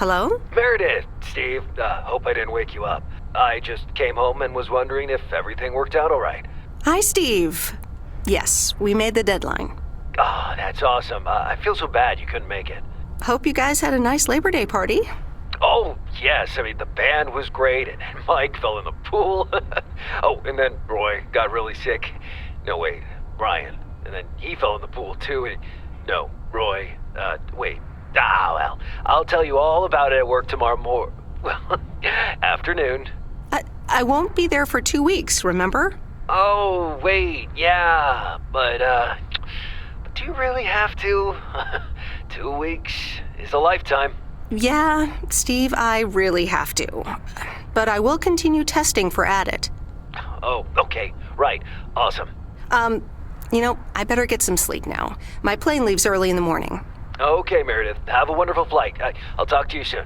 Hello? Meredith, Steve. Hope I didn't wake you up. I just came home and was wondering if everything worked out all right. Hi, Steve. Yes, we made the deadline. Oh, that's awesome. I feel so bad you couldn't make it. Hope you guys had a nice Labor Day party. Oh, yes. I mean, the band was great, and Mike fell in the pool. Oh, and then Roy got really sick. No, wait, Brian. And then he fell in the pool, too. No, Roy. Wait. Well, I'll tell you all about it at work tomorrow afternoon. I won't be there for 2 weeks, remember? Oh, wait, yeah. But do you really have to? 2 weeks is a lifetime. Yeah, Steve, I really have to. But I will continue testing for Addit. Oh, okay. Right. Awesome. I better get some sleep now. My plane leaves early in the morning. Okay, Meredith. Have a wonderful flight. I'll talk to you soon.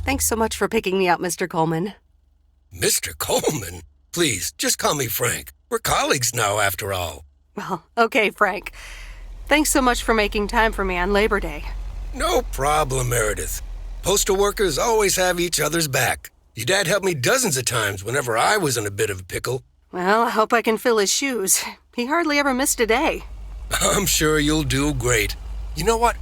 Thanks so much for picking me up, Mr. Coleman. Mr. Coleman? Please, just call me Frank. We're colleagues now, after all. Well, okay, Frank. Thanks so much for making time for me on Labor Day. No problem, Meredith. Postal workers always have each other's back. Your dad helped me dozens of times whenever I was in a bit of a pickle. Well, I hope I can fill his shoes. He hardly ever missed a day. I'm sure you'll do great. You know what?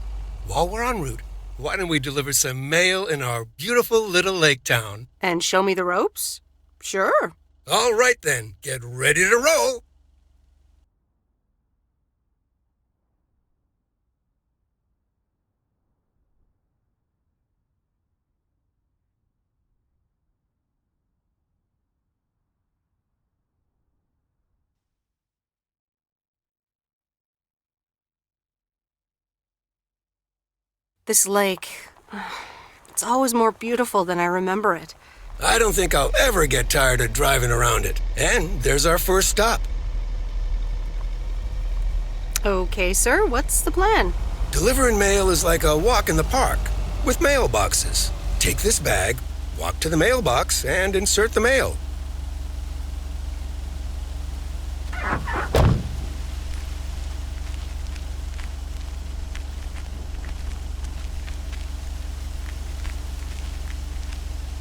While we're en route, why don't we deliver some mail in our beautiful little lake town? And show me the ropes? Sure. All right then, get ready to roll. This lake, it's always more beautiful than I remember it. I don't think I'll ever get tired of driving around it. And there's our first stop. Okay, sir, what's the plan? Delivering mail is like a walk in the park with mailboxes. Take this bag, walk to the mailbox, and insert the mail.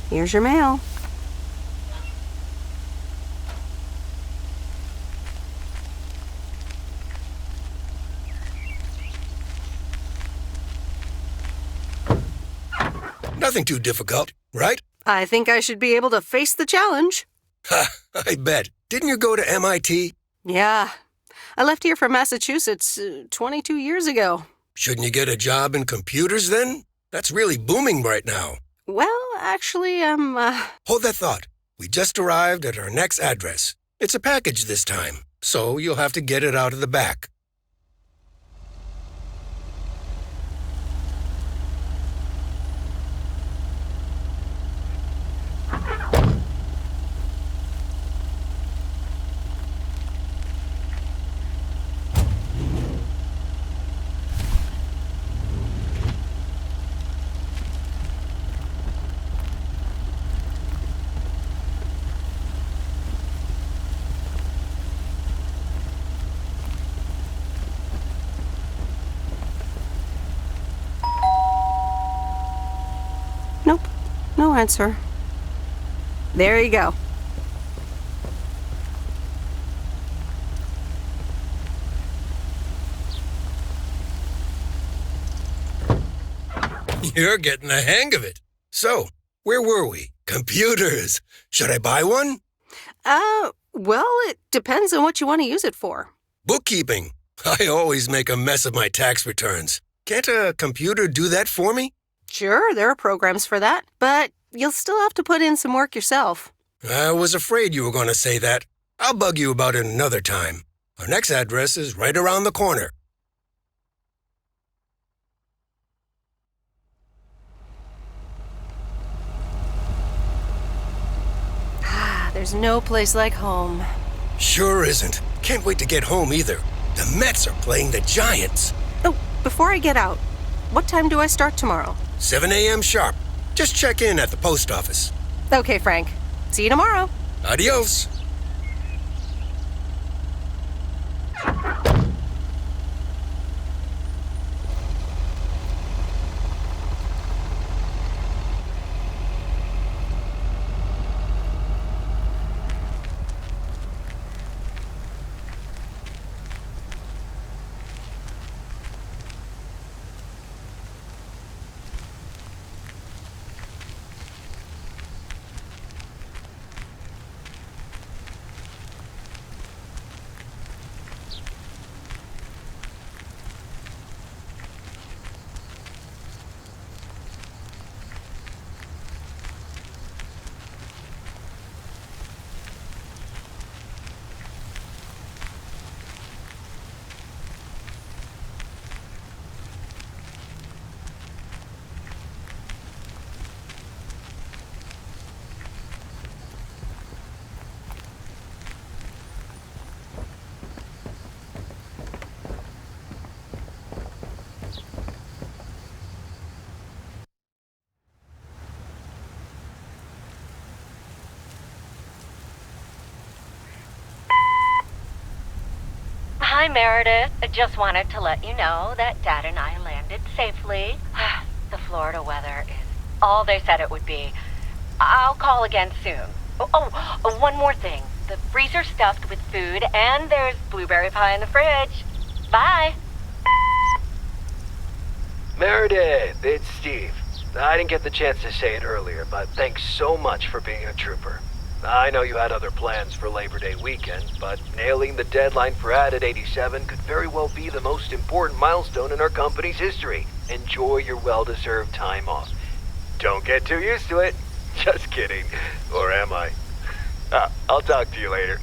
Here's your mail. Nothing too difficult, right? I think I should be able to face the challenge. Ha, I bet. Didn't you go to MIT? Yeah. I left here from Massachusetts 22 years ago. Shouldn't you get a job in computers then? That's really booming right now. Well, actually, Hold that thought. We just arrived at our next address. It's a package this time, so you'll have to get it out of the back. nope, no answer. There you go. You're getting the hang of it. So, where were we? Computers. Should I buy one? Well, it depends on what you want to use it for. Bookkeeping. I always make a mess of my tax returns. Can't a computer do that for me? Sure, there are programs for that, but you'll still have to put in some work yourself. I was afraid you were going to say that. I'll bug you about it another time. Our next address is right around the corner. There's no place like home. Sure isn't. Can't wait to get home either. The Mets are playing the Giants. Oh, before I get out, what time do I start tomorrow? 7 a.m. sharp. Just check in at the post office. Okay, Frank. See you tomorrow. Adios. Hi, Meredith. I just wanted to let you know that Dad and I landed safely. The Florida weather is all they said it would be. I'll call again soon. One more thing. The freezer's stuffed with food, and there's blueberry pie in the fridge. Bye. Meredith, it's Steve. I didn't get the chance to say it earlier, but thanks so much for being a trooper. I know you had other plans for Labor Day weekend, but nailing the deadline for Added 87 could very well be the most important milestone in our company's history. Enjoy your well-deserved time off. Don't get too used to it. Just kidding. Or am I? I'll talk to you later.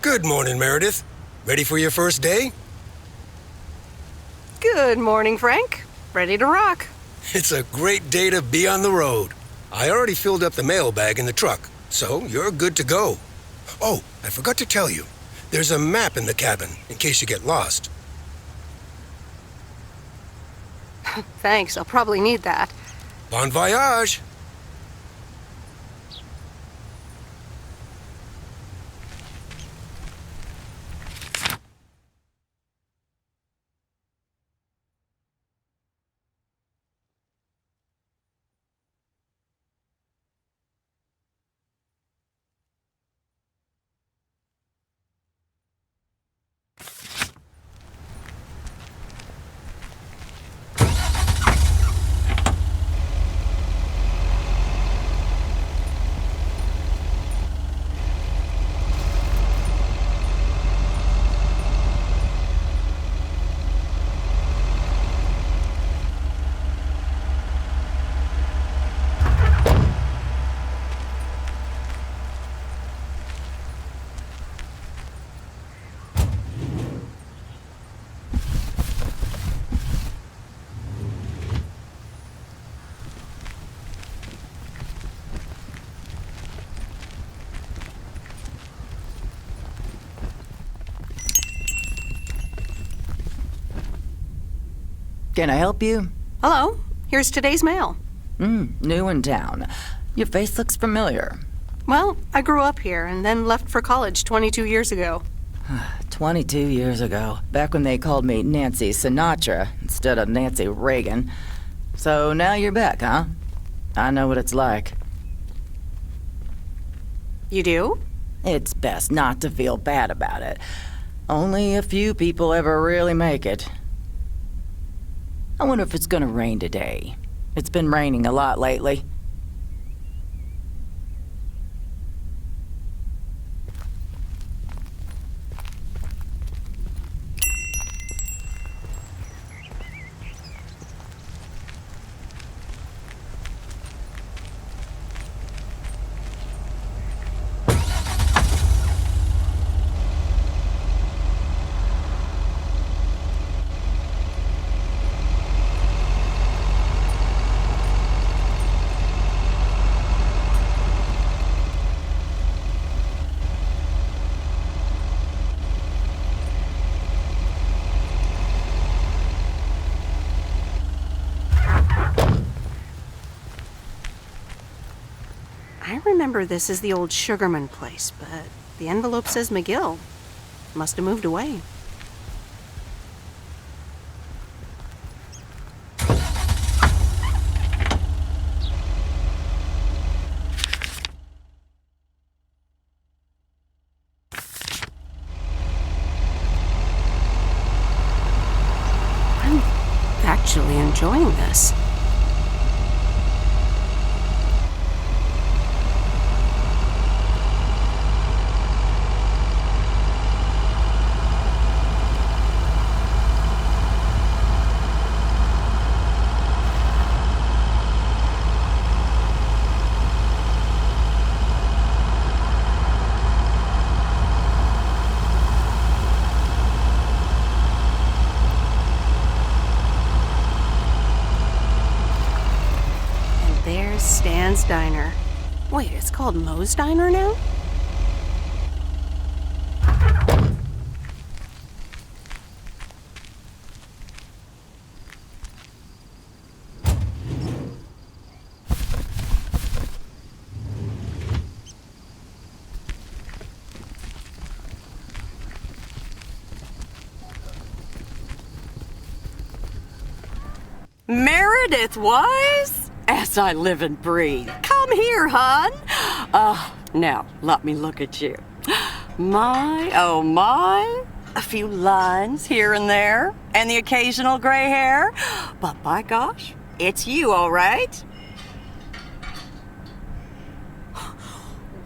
Good morning, Meredith. Ready for your first day? Good morning, Frank. Ready to rock. It's a great day to be on the road. I already filled up the mailbag in the truck, so you're good to go. Oh, I forgot to tell you. There's a map in the cabin, in case you get lost. Thanks, I'll probably need that. Bon voyage! Can I help you? Hello, here's today's mail. New in town. Your face looks familiar. Well, I grew up here and then left for college 22 years ago. 22 years ago, back when they called me Nancy Sinatra instead of Nancy Reagan. So now you're back, huh? I know what it's like. You do? It's best not to feel bad about it. Only a few people ever really make it. I wonder if it's gonna rain today. It's been raining a lot lately. I remember this as the old Sugarman place, but the envelope says McGill. Must have moved away. I'm actually enjoying this. There's Stan's Diner. Wait, it's called Moe's Diner now? Meredith Weiss? As I live and breathe. Come here, hon. Now, let me look at you. My, oh my. A few lines here and there, and the occasional gray hair. But by gosh, it's you, all right?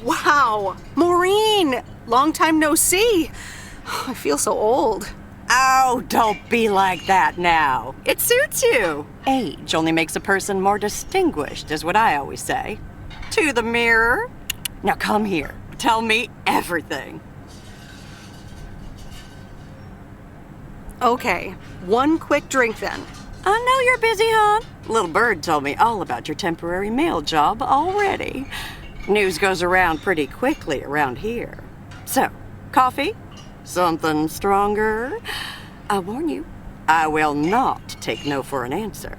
Wow! Maureen! Long time no see. I feel so old. Oh, don't be like that now. It suits you. Age only makes a person more distinguished, is what I always say. To the mirror. Now come here. Tell me everything. Okay, one quick drink then. I know you're busy, hon. Little Bird told me all about your temporary mail job already. News goes around pretty quickly around here. So, coffee? Something stronger? I warn you, I will not take no for an answer.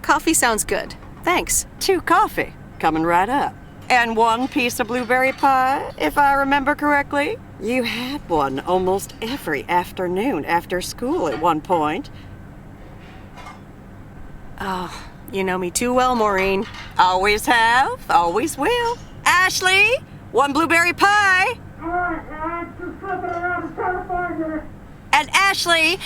Coffee sounds good. Thanks. 2 coffee, coming right up. And 1 piece of blueberry pie, if I remember correctly. You had one almost every afternoon after school at one point. Oh, you know me too well, Maureen. Always have, always will. Ashley, 1 blueberry pie. And Ashley,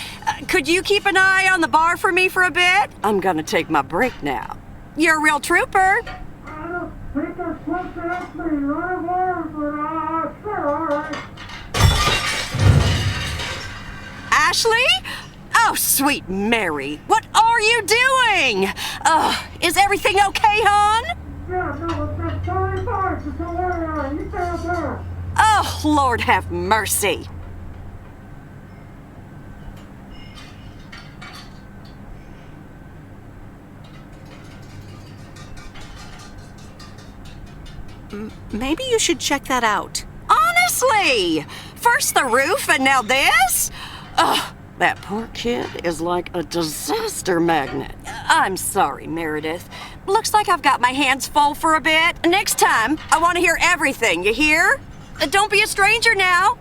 could you keep an eye on the bar for me for a bit? I'm gonna take my break now. You're a real trooper. I don't think they're supposed to ask me right away, but sure, all right. Ashley? Oh, sweet Mary, what are you doing? Is everything okay, hon? Yeah, no, that's totally fine, so don't worry, you stay up there. Oh, Lord have mercy. Maybe you should check that out. Honestly, first the roof and now this? Ugh, that poor kid is like a disaster magnet. I'm sorry, Meredith. Looks like I've got my hands full for a bit. Next time, I want to hear everything, you hear? Don't be a stranger now.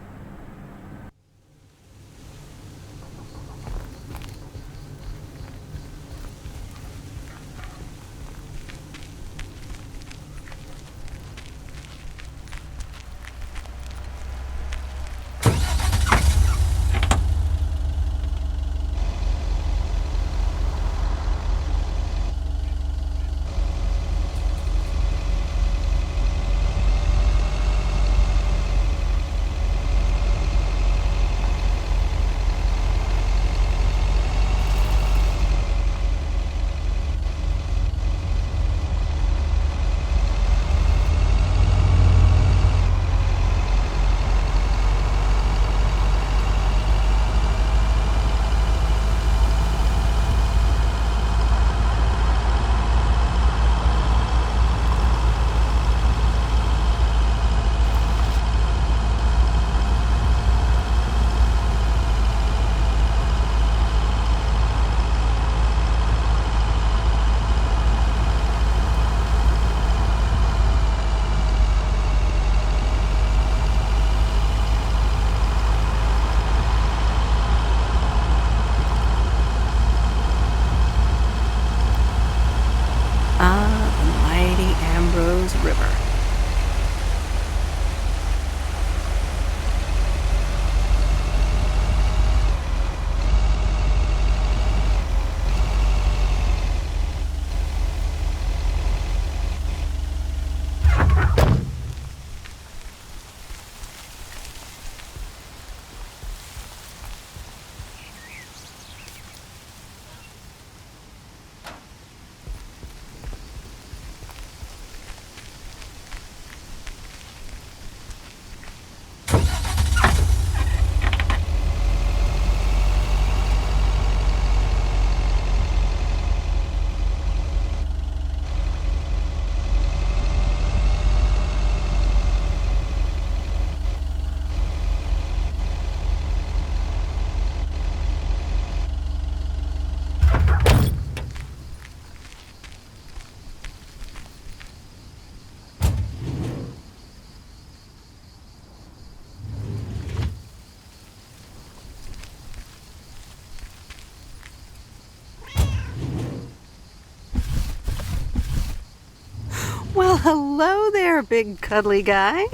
Hello there, big cuddly guy.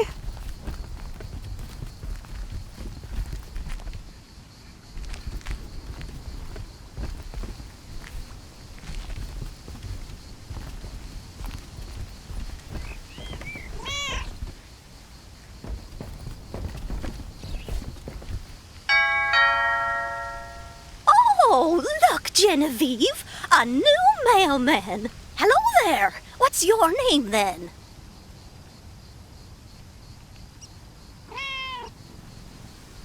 Oh, look, Genevieve, a new mailman. Hello there. What's your name, then?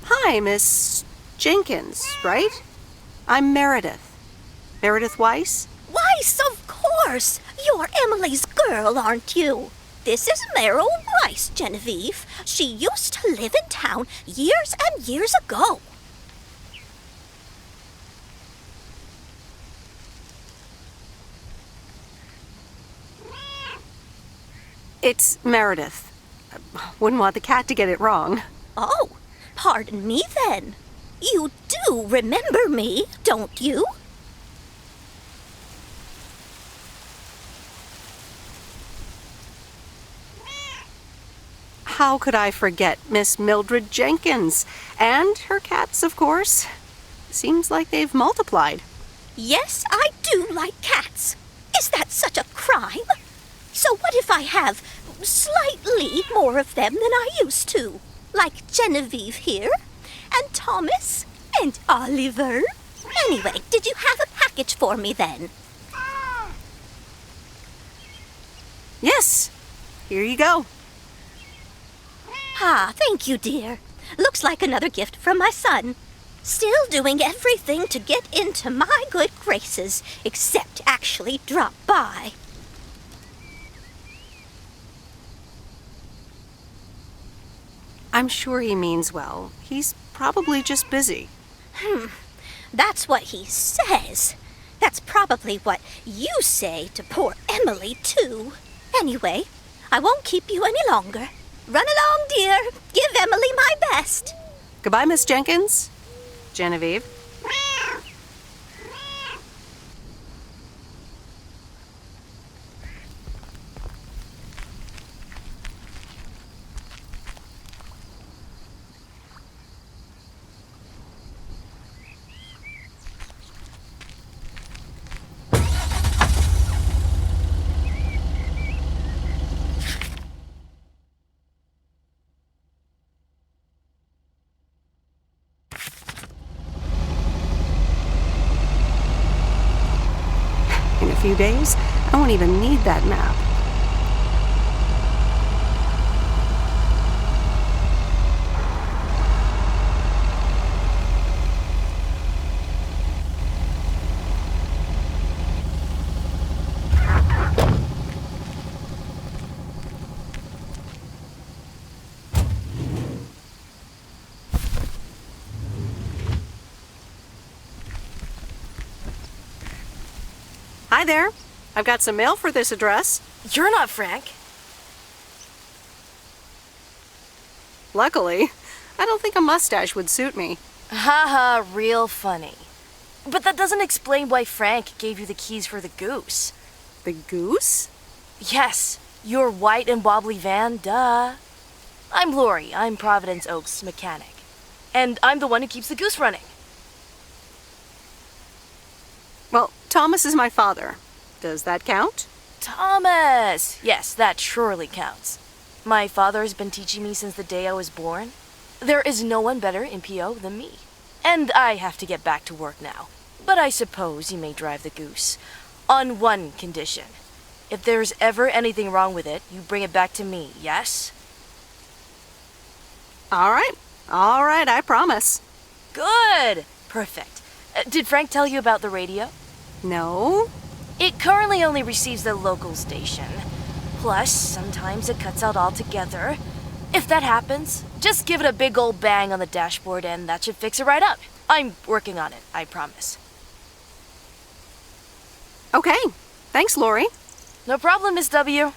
Hi, Miss Jenkins, right? I'm Meredith. Meredith Weiss? Weiss, of course. You're Emily's girl, aren't you? This is Meryl Weiss, Genevieve. She used to live in town years and years ago. It's Meredith. Wouldn't want the cat to get it wrong. Oh, pardon me then. You do remember me, don't you? How could I forget Miss Mildred Jenkins? And her cats, of course. Seems like they've multiplied. Yes, I do like cats. Is that such a crime? So what if I have slightly more of them than I used to? Like Genevieve here, and Thomas, and Oliver. Anyway, did you have a package for me then? Yes. Here you go. Ah, thank you, dear. Looks like another gift from my son. Still doing everything to get into my good graces, except actually drop by. I'm sure he means well. He's probably just busy. That's what he says. That's probably what you say to poor Emily, too. Anyway, I won't keep you any longer. Run along, dear. Give Emily my best. Goodbye, Miss Jenkins. Genevieve. In a few days, I won't even need that map. Hi there. I've got some mail for this address. You're not Frank. Luckily, I don't think a mustache would suit me. Haha, real funny. But that doesn't explain why Frank gave you the keys for the goose. The goose? Yes, your white and wobbly van, duh. I'm Lori, I'm Providence Oaks' mechanic. And I'm the one who keeps the goose running. Well, Thomas is my father. Does that count? Thomas! Yes, that surely counts. My father has been teaching me since the day I was born. There is no one better in PO than me. And I have to get back to work now. But I suppose you may drive the goose. On one condition. If there's ever anything wrong with it, you bring it back to me, yes? All right, I promise. Good! Perfect. Did Frank tell you about the radio? No? It currently only receives the local station. Plus, sometimes it cuts out altogether. If that happens, just give it a big old bang on the dashboard and that should fix it right up. I'm working on it, I promise. Okay. Thanks, Lori. No problem, Miss W.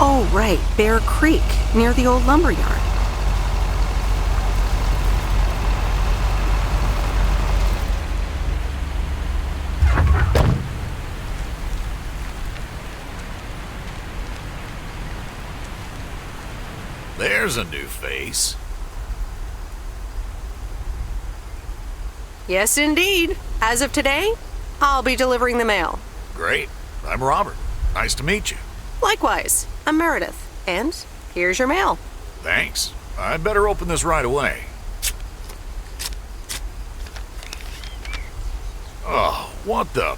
Oh, right, Bear Creek, near the old lumber yard. There's a new face. Yes, indeed. As of today, I'll be delivering the mail. Great. I'm Robert. Nice to meet you. Likewise, I'm Meredith. And here's your mail. Thanks. I'd better open this right away. Oh, what the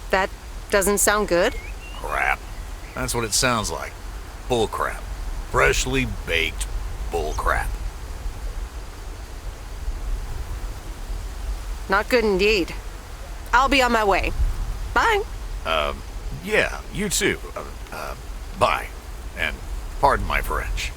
That doesn't sound good. crap? That's what it sounds like. Bull crap. Freshly baked bull crap. Not good indeed. I'll be on my way. Bye. Yeah, you too. Bye. And pardon my French.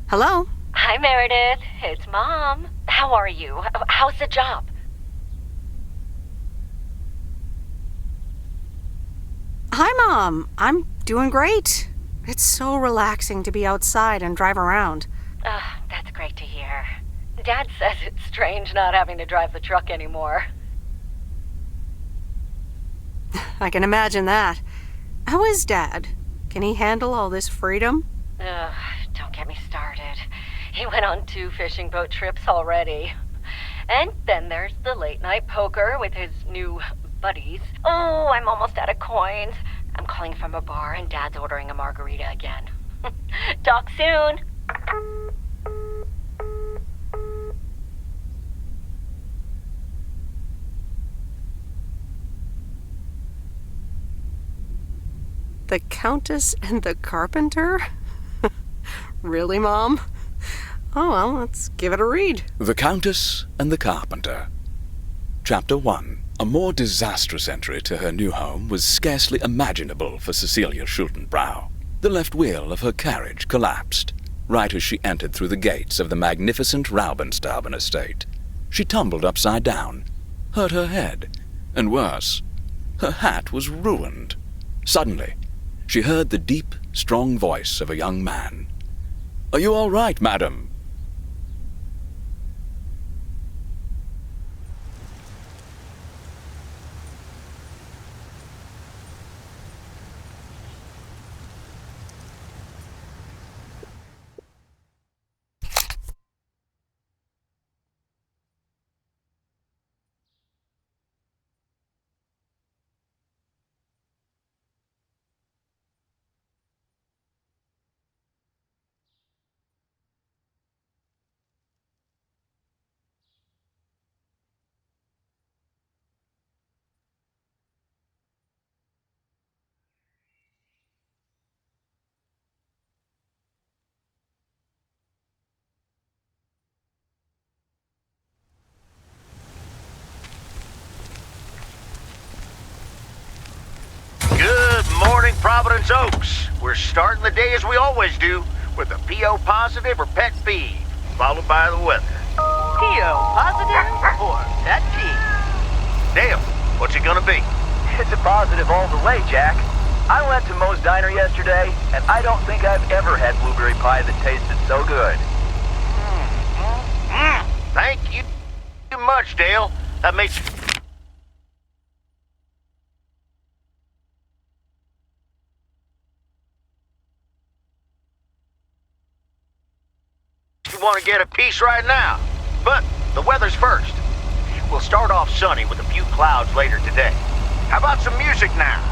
Hello? Hi, Meredith. It's Mom. How are you? How's the job? Hi, Mom. I'm doing great. It's so relaxing to be outside and drive around. That's great to hear. Dad says it's strange not having to drive the truck anymore. I can imagine that. How is Dad? Can he handle all this freedom? Don't get me started. He went on 2 fishing boat trips already. And then there's the late night poker with his new buddies. Oh, I'm almost out of coins. I'm calling from a bar and Dad's ordering a margarita again. Talk soon. The Countess and the Carpenter? Really, Mom? Oh, well, let's give it a read. The Countess and the Carpenter. Chapter 1. A more disastrous entry to her new home was scarcely imaginable for Cecilia Schultenbrow. The left wheel of her carriage collapsed, right as she entered through the gates of the magnificent Raubenstaben estate. She tumbled upside down, hurt her head, and worse, her hat was ruined. Suddenly, she heard the deep, strong voice of a young man. "Are you all right, madam?" Providence Oaks. We're starting the day as we always do, with a PO positive or pet peeve, followed by the weather. PO positive or pet peeve? Dale, what's it gonna be? It's a positive all the way, Jack. I went to Moe's Diner yesterday, and I don't think I've ever had blueberry pie that tasted so good. Thank you much, Dale. That makes... You want to get a piece right now. But the weather's first. We'll start off sunny with a few clouds later today. How about some music now?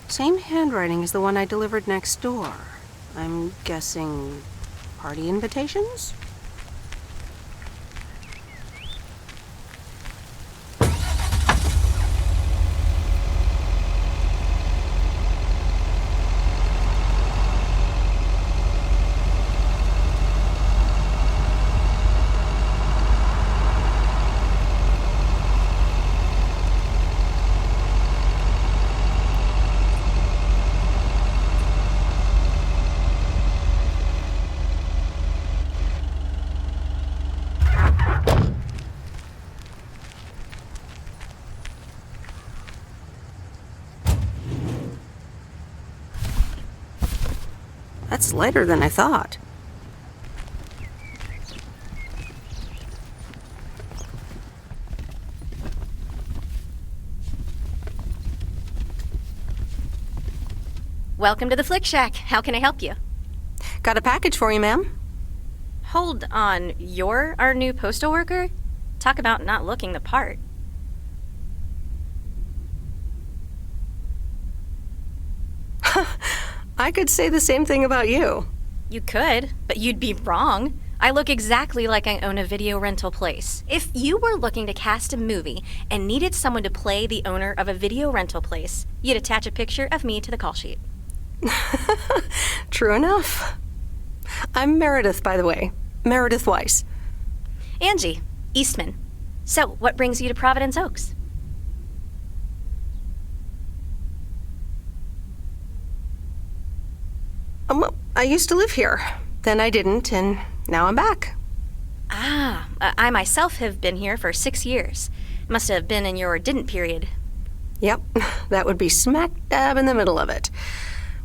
Same handwriting as the one I delivered next door. I'm guessing party invitations? That's lighter than I thought. Welcome to the Flick Shack. How can I help you? Got a package for you, ma'am. Hold on. You're our new postal worker? Talk about not looking the part. I could say the same thing about you. You could, but you'd be wrong. I look exactly like I own a video rental place. If you were looking to cast a movie and needed someone to play the owner of a video rental place, you'd attach a picture of me to the call sheet. True enough. I'm Meredith, by the way. Meredith Weiss. Angie, Eastman. So, what brings you to Providence Oaks? I used to live here. Then I didn't, and now I'm back. I myself have been here for 6 years. Must have been in your didn't period. Yep, that would be smack dab in the middle of it.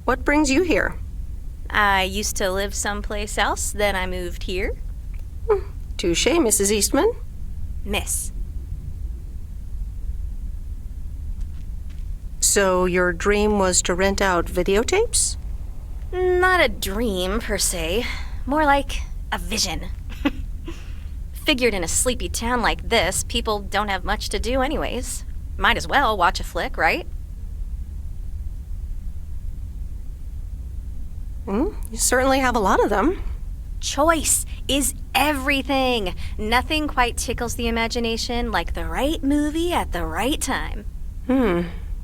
What brings you here? I used to live someplace else, then I moved here. Touché, Mrs. Eastman. Miss. So your dream was to rent out videotapes? Not a dream, per se. More like a vision. Figured in a sleepy town like this, people don't have much to do anyways. Might as well watch a flick, right? You certainly have a lot of them. Choice is everything. Nothing quite tickles the imagination like the right movie at the right time.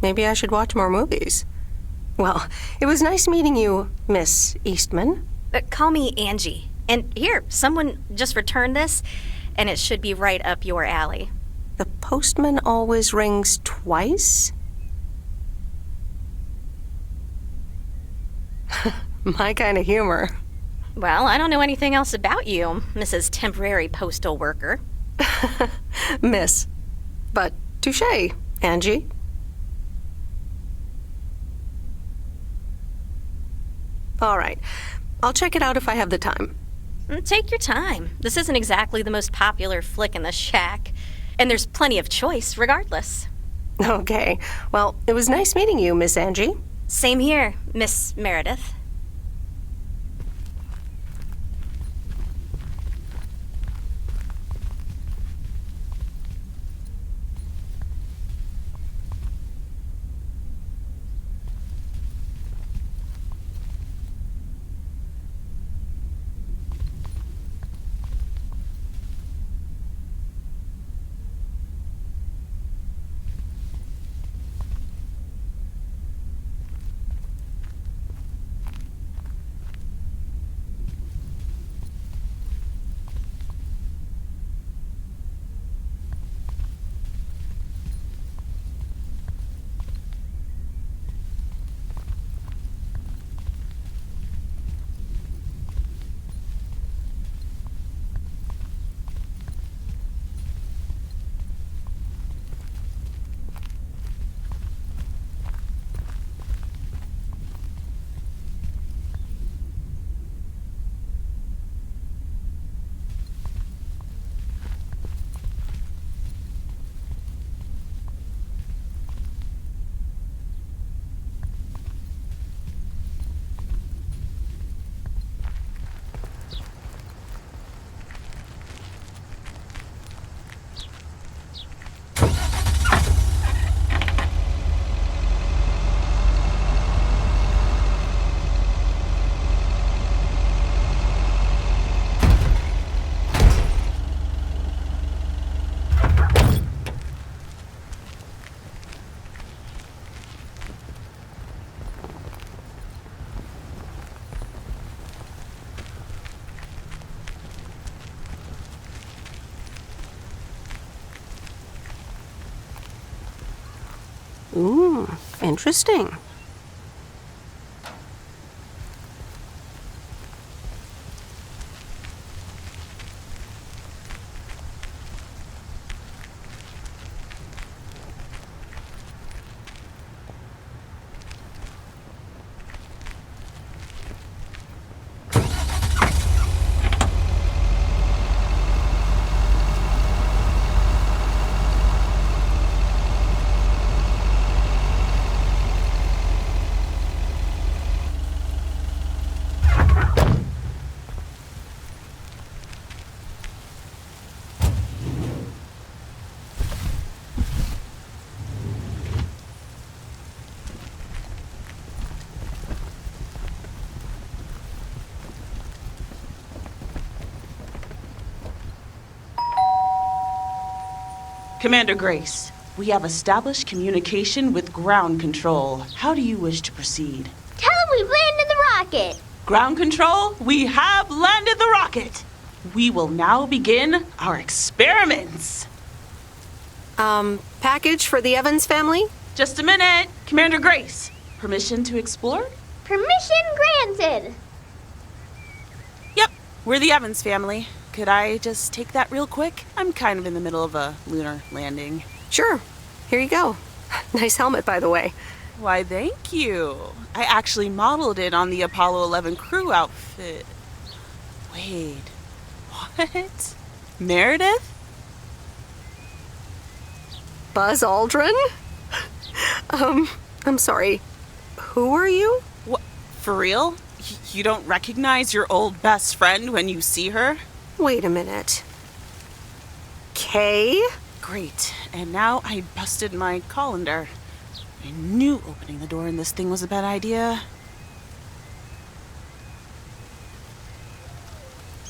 Maybe I should watch more movies. Well, it was nice meeting you, Miss Eastman. Call me Angie. And here, someone just returned this, and it should be right up your alley. The postman always rings twice? My kind of humor. Well, I don't know anything else about you, Mrs. Temporary Postal Worker. Miss. But touché, Angie. All right. I'll check it out if I have the time. Take your time. This isn't exactly the most popular flick in the shack, and there's plenty of choice regardless. Okay. Well, it was nice meeting you, Miss Angie. Same here, Miss Meredith. Ooh, interesting. Commander Grace, we have established communication with ground control. How do you wish to proceed? Tell them we've landed the rocket. Ground control, we have landed the rocket. We will now begin our experiments. Package for the Evans family? Just a minute. Commander Grace, permission to explore? Permission granted. Yep, we're the Evans family. Could I just take that real quick? I'm kind of in the middle of a lunar landing. Sure. Here you go. Nice helmet, by the way. Why, thank you. I actually modeled it on the Apollo 11 crew outfit. Wait, what? Meredith? Buzz Aldrin? I'm sorry. Who are you? What? For real? You don't recognize your old best friend when you see her? Wait a minute. Kay? Great. And now I busted my colander. I knew opening the door in this thing was a bad idea.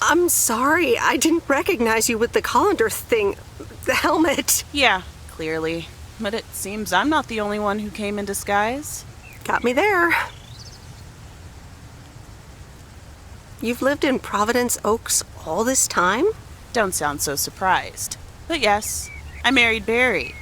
I'm sorry. I didn't recognize you with the colander thing. The helmet. Yeah, clearly. But it seems I'm not the only one who came in disguise. Got me there. You've lived in Providence Oaks all this time? Don't sound so surprised. But yes, I married Barry.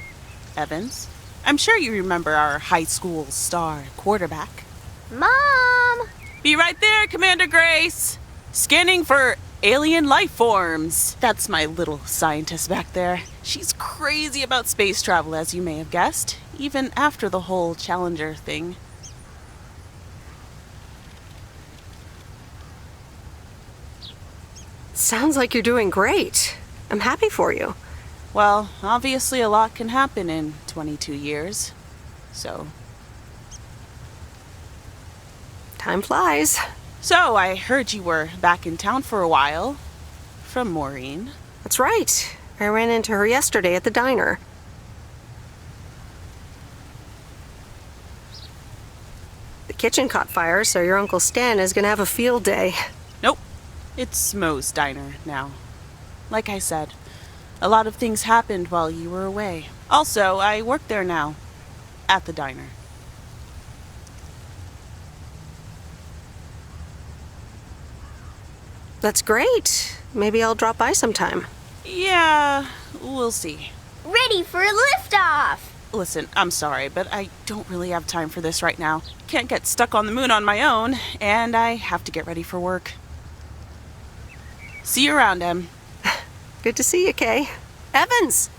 Evans. I'm sure you remember our high school star quarterback. Mom! Be right there, Commander Grace! Scanning for alien life forms. That's my little scientist back there. She's crazy about space travel, as you may have guessed, even after the whole Challenger thing. Sounds like you're doing great. I'm happy for you. Well, obviously a lot can happen in 22 years. So. Time flies. So, I heard you were back in town for a while. From Maureen. That's right. I ran into her yesterday at the diner. The kitchen caught fire, so your Uncle Stan is gonna have a field day. Nope. It's Mo's diner now. Like I said, a lot of things happened while you were away. Also, I work there now. At the diner. That's great. Maybe I'll drop by sometime. Yeah, we'll see. Ready for a liftoff! Listen, I'm sorry, but I don't really have time for this right now. Can't get stuck on the moon on my own, and I have to get ready for work. See you around, Em. Good to see you, Kay. Evans!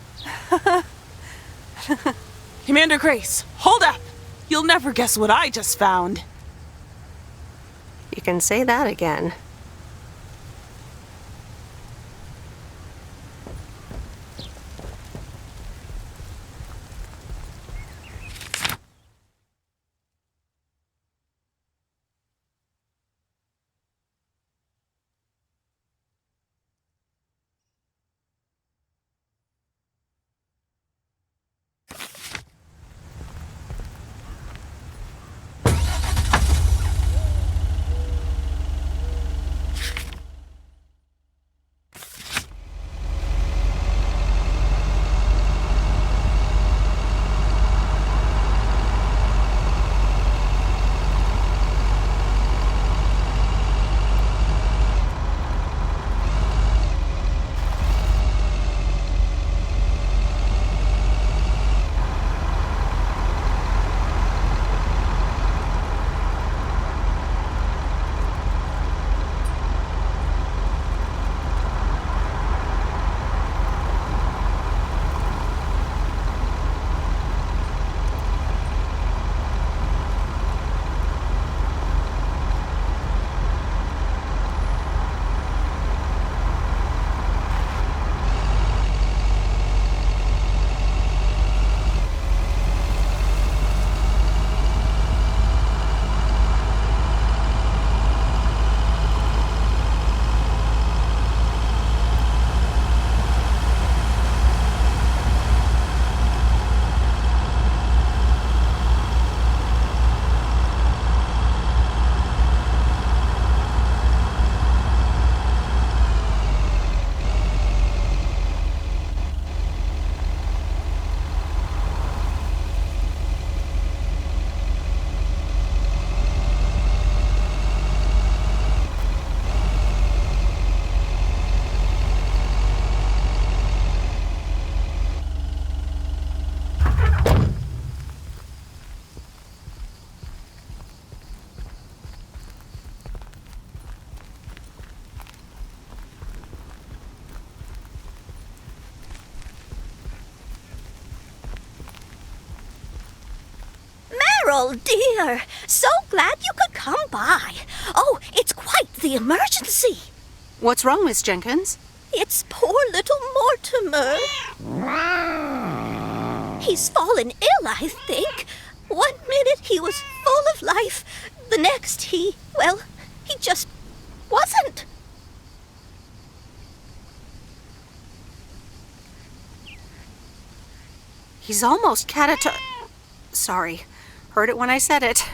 Commander Grace, hold up! You'll never guess what I just found. You can say that again. Carol, dear. So glad you could come by. Oh, it's quite the emergency. What's wrong, Miss Jenkins? It's poor little Mortimer. He's fallen ill, I think. 1 minute he was full of life. The next he just wasn't. He's almost Sorry. Heard it when I said it.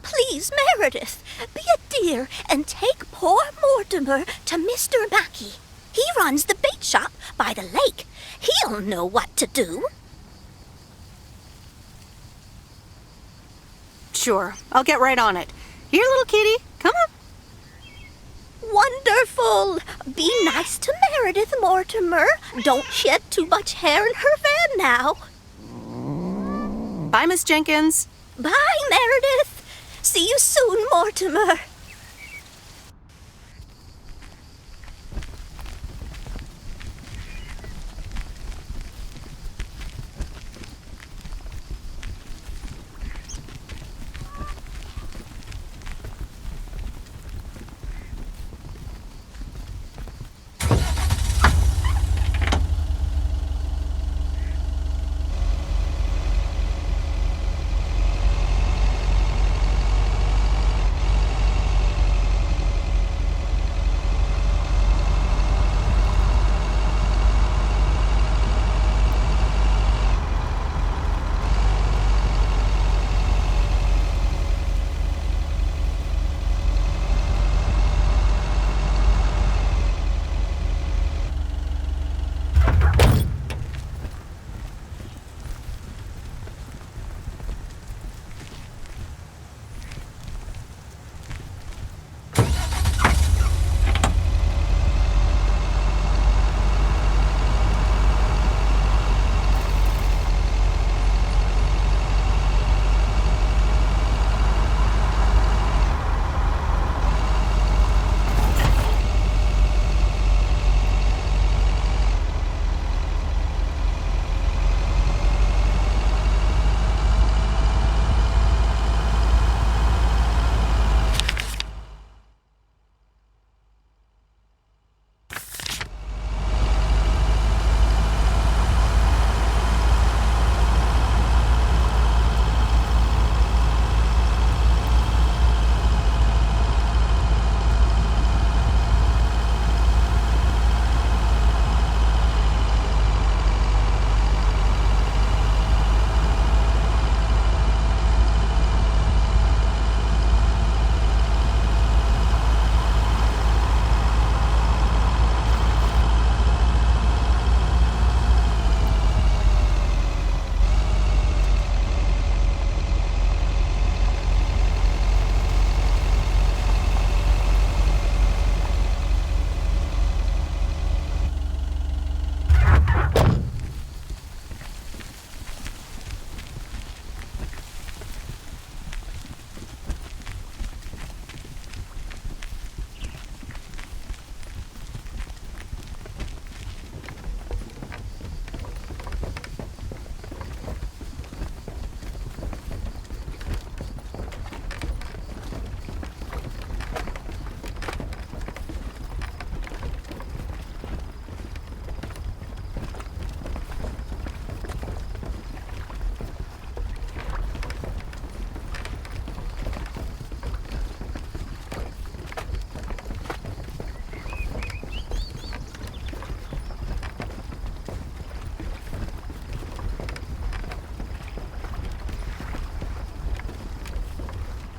Please, Meredith, be a dear and take poor Mortimer to Mr. Mackey. He runs the bait shop by the lake. He'll know what to do. Sure, I'll get right on it. Here, little kitty, come on. Wonderful. Be nice to Meredith, Mortimer. Don't shed too much hair in her van now. Bye, Miss Jenkins. Bye, Meredith. See you soon, Mortimer.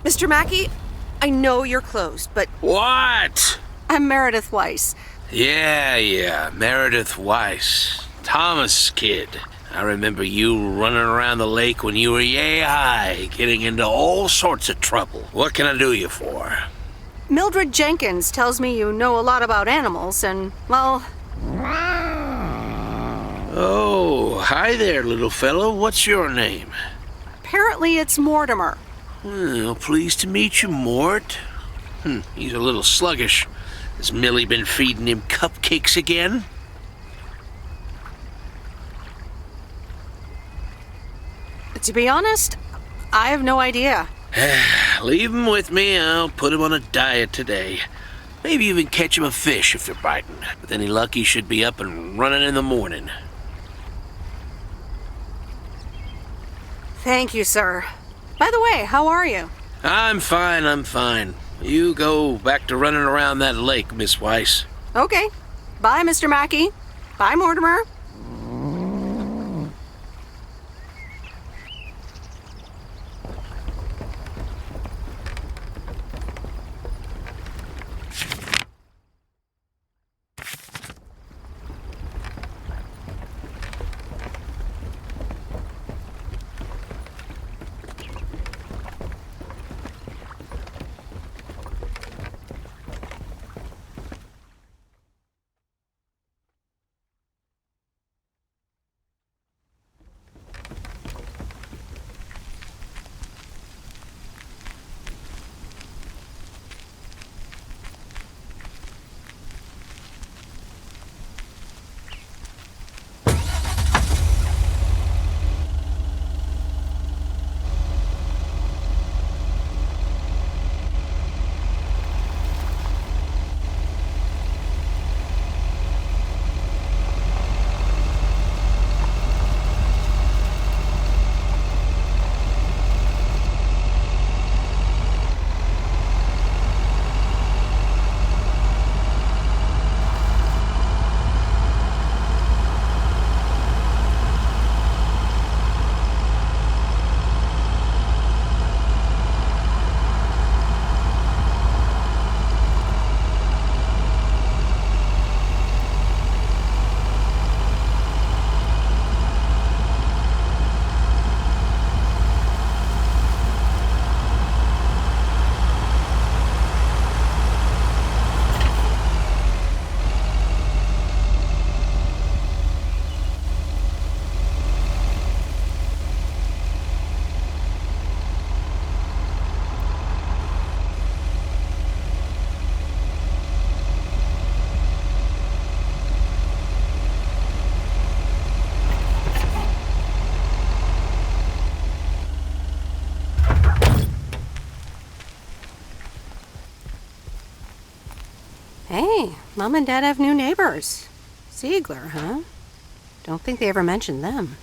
Mr. Mackey, I know you're closed, but... What? I'm Meredith Weiss. Yeah, Meredith Weiss. Thomas' kid. I remember you running around the lake when you were yay high, getting into all sorts of trouble. What can I do you for? Mildred Jenkins tells me you know a lot about animals, and, well... Oh, hi there, little fellow. What's your name? Apparently it's Mortimer. Well, pleased to meet you, Mort. He's a little sluggish. Has Millie been feeding him cupcakes again? To be honest, I have no idea. Leave him with me. I'll put him on a diet today. Maybe even catch him a fish if they're biting. With any luck, he should be up and running in the morning. Thank you, sir. By the way, how are you? I'm fine. You go back to running around that lake, Miss Weiss. Okay. Bye, Mr. Mackey. Bye, Mortimer. Hey, Mom and Dad have new neighbors. Ziegler, huh? Don't think they ever mentioned them.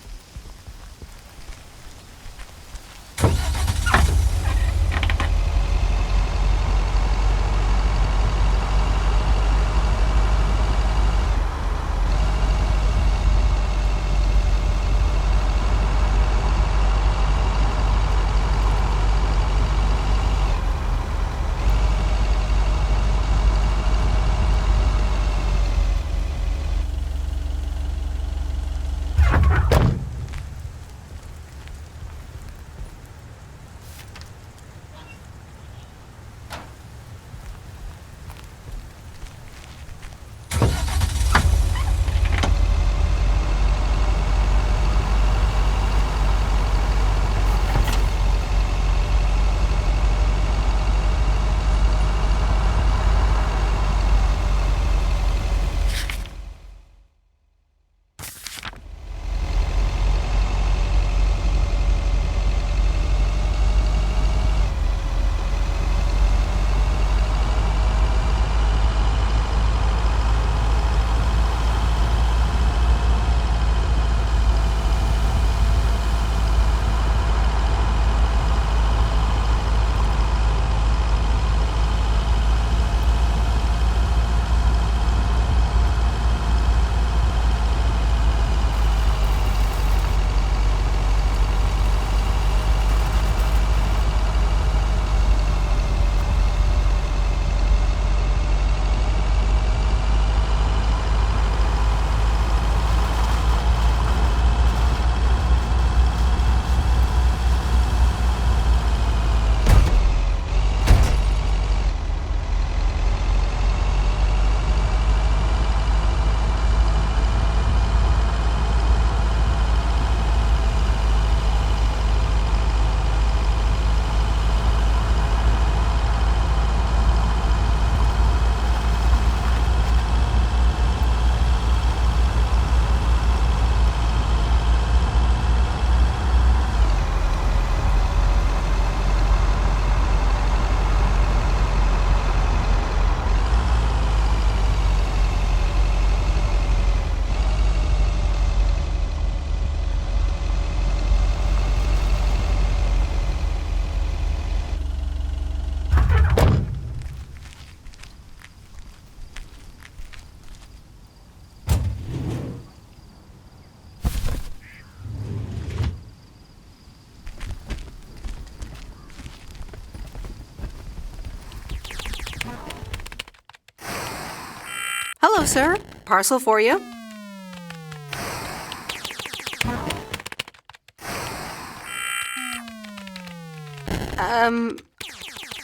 Hello, sir. Parcel for you.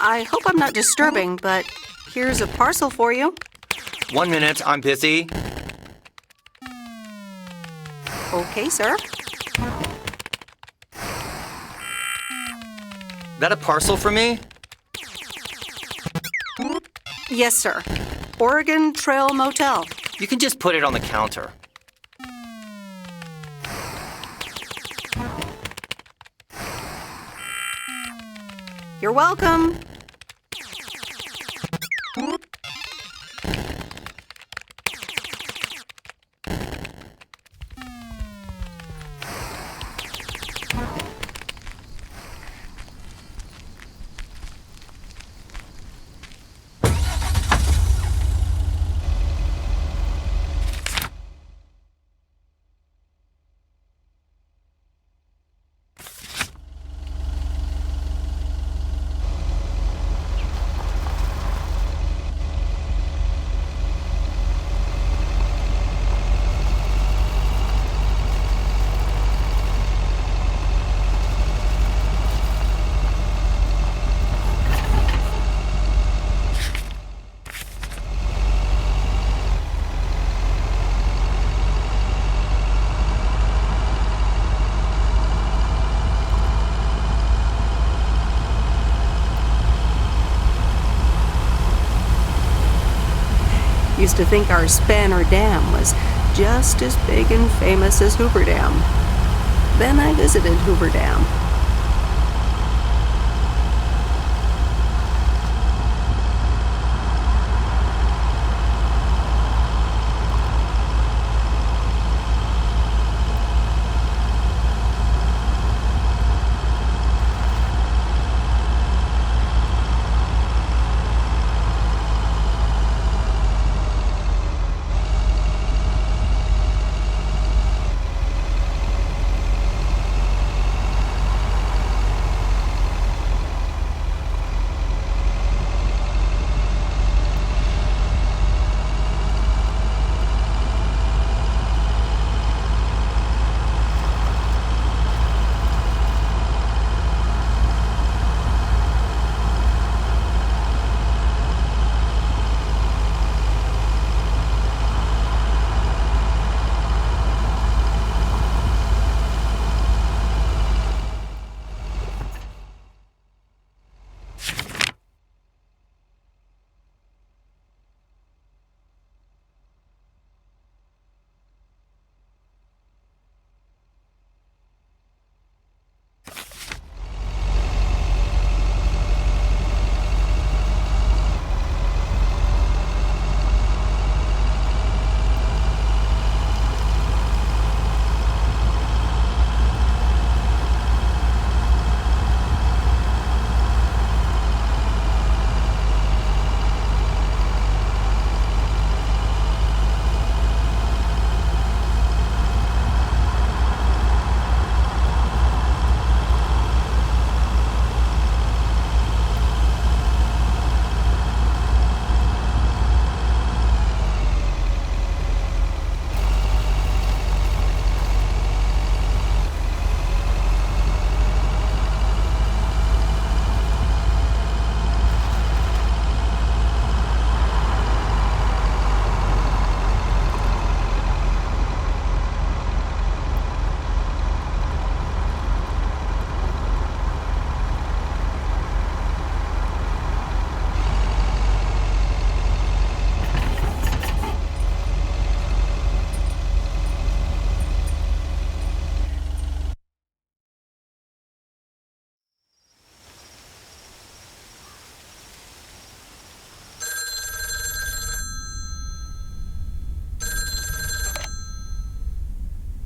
I hope I'm not disturbing, but here's a parcel for you. 1 minute, I'm busy. Okay, sir. That a parcel for me? Yes, sir. Oregon Trail Motel. You can just put it on the counter. You're welcome. Used to think our Spanner Dam was just as big and famous as Hoover Dam. Then I visited Hoover Dam.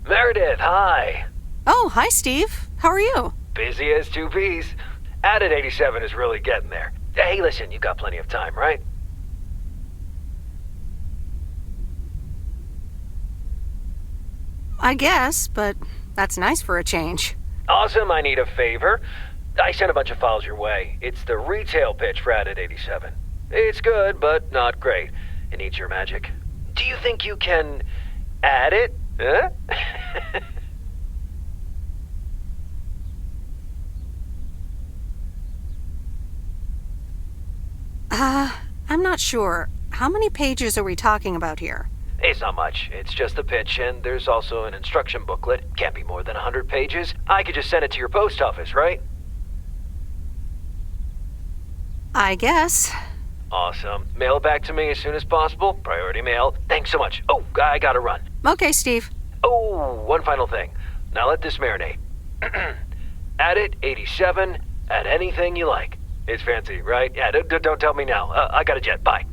Meredith, hi. Oh, hi, Steve. How are you? Busy as two peas. Added 87 is really getting there. Hey, listen, you got plenty of time, right? I guess, but that's nice for a change. Awesome, I need a favor. I sent a bunch of files your way. It's the retail pitch for Added 87. It's good, but not great. It needs your magic. Do you think you can add it? Huh? I'm not sure. How many pages are we talking about here? It's not much. It's just the pitch, and there's also an instruction booklet. Can't be more than 100 pages. I could just send it to your post office, right? I guess. Awesome. Mail it back to me as soon as possible. Priority mail. Thanks so much. Oh, I gotta run. Okay, Steve. Oh, one final thing. Now let this marinate. Add it 87. Add anything you like. It's fancy, right? Yeah, don't tell me now. I got a jet. Bye.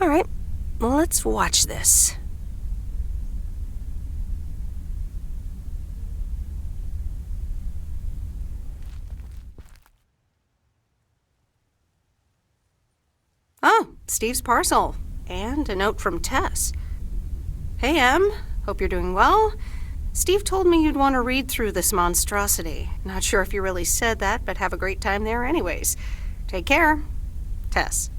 All right, let's watch this. Oh, Steve's parcel. And a note from Tess. Hey, Em. Hope you're doing well. Steve told me you'd want to read through this monstrosity. Not sure if you really said that, but have a great time there anyways. Take care. Tess.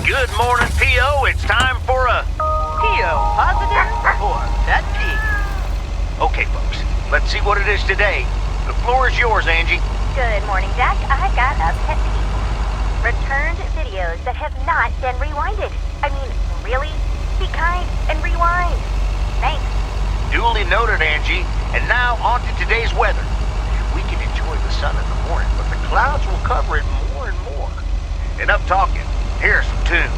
Good morning, P.O. It's time for a... P.O. positive or that P? Okay, folks, let's see what it is today. The floor is yours, Angie. Good morning, Jack. I've got a pet peeve. Returned videos that have not been rewinded. I mean, really? Be kind and rewind. Thanks. Duly noted, Angie. And now on to today's weather. We can enjoy the sun in the morning, but the clouds will cover it more and more. Enough talking. Here are some tunes.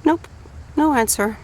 Nope, no answer.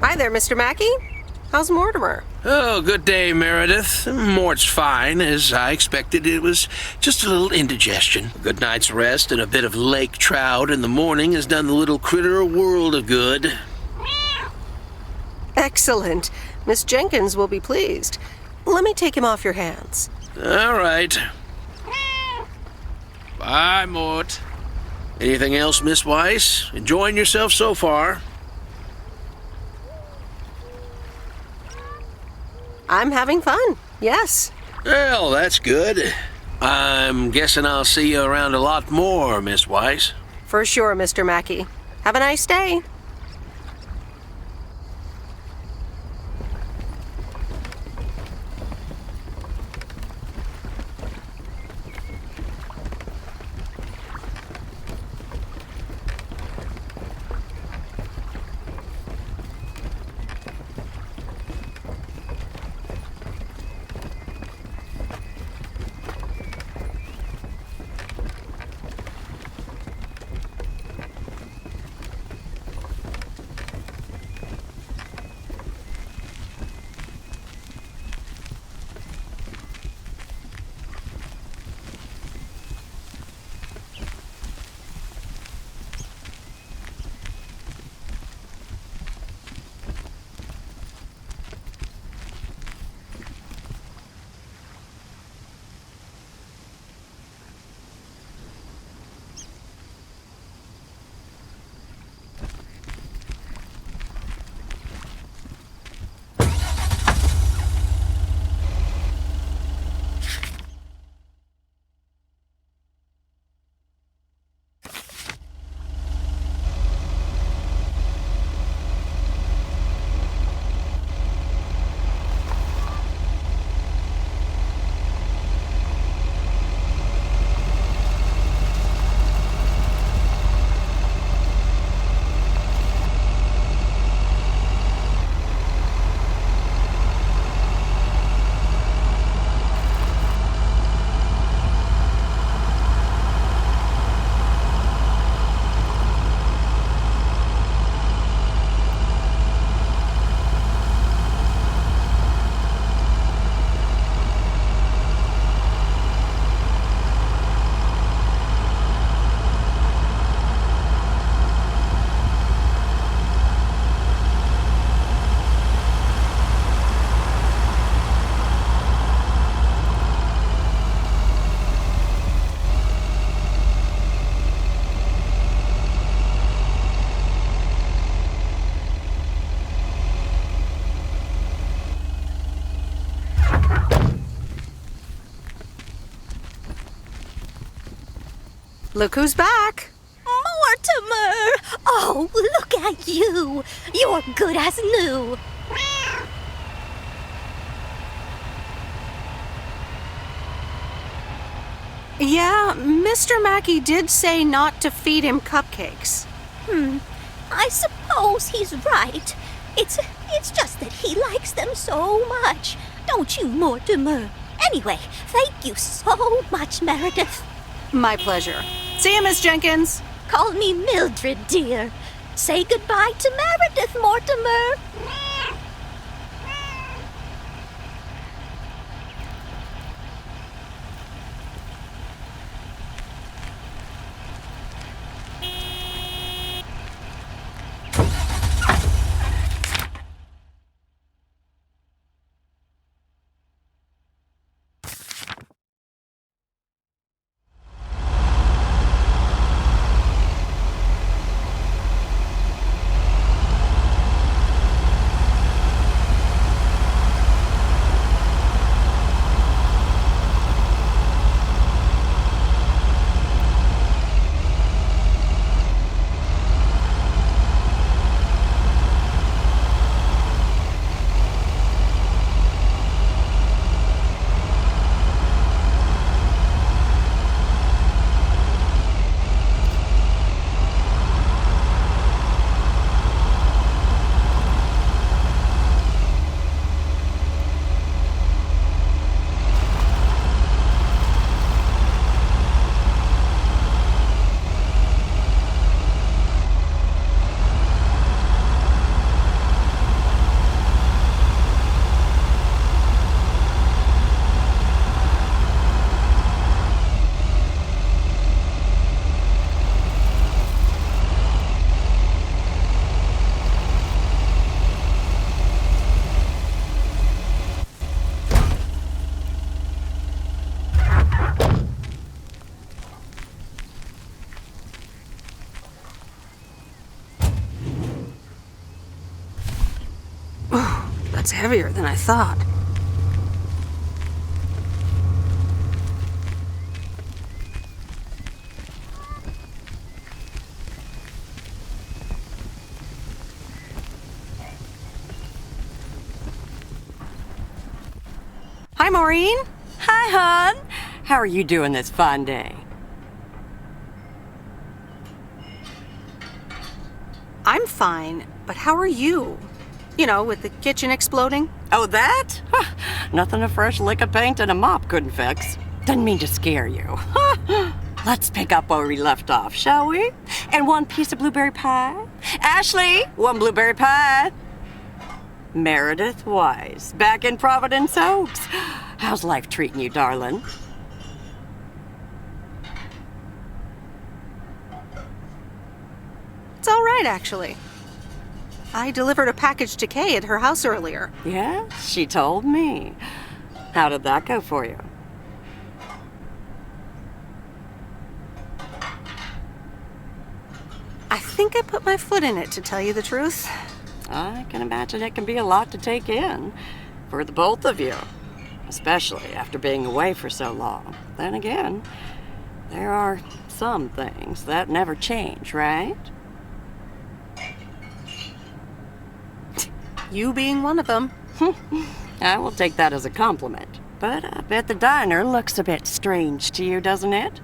Hi there, Mr. Mackey. How's Mortimer? Oh, good day, Meredith. Mort's fine. As I expected, it was just a little indigestion. A good night's rest and a bit of lake trout in the morning has done the little critter a world of good. Excellent. Miss Jenkins will be pleased. Let me take him off your hands. All right. Bye, Mort. Anything else, Miss Weiss? Enjoying yourself so far? I'm having fun, yes. Well, that's good. I'm guessing I'll see you around a lot more, Miss Weiss. For sure, Mr. Mackey. Have a nice day. Look who's back. Mortimer! Oh, look at you. You're good as new. Yeah, Mr. Mackey did say not to feed him cupcakes. I suppose he's right. It's just that he likes them so much. Don't you, Mortimer? Anyway, thank you so much, Meredith. My pleasure. See you, Miss Jenkins. Call me Mildred, dear. Say goodbye to Meredith, Mortimer. That's heavier than I thought. Hi, Maureen. Hi, hon. How are you doing this fine day? I'm fine, but how are you? You know, with the kitchen exploding? Oh, that? Huh, nothing a fresh lick of paint and a mop couldn't fix. Didn't mean to scare you. Let's pick up where we left off, shall we? And one piece of blueberry pie? Ashley, one blueberry pie. Meredith Weiss, back in Providence Oaks. How's life treating you, darling? It's all right, actually. I delivered a package to Kay at her house earlier. Yeah, she told me. How did that go for you? I think I put my foot in it, to tell you the truth. I can imagine it can be a lot to take in for the both of you, especially after being away for so long. Then again, there are some things that never change, right? You being one of them. I will take that as a compliment. But I bet the diner looks a bit strange to you, doesn't it?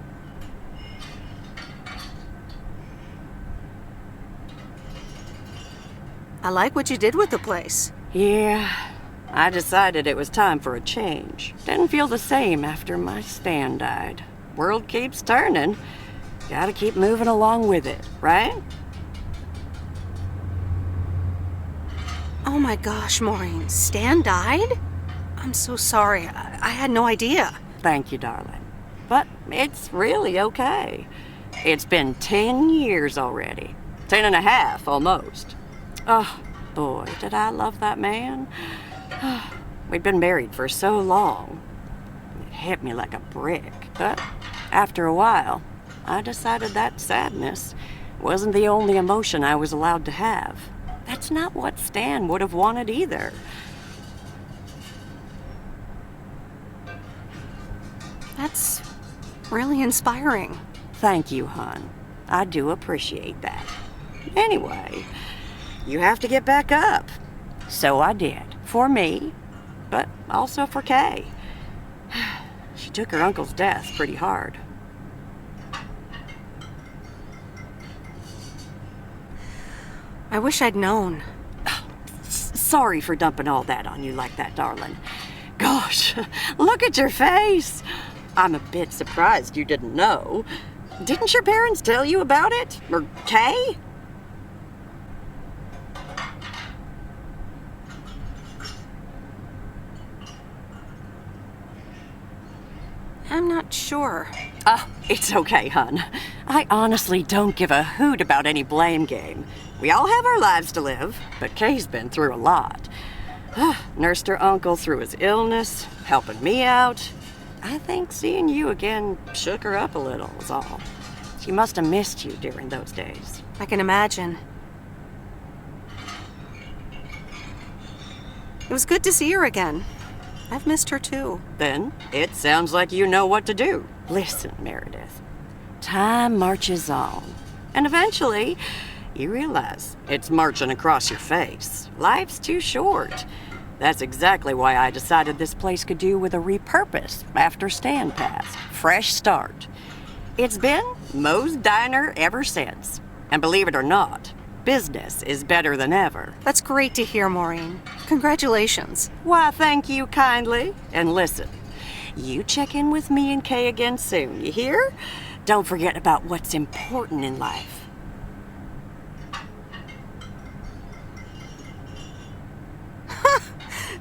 I like what you did with the place. Yeah, I decided it was time for a change. Didn't feel the same after my Stan died. World keeps turning. Gotta keep moving along with it, right? Oh my gosh, Maureen, Stan died? I'm so sorry. I had no idea. Thank you, darling. But it's really okay. It's been 10 years already. 10 and a half, almost. Oh, boy, did I love that man. We'd been married for so long. It hit me like a brick. But after a while, I decided that sadness wasn't the only emotion I was allowed to have. That's not what Stan would have wanted either. That's really inspiring. Thank you, hon. I do appreciate that. Anyway, you have to get back up. So I did. For me, but also for Kay. She took her uncle's death pretty hard. I wish I'd known. Sorry for dumping all that on you like that, darling. Gosh, look at your face. I'm a bit surprised you didn't know. Didn't your parents tell you about it? Or Kay? I'm not sure. Oh, it's okay, hon. I honestly don't give a hoot about any blame game. We all have our lives to live, but Kay's been through a lot. Nursed her uncle through his illness, helping me out. I think seeing you again shook her up a little, is all. She must have missed you during those days. I can imagine. It was good to see her again. I've missed her too. Then it sounds like you know what to do. Listen, Meredith. Time marches on. And eventually, you realize it's marching across your face. Life's too short. That's exactly why I decided this place could do with a repurpose after Stan passed. Fresh start. It's been Moe's Diner ever since. And believe it or not, business is better than ever. That's great to hear, Maureen. Congratulations. Why, thank you kindly. And listen, you check in with me and Kay again soon, you hear? Don't forget about what's important in life.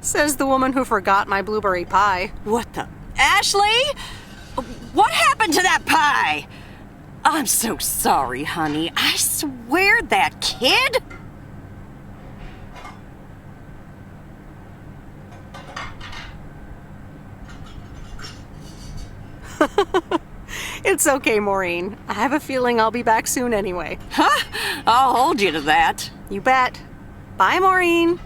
Says the woman who forgot my blueberry pie. What the? Ashley? What happened to that pie? I'm so sorry, honey. I swear that kid... It's okay, Maureen. I have a feeling I'll be back soon anyway. Huh? I'll hold you to that. You bet. Bye, Maureen.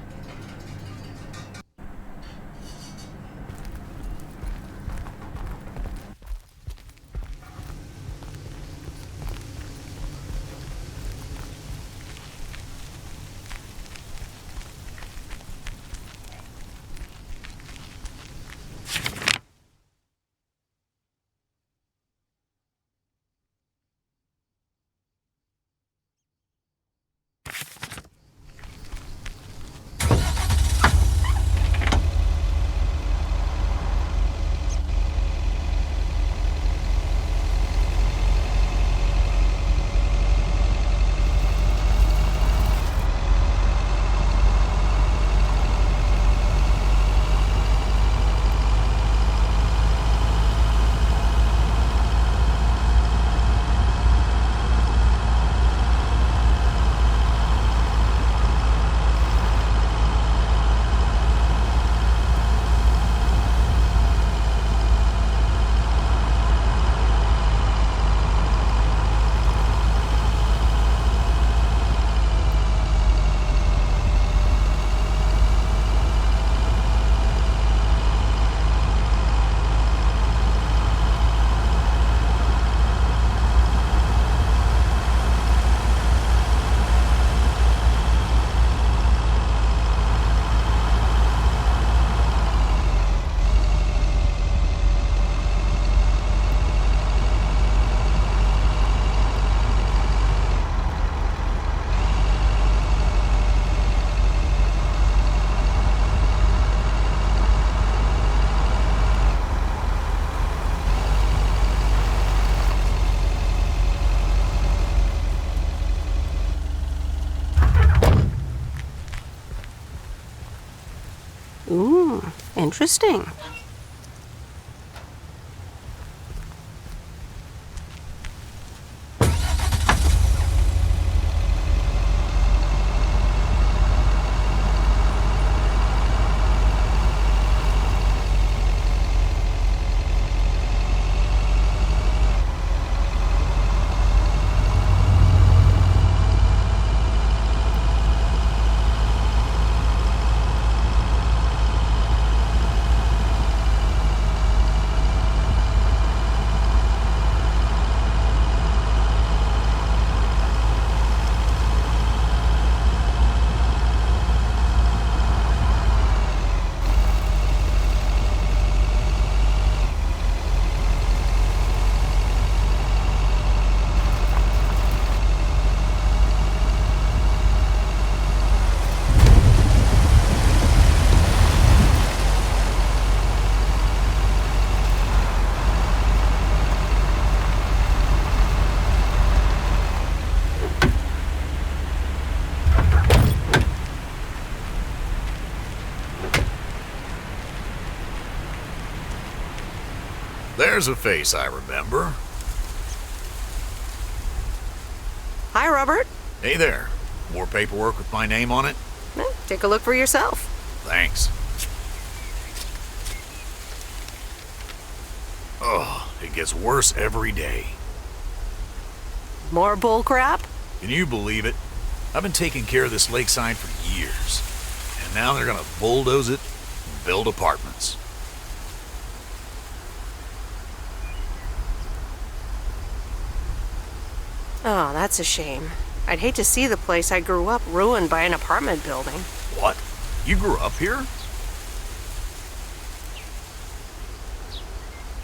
Interesting. There's a face I remember. Hi, Robert. Hey there. More paperwork with my name on it? Take a look for yourself. Thanks. Oh, it gets worse every day. More bull crap? Can you believe it? I've been taking care of this lakeside for years. And now they're gonna bulldoze it and build apartments. Oh, that's a shame. I'd hate to see the place I grew up ruined by an apartment building. What? You grew up here?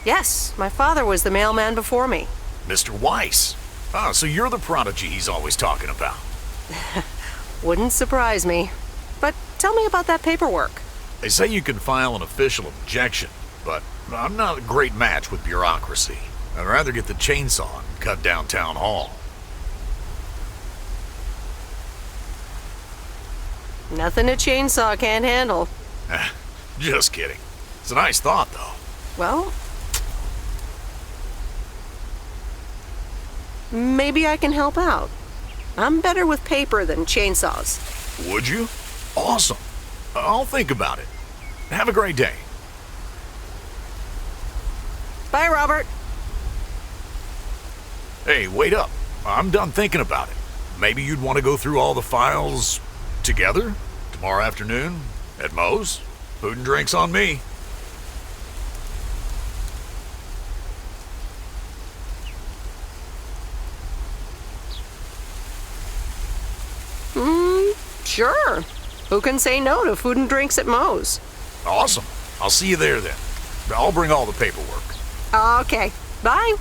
Yes, my father was the mailman before me. Mr. Weiss. Ah, so you're the prodigy he's always talking about. Wouldn't surprise me. But tell me about that paperwork. They say you can file an official objection, but I'm not a great match with bureaucracy. I'd rather get the chainsaw and cut down town hall. Nothing a chainsaw can't handle. Just kidding. It's a nice thought, though. Well, maybe I can help out. I'm better with paper than chainsaws. Would you? Awesome. I'll think about it. Have a great day. Bye, Robert. Hey, wait up. I'm done thinking about it. Maybe you'd want to go through all the files together tomorrow afternoon at Moe's? Food and drinks on me. Sure. Who can say no to food and drinks at Moe's? Awesome. I'll see you there then. I'll bring all the paperwork. Okay. Bye.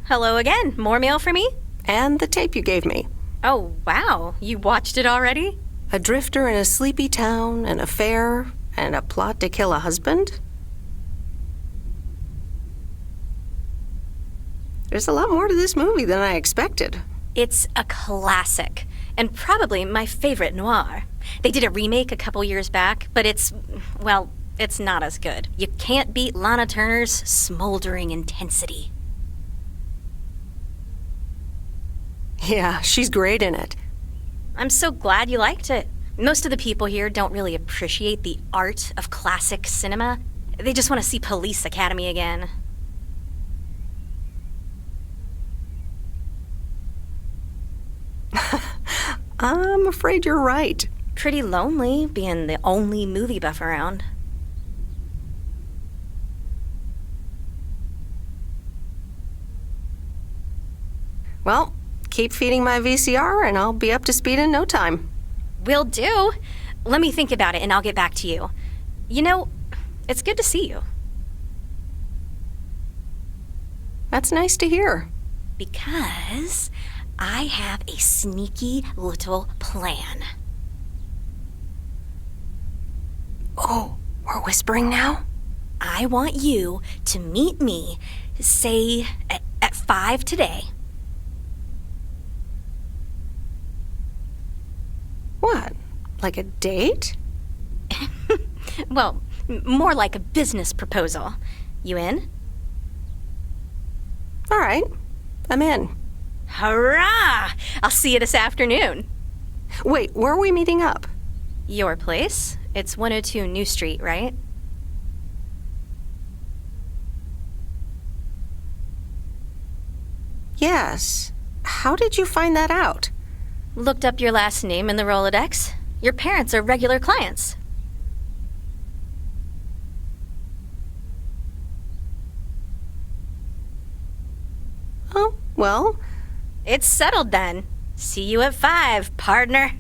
Hello again. More mail for me? And the tape you gave me. Oh, wow. You watched it already? A drifter in a sleepy town, an affair, and a plot to kill a husband? There's a lot more to this movie than I expected. It's a classic, and probably my favorite noir. They did a remake a couple years back, but it's not as good. You can't beat Lana Turner's smoldering intensity. Yeah, she's great in it. I'm so glad you liked it. Most of the people here don't really appreciate the art of classic cinema. They just want to see Police Academy again. I'm afraid you're right. Pretty lonely being the only movie buff around. Well, keep feeding my VCR and I'll be up to speed in no time. Will do. Let me think about it and I'll get back to you. You know, it's good to see you. That's nice to hear. Because I have a sneaky little plan. Oh, we're whispering now? I want you to meet me, say, at 5 today. What? Like a date? Well, more like a business proposal. You in? All right, I'm in. Hurrah! I'll see you this afternoon. Wait, where are we meeting up? Your place? It's 102 New Street, right? Yes. How did you find that out? Looked up your last name in the Rolodex. Your parents are regular clients. Oh, well. It's settled then. See you at 5, partner.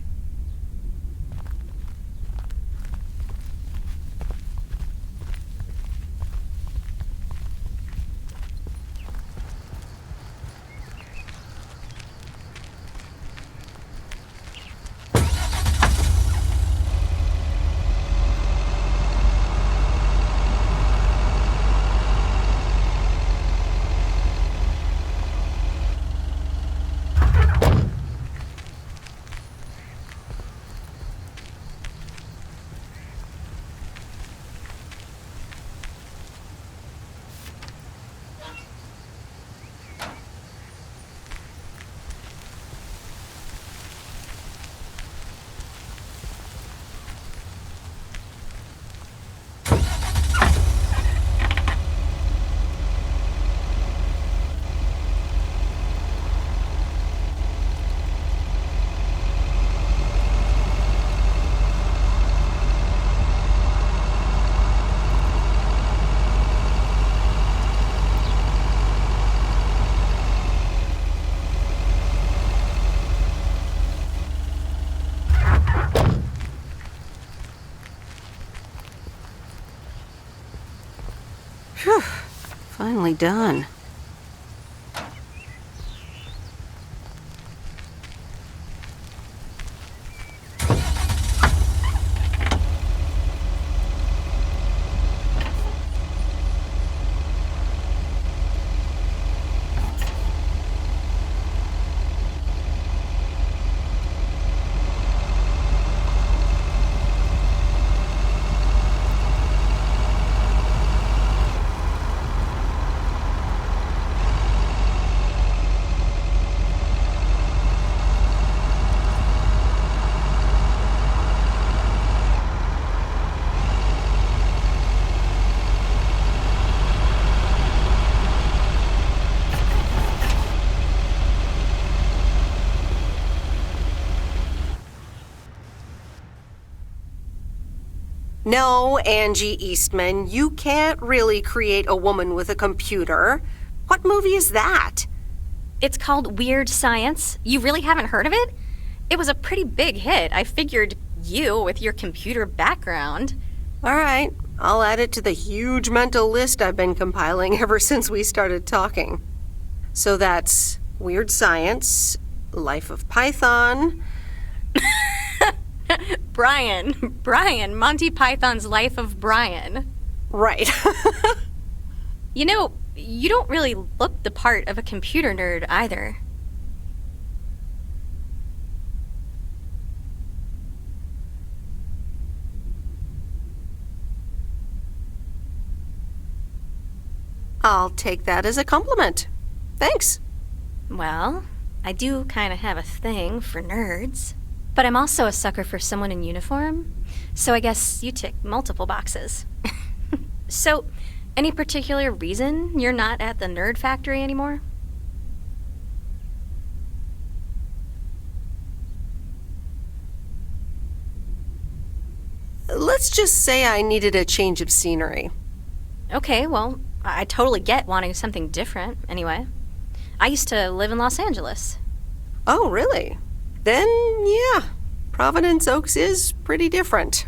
Phew, finally done. No, Angie Eastman, you can't really create a woman with a computer. What movie is that? It's called Weird Science. You really haven't heard of it? It was a pretty big hit. I figured you, with your computer background. All right, I'll add it to the huge mental list I've been compiling ever since we started talking. So that's Weird Science, Life of Python. Brian, Monty Python's Life of Brian. Right. You know, you don't really look the part of a computer nerd either. I'll take that as a compliment. Thanks. Well, I do kind of have a thing for nerds. But I'm also a sucker for someone in uniform, so I guess you tick multiple boxes. So, any particular reason you're not at the Nerd Factory anymore? Let's just say I needed a change of scenery. Okay, well, I totally get wanting something different, anyway. I used to live in Los Angeles. Oh, really? Then, yeah, Providence Oaks is pretty different.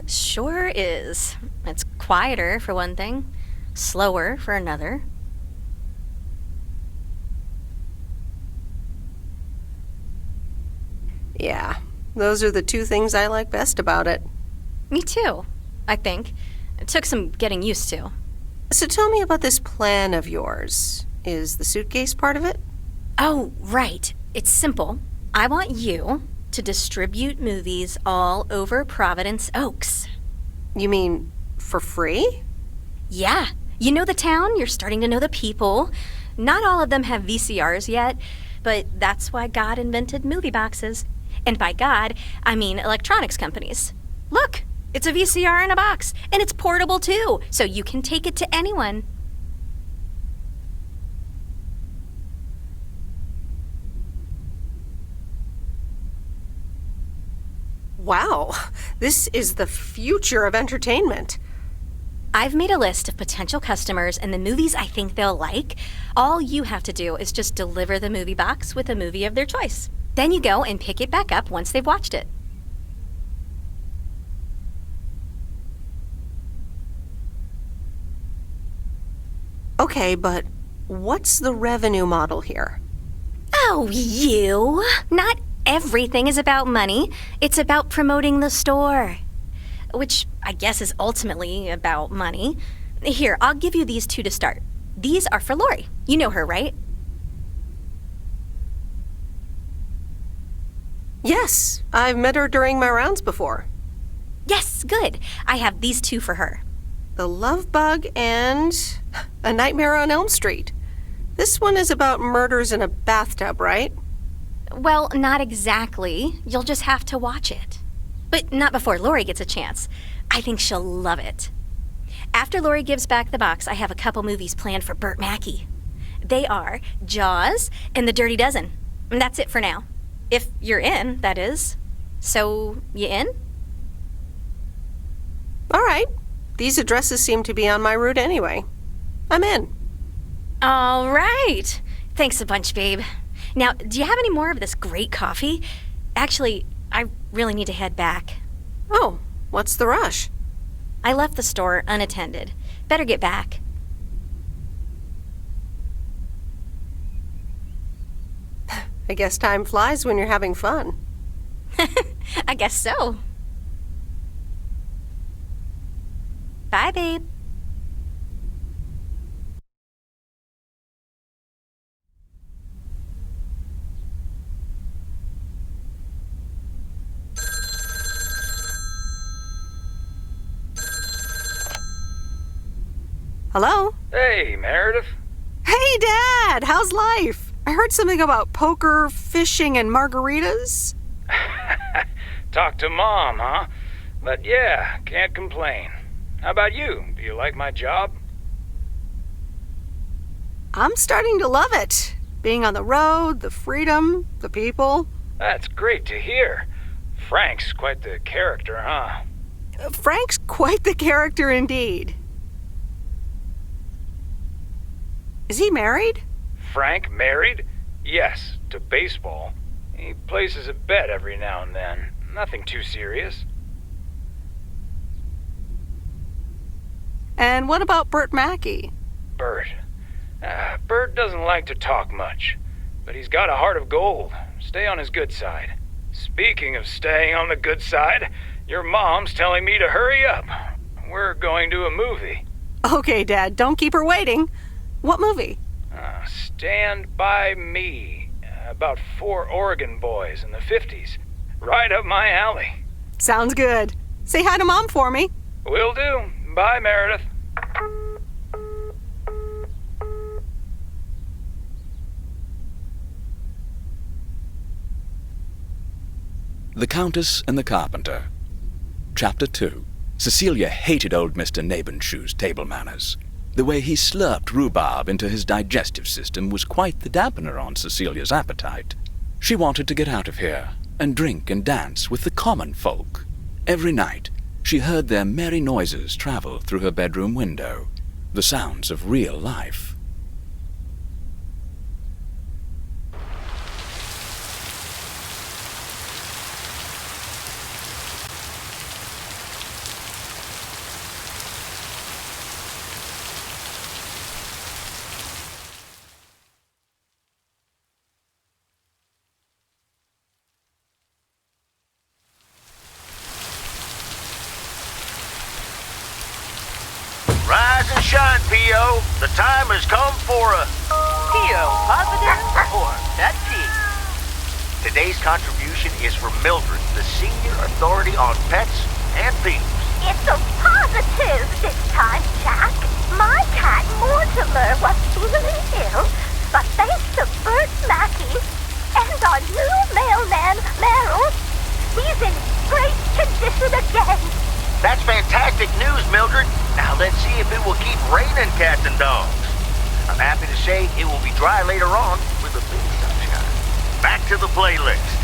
Sure is. It's quieter, for one thing. Slower, for another. Yeah, those are the two things I like best about it. Me too, I think. It took some getting used to. So tell me about this plan of yours. Is the suitcase part of it? Oh, right. It's simple. I want you to distribute movies all over Providence Oaks. You mean for free? Yeah. You know the town, you're starting to know the people. Not all of them have VCRs yet, but that's why God invented movie boxes. And by God, I mean electronics companies. Look, it's a VCR in a box, and it's portable too, so you can take it to anyone. Wow, this is the future of entertainment. I've made a list of potential customers and the movies I think they'll like. All you have to do is just deliver the movie box with a movie of their choice. Then you go and pick it back up once they've watched it. Okay, but what's the revenue model here? Oh, you! Not everything is about money. It's about promoting the store. Which I guess is ultimately about money. Here, I'll give you these two to start. These are for Lori. You know her, right? Yes, I've met her during my rounds before. Yes, good. I have these two for her. The Love Bug and A Nightmare on Elm Street. This one is about murders in a bathtub, right? Well, not exactly. You'll just have to watch it. But not before Lori gets a chance. I think she'll love it. After Lori gives back the box, I have a couple movies planned for Burt Mackey. They are Jaws and The Dirty Dozen. And that's it for now. If you're in, that is. So, you in? All right. These addresses seem to be on my route anyway. I'm in. All right. Thanks a bunch, babe. Now, do you have any more of this great coffee? Actually, I really need to head back. Oh, what's the rush? I left the store unattended. Better get back. I guess time flies when you're having fun. I guess so. Bye, babe. Hello? Hey, Meredith. Hey, Dad! How's life? I heard something about poker, fishing, and margaritas. Talk to Mom, huh? But yeah, can't complain. How about you? Do you like my job? I'm starting to love it. Being on the road, the freedom, the people. That's great to hear. Frank's quite the character, huh? Frank's quite the character indeed. Is he married? Frank married? Yes, to baseball. He places a bet every now and then. Nothing too serious. And what about Burt Mackey? Bert. Bert doesn't like to talk much, but he's got a heart of gold. Stay on his good side. Speaking of staying on the good side, your mom's telling me to hurry up. We're going to a movie. Okay, Dad, don't keep her waiting. What movie? Stand By Me. About 4 Oregon boys in the 50s. Right up my alley. Sounds good. Say hi to Mom for me. Will do. Bye, Meredith. The Countess and the Carpenter. Chapter 2. Cecilia hated old Mr. Nabenshoe's table manners. The way he slurped rhubarb into his digestive system was quite the dampener on Cecilia's appetite. She wanted to get out of here and drink and dance with the common folk. Every night, she heard their merry noises travel through her bedroom window, the sounds of real life. Rise and shine, P.O. The time has come for a... P.O. positive or that P? Today's contribution is for Mildred, the senior authority on pets and thieves. It's a positive this time, Jack. My cat Mortimer was feeling ill, but thanks to Bert Mackey and our new mailman, Merrill, he's in great condition again. That's fantastic news, Mildred. Now let's see if it will keep raining cats and dogs. I'm happy to say it will be dry later on with a bit of sunshine. Back to the playlist.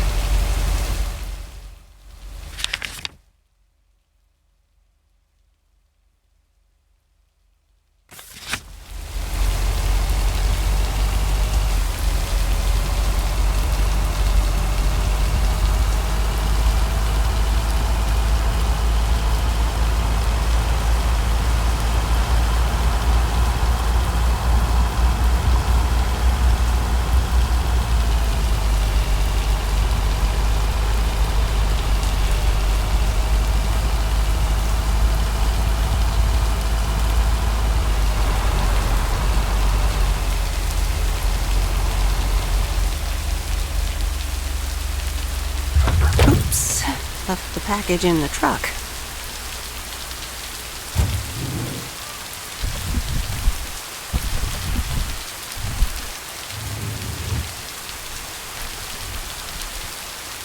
Left the package in the truck.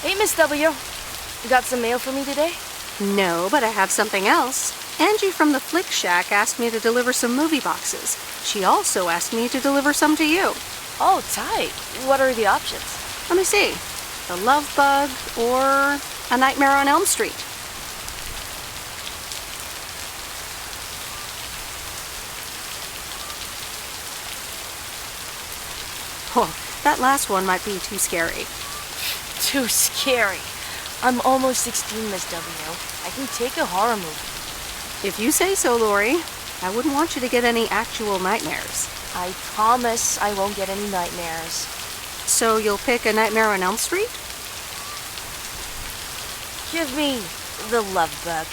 Hey, Miss W. You got some mail for me today? No, but I have something else. Angie from the Flick Shack asked me to deliver some movie boxes. She also asked me to deliver some to you. Oh, tight. What are the options? Let me see. The Love Bug or A Nightmare on Elm Street. Oh, that last one might be too scary. Too scary. I'm almost 16, Miss W. I can take a horror movie. If you say so, Lori. I wouldn't want you to get any actual nightmares. I promise I won't get any nightmares. So you'll pick A Nightmare on Elm Street? Give me the Love Bug.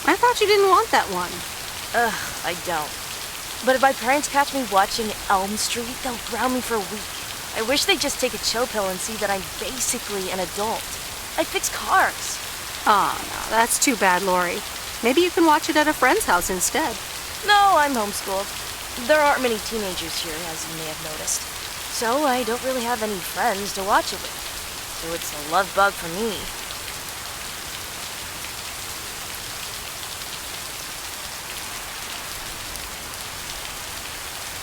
I thought you didn't want that one. Ugh, I don't. But if my parents catch me watching Elm Street, they'll ground me for a week. I wish they'd just take a chill pill and see that I'm basically an adult. I fix cars. Oh, no, that's too bad, Lori. Maybe you can watch it at a friend's house instead. No, I'm homeschooled. There aren't many teenagers here, as you may have noticed. So I don't really have any friends to watch it with. So it's a love bug for me.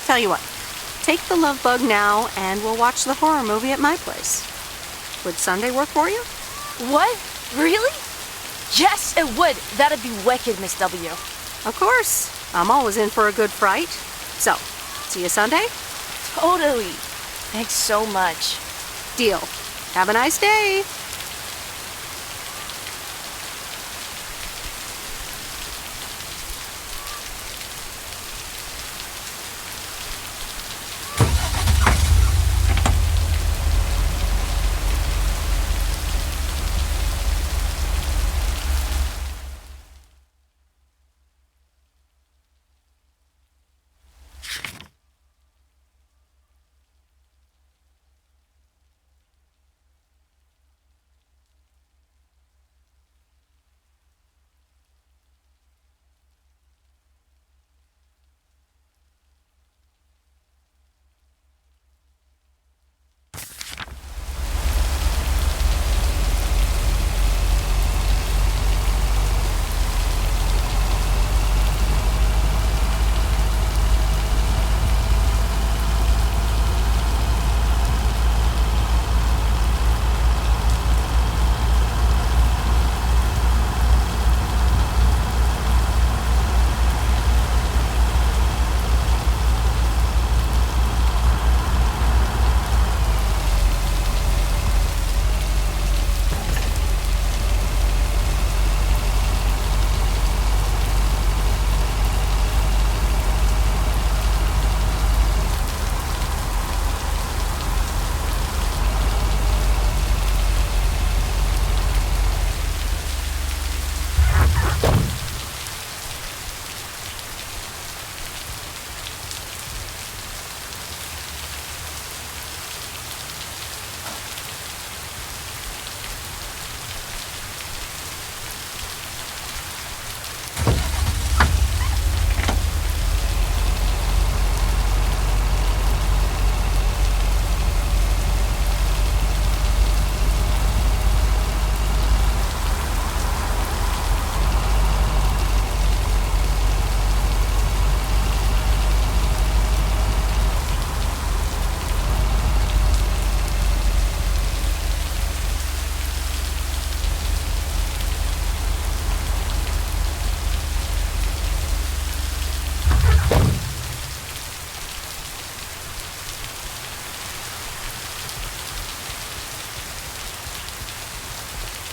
Tell you what, take the Love Bug now and we'll watch the horror movie at my place. Would Sunday work for you? What? Really? Yes, it would. That'd be wicked, Miss W. Of course. I'm always in for a good fright. So, see you Sunday? Totally. Thanks so much. Deal. Have a nice day.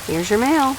Here's your mail.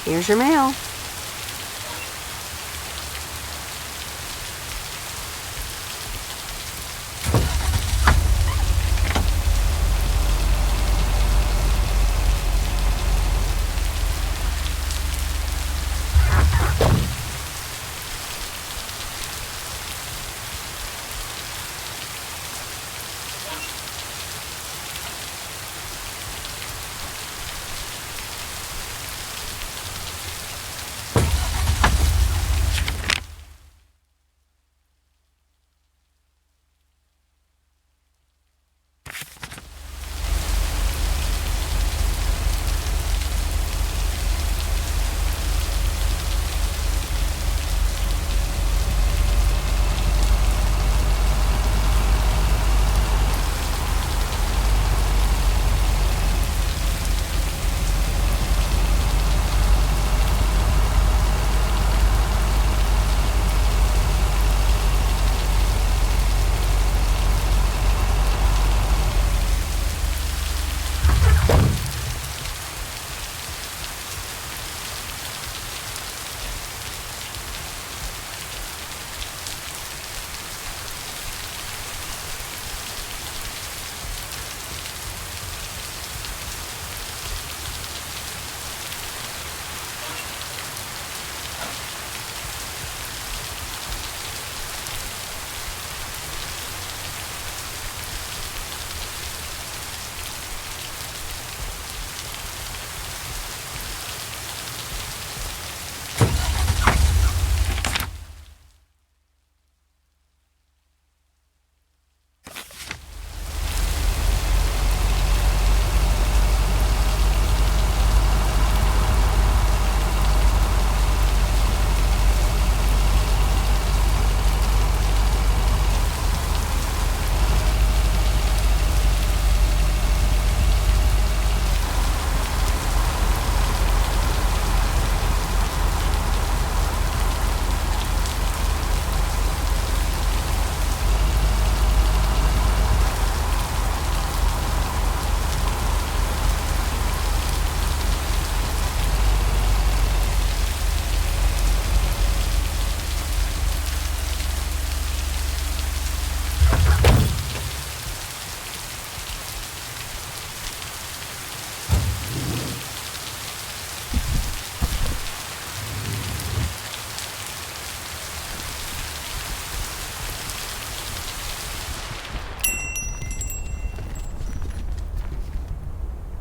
Here's your mail.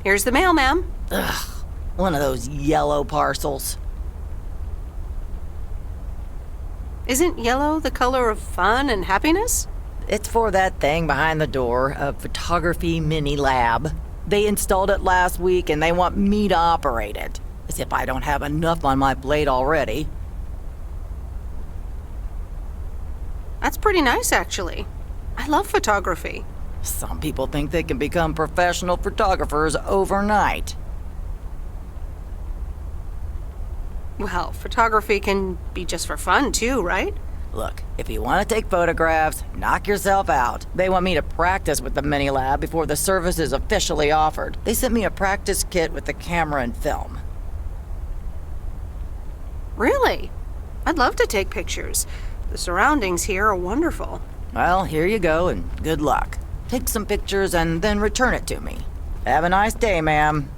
Here's the mail, ma'am. Ugh, one of those yellow parcels. Isn't yellow the color of fun and happiness? It's for that thing behind the door, a photography mini lab. They installed it last week and they want me to operate it. As if I don't have enough on my plate already. That's pretty nice, actually. I love photography. Some people think they can become professional photographers overnight. Well, photography can be just for fun, too, right? Look, if you want to take photographs, knock yourself out. They want me to practice with the mini lab before the service is officially offered. They sent me a practice kit with the camera and film. Really? I'd love to take pictures. The surroundings here are wonderful. Well, here you go, and good luck. Take some pictures and then return it to me. Have a nice day, ma'am.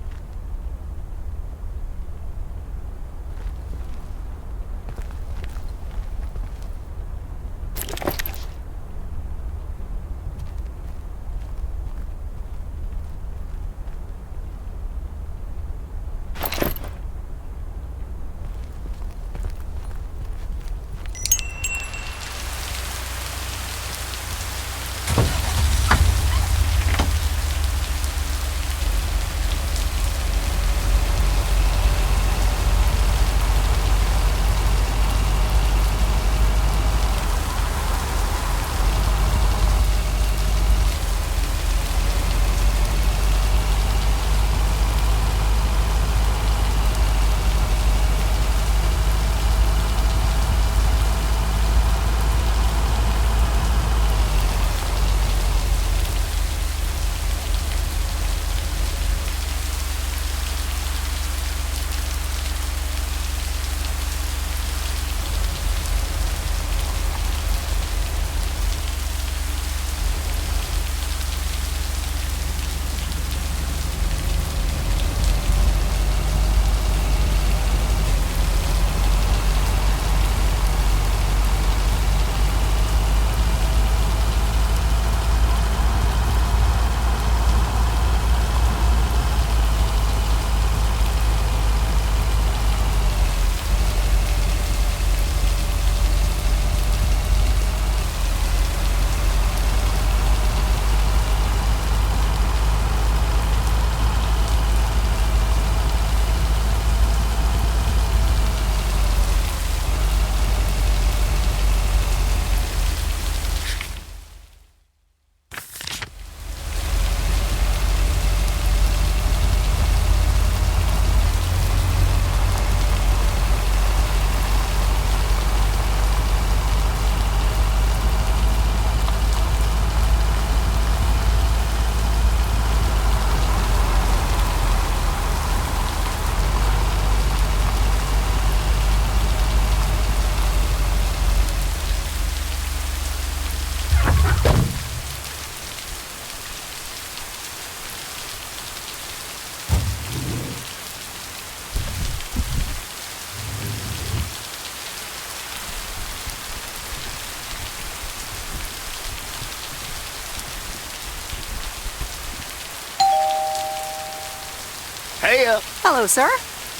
Hiya. Hello, sir.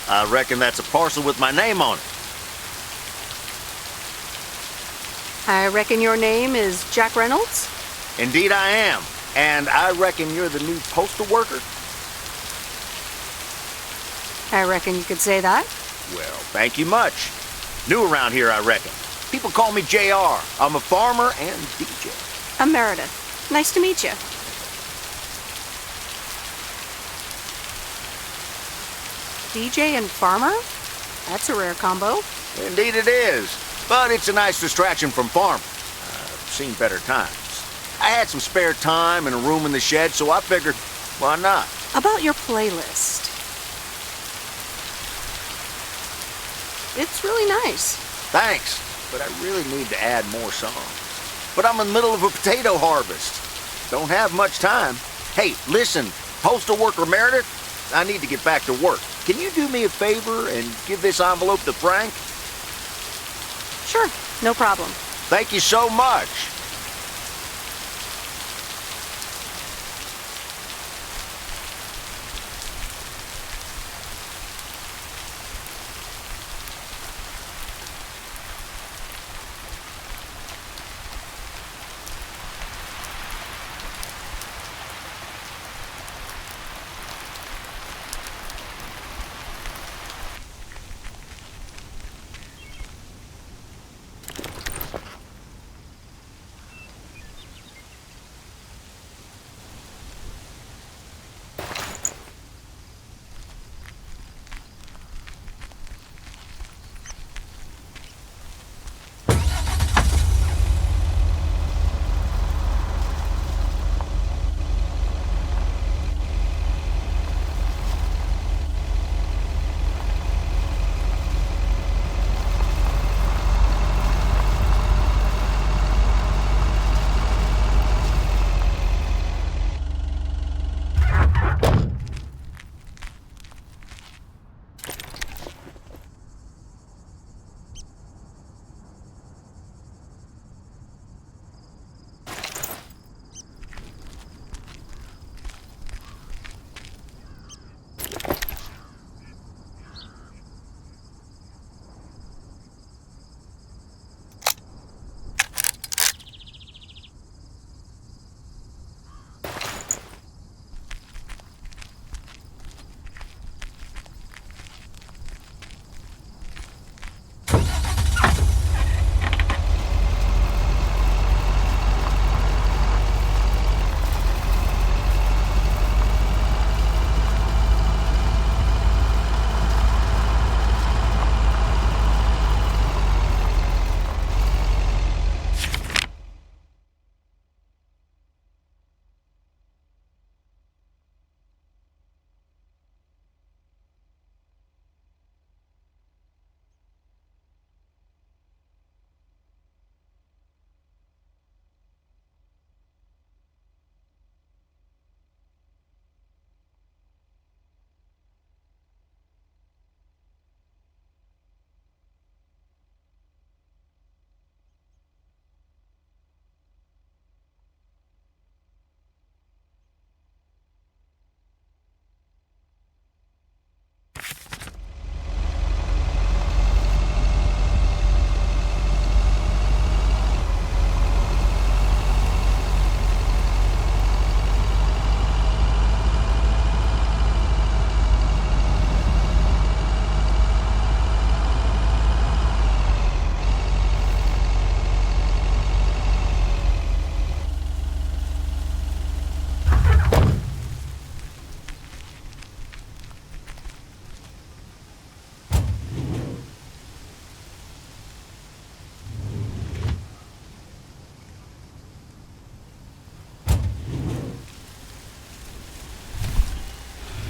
I reckon that's a parcel with my name on it. I reckon your name is Jack Reynolds? Indeed I am. And I reckon you're the new postal worker? I reckon you could say that. Well, thank you much. New around here, I reckon. People call me JR. I'm a farmer and DJ. I'm Meredith. Nice to meet you. DJ and farmer? That's a rare combo. Indeed it is. But it's a nice distraction from farming. I've seen better times. I had some spare time and a room in the shed, so I figured, why not? About your playlist. It's really nice. Thanks, but I really need to add more songs. But I'm in the middle of a potato harvest. Don't have much time. Hey, listen, postal worker Meredith, I need to get back to work. Can you do me a favor and give this envelope to Frank? Sure, no problem. Thank you so much.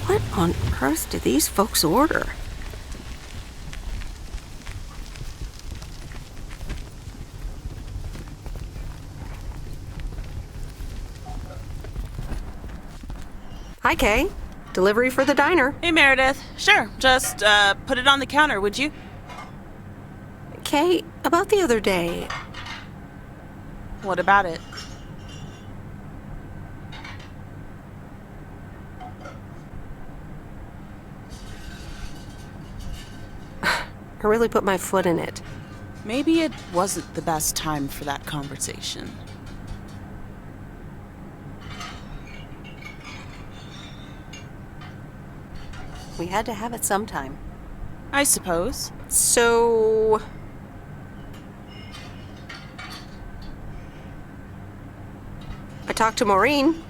What on earth do these folks order? Hi, Kay. Delivery for the diner. Hey, Meredith. Sure, just put it on the counter, would you? Kay, about the other day. What about it? I really put my foot in it. Maybe it wasn't the best time for that conversation. We had to have it sometime. I suppose. So... I talked to Maureen.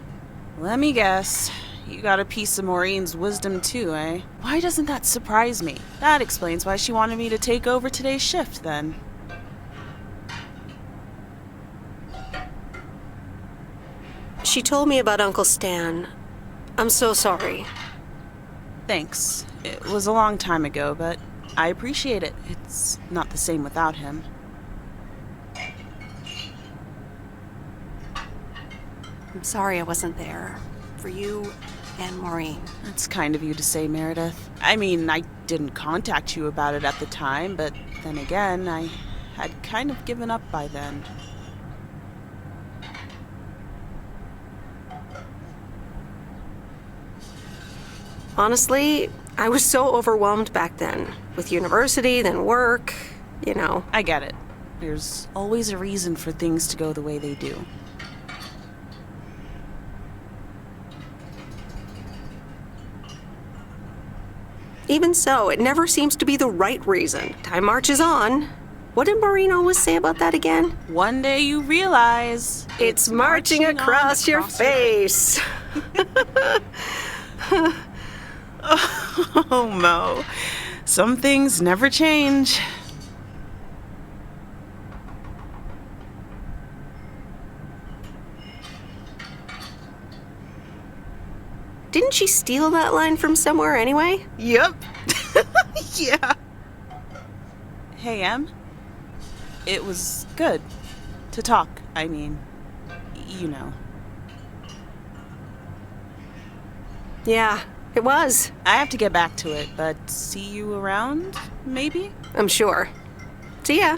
Let me guess. You got a piece of Maureen's wisdom too, eh? Why doesn't that surprise me? That explains why she wanted me to take over today's shift, then. She told me about Uncle Stan. I'm so sorry. Thanks. It was a long time ago, but I appreciate it. It's not the same without him. I'm sorry I wasn't there. For you and Maureen. That's kind of you to say, Meredith. I mean, I didn't contact you about it at the time, but then again, I had kind of given up by then. Honestly, I was so overwhelmed back then. With university, then work, you know. I get it. There's always a reason for things to go the way they do. Even so, it never seems to be the right reason. Time marches on. What did Maureen always say about that again? One day you realize it's marching across your face. Oh, Mo. Some things never change. Didn't she steal that line from somewhere anyway? Yep. Yeah. Hey, Em. It was good to talk. I mean, you know. Yeah, it was. I have to get back to it, but see you around, maybe? I'm sure. See ya.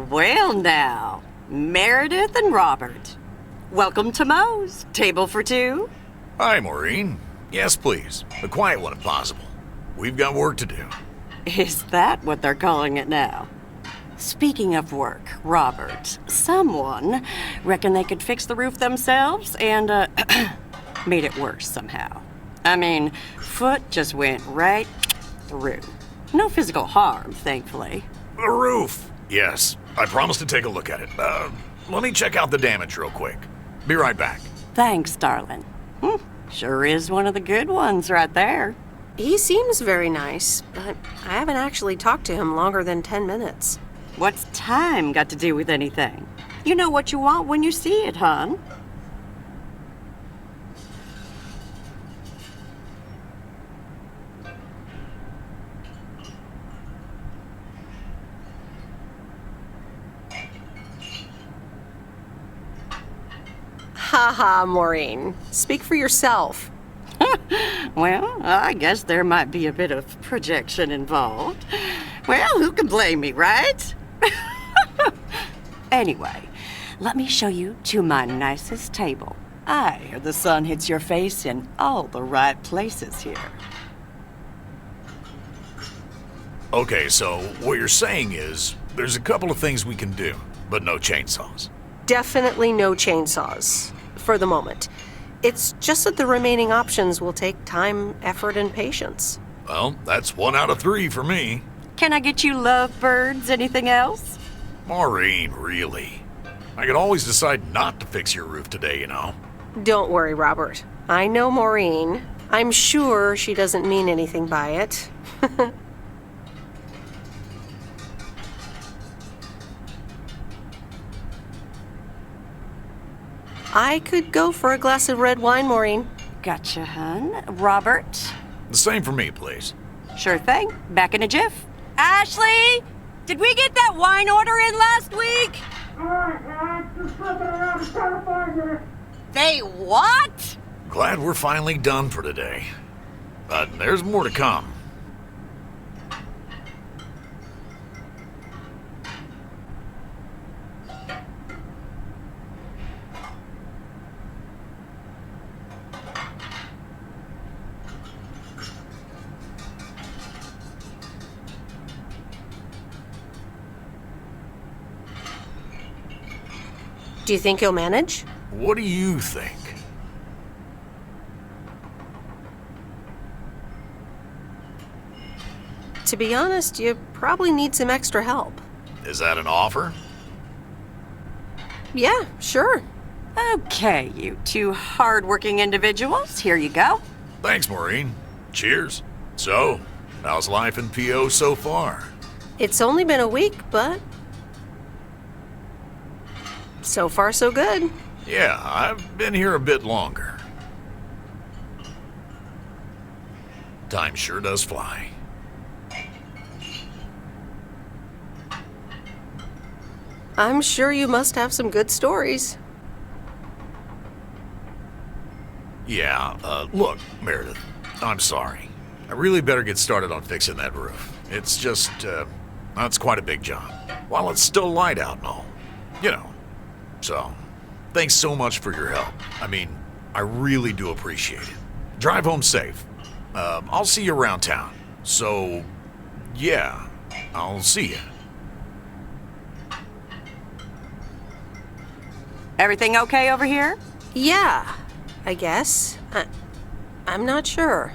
Well now, Meredith and Robert. Welcome to Mo's. Table for two? Hi, Maureen. Yes, please. A quiet one if possible. We've got work to do. Is that what they're calling it now? Speaking of work, Robert, someone reckoned they could fix the roof themselves and, made it worse somehow. I mean, foot just went right through. No physical harm, thankfully. The roof. Yes, I promised to take a look at it. Let me check out the damage real quick. Be right back. Thanks, darling. Sure is one of the good ones right there. He seems very nice, but I haven't actually talked to him longer than 10 minutes. What's time got to do with anything? You know what you want when you see it, hon. Haha, Maureen. Speak for yourself. Well, I guess there might be a bit of projection involved. Well, who can blame me, right? Anyway, let me show you to my nicest table. I hear the sun hits your face in all the right places here. Okay, so what you're saying is there's a couple of things we can do, but no chainsaws. Definitely no chainsaws, for the moment. It's just that the remaining options will take time, effort, and patience. Well, that's 1 out of 3 for me. Can I get you lovebirds? Anything else? Maureen, really? I could always decide not to fix your roof today, you know. Don't worry, Robert. I know Maureen. I'm sure she doesn't mean anything by it. I could go for a glass of red wine, Maureen. Gotcha, hun. Robert? The same for me, please. Sure thing. Back in a jiff. Ashley! Did we get that wine order in last week? Alright, guys, just flipping around and trying to find it. They what? Glad we're finally done for today. But there's more to come. Do you think you'll manage? What do you think? To be honest, you probably need some extra help. Is that an offer? Yeah, sure. Okay, you two hard-working individuals, here you go. Thanks, Maureen. Cheers. So, how's life in PO so far? It's only been a week, but so far so good. Yeah, I've been here a bit longer. Time sure does fly. I'm sure you must have some good stories. Yeah, look, Meredith, I'm sorry. I really better get started on fixing that roof. It's just, it's quite a big job. While it's still light out and all, you know. So, thanks so much for your help. I mean, I really do appreciate it. Drive home safe. I'll see you around town. So, yeah, I'll see you. Everything okay over here? Yeah, I guess. I'm not sure.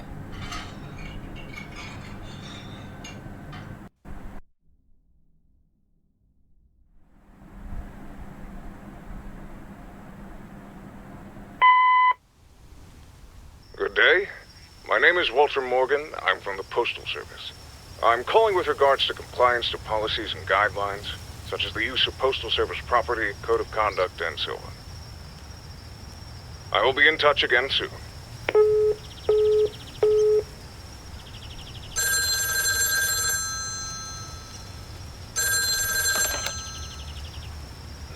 Good day. My name is Walter Morgan. I'm from the Postal Service. I'm calling with regards to compliance to policies and guidelines, such as the use of Postal Service property, code of conduct, and so on. I will be in touch again soon.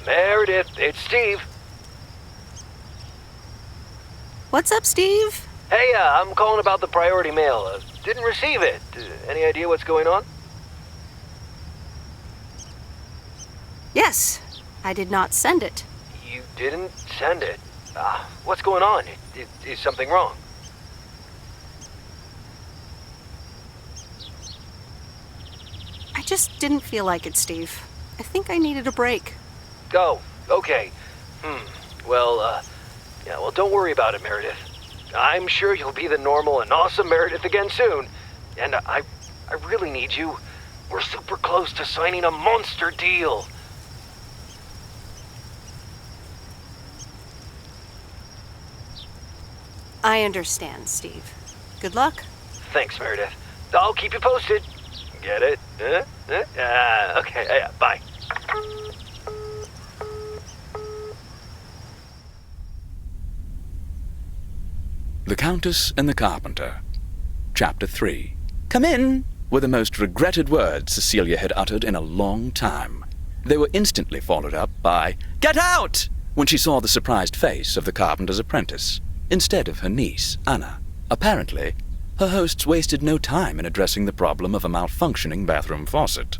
Meredith, it's Steve. What's up, Steve? Hey, I'm calling about the priority mail. Didn't receive it. Any idea what's going on? Yes, I did not send it. You didn't send it. What's going on? Is something wrong? I just didn't feel like it, Steve. I think I needed a break. Oh, okay. Well, don't worry about it, Meredith. I'm sure you'll be the normal and awesome Meredith again soon. And I really need you. We're super close to signing a monster deal. I understand, Steve. Good luck. Thanks, Meredith. I'll keep you posted. Get it? Okay, bye. The Countess and the Carpenter. Chapter 3. "Come in," were the most regretted words Cecilia had uttered in a long time. They were instantly followed up by, "Get out!" when she saw the surprised face of the carpenter's apprentice, instead of her niece, Anna. Apparently, her hosts wasted no time in addressing the problem of a malfunctioning bathroom faucet.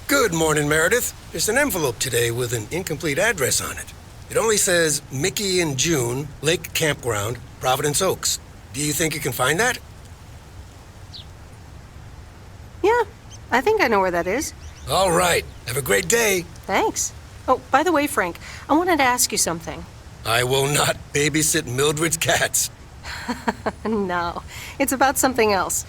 Good morning, Meredith. There's an envelope today with an incomplete address on it. It only says Mickey and June, Lake Campground, Providence Oaks. Do you think you can find that? Yeah, I think I know where that is. All right. Have a great day. Thanks. Oh, by the way, Frank, I wanted to ask you something. I will not babysit Mildred's cats. No, it's about something else.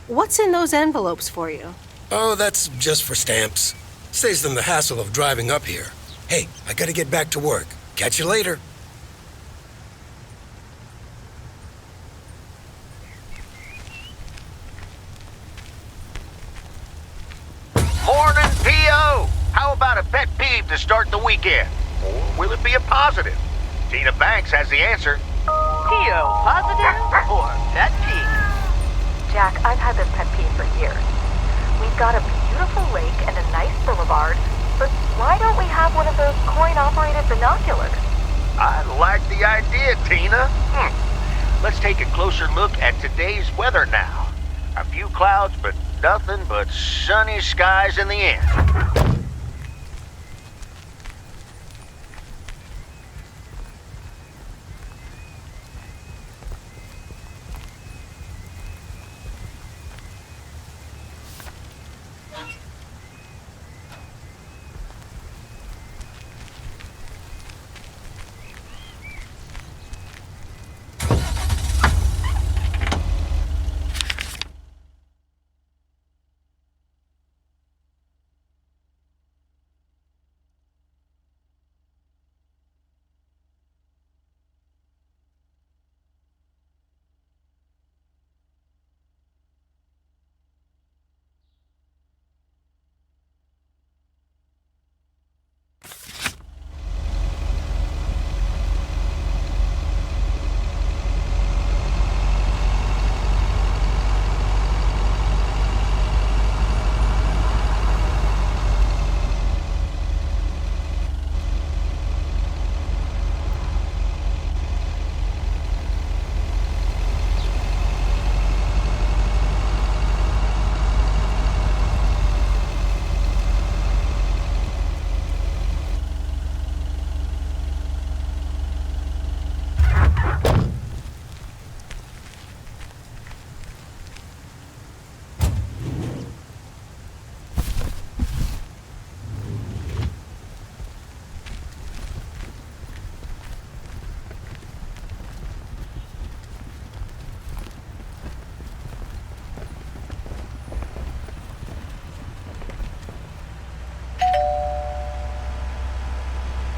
What's in those envelopes for you? Oh, that's just for stamps. Saves them the hassle of driving up here. Hey, I gotta get back to work. Catch you later. Morning, P.O. How about a pet peeve to start the weekend? Or will it be a positive? Tina Banks has the answer. P.O. positive or pet peeve? Jack, I've had this pet peeve for years. We've got a beautiful lake and a nice boulevard, but why don't we have one of those coin-operated binoculars? I like the idea, Tina. Let's take a closer look at today's weather now. A few clouds, but nothing but sunny skies in the end.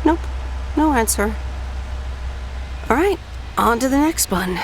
Nope, no answer. All right, on to the next one.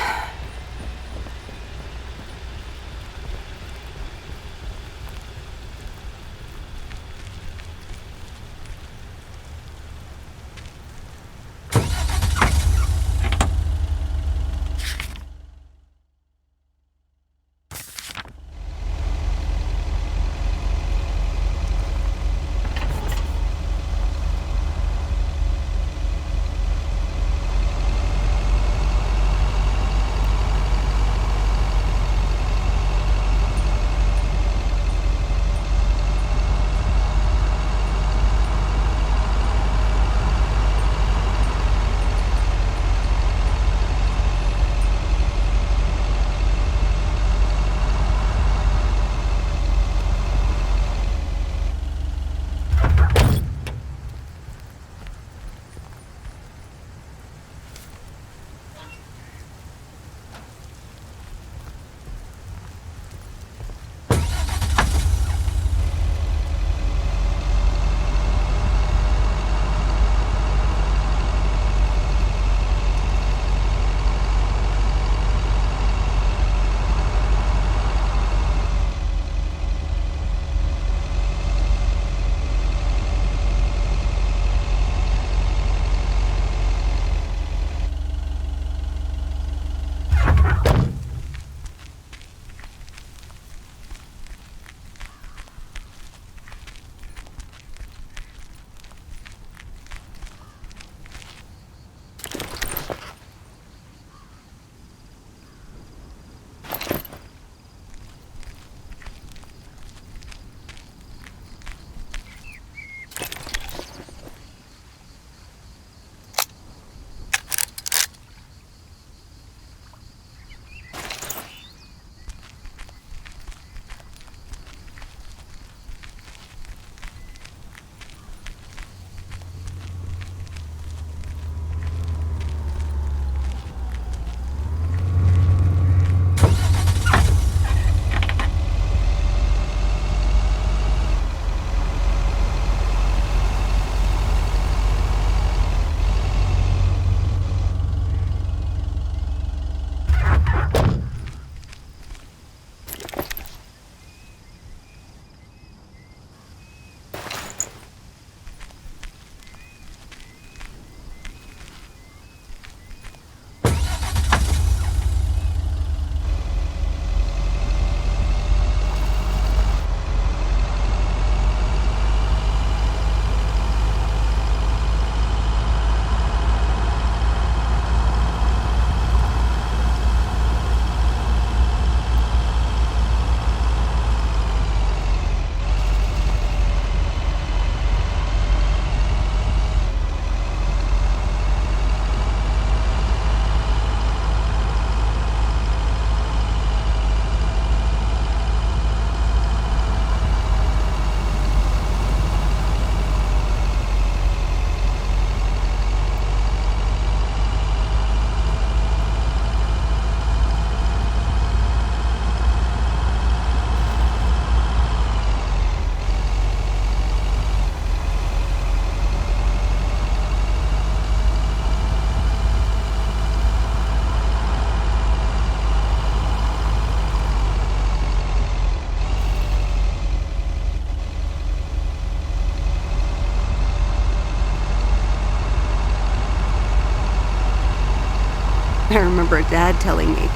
I remember Dad telling me,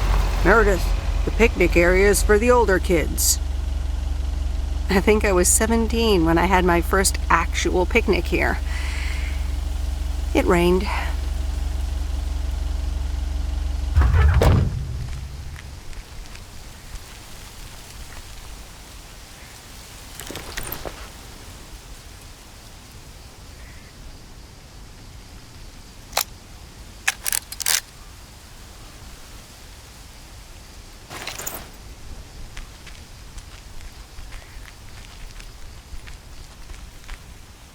"Meredith, the picnic area is for the older kids." I think I was 17 when I had my first actual picnic here. It rained.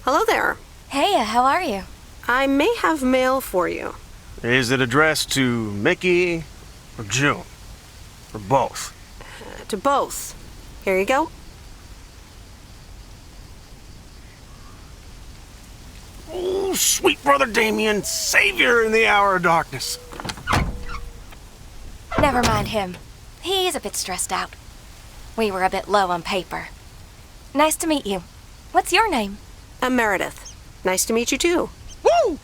Hello there. Hey, how are you? I may have mail for you. Is it addressed to Mickey or June? Or both? To both. Here you go. Oh, sweet brother Damien, savior in the hour of darkness. Never mind him. He's a bit stressed out. We were a bit low on paper. Nice to meet you. What's your name? I'm Meredith. Nice to meet you too. Woo!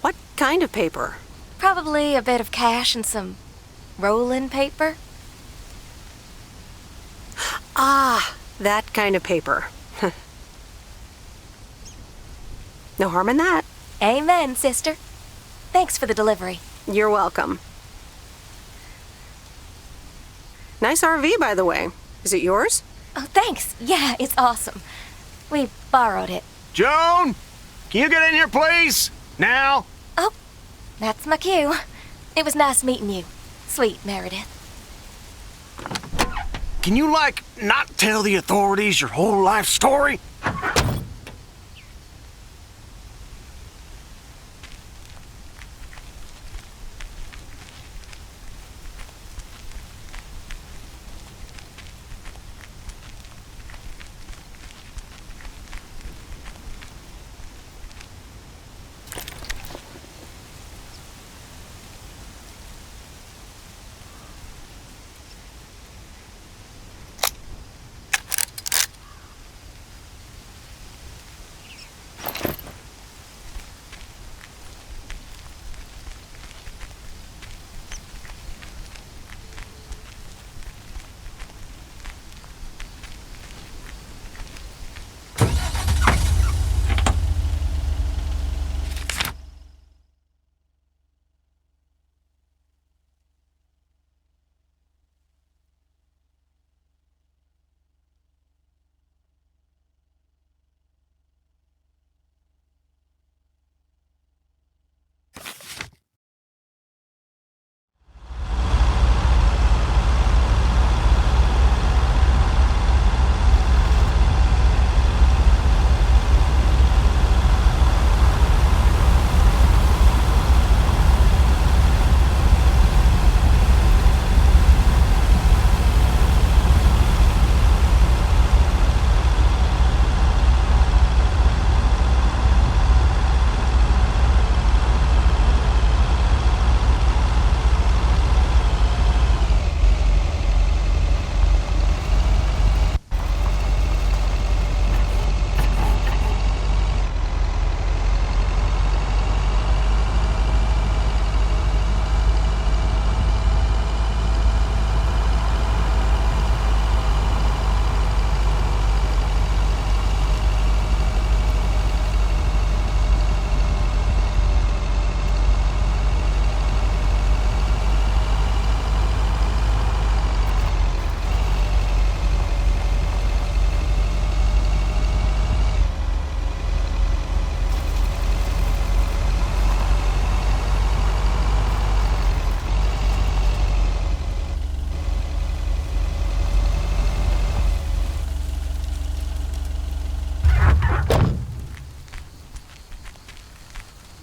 What kind of paper? Probably a bit of cash and some roll-in paper. Ah, that kind of paper. No harm in that. Amen, sister. Thanks for the delivery. You're welcome. Nice RV, by the way. Is it yours? Oh, thanks. Yeah, it's awesome. We borrowed it. Joan, can you get in here, please? Now? Oh, that's my cue. It was nice meeting you. Sweet Meredith. Can you, not tell the authorities your whole life story?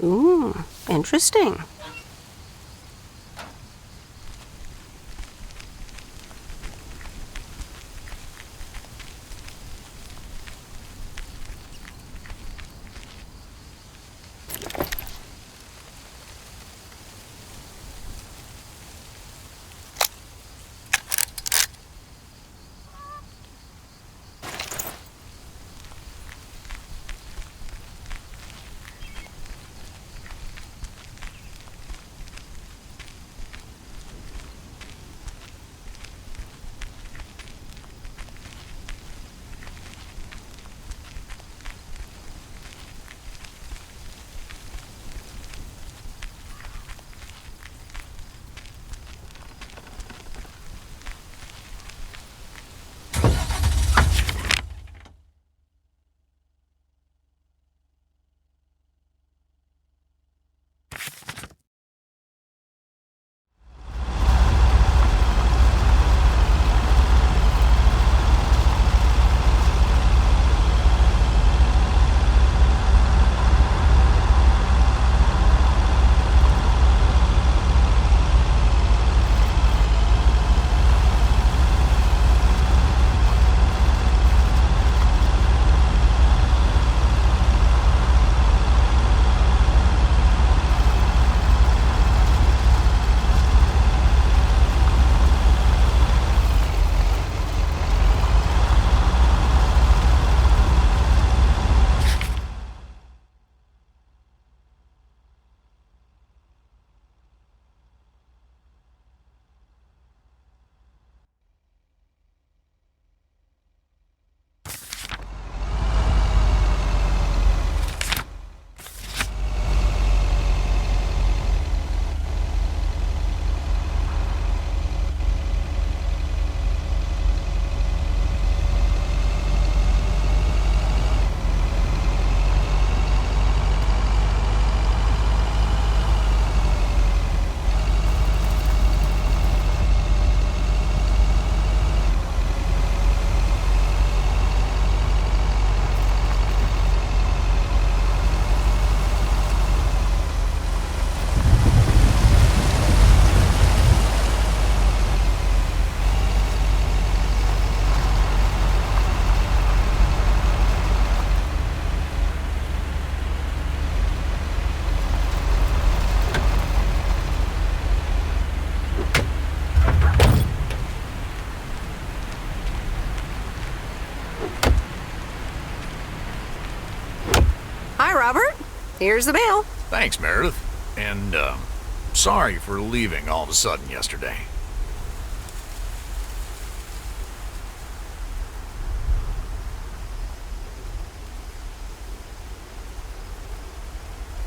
Ooh, interesting. Robert. Here's the mail. Thanks, Meredith. And, sorry for leaving all of a sudden yesterday.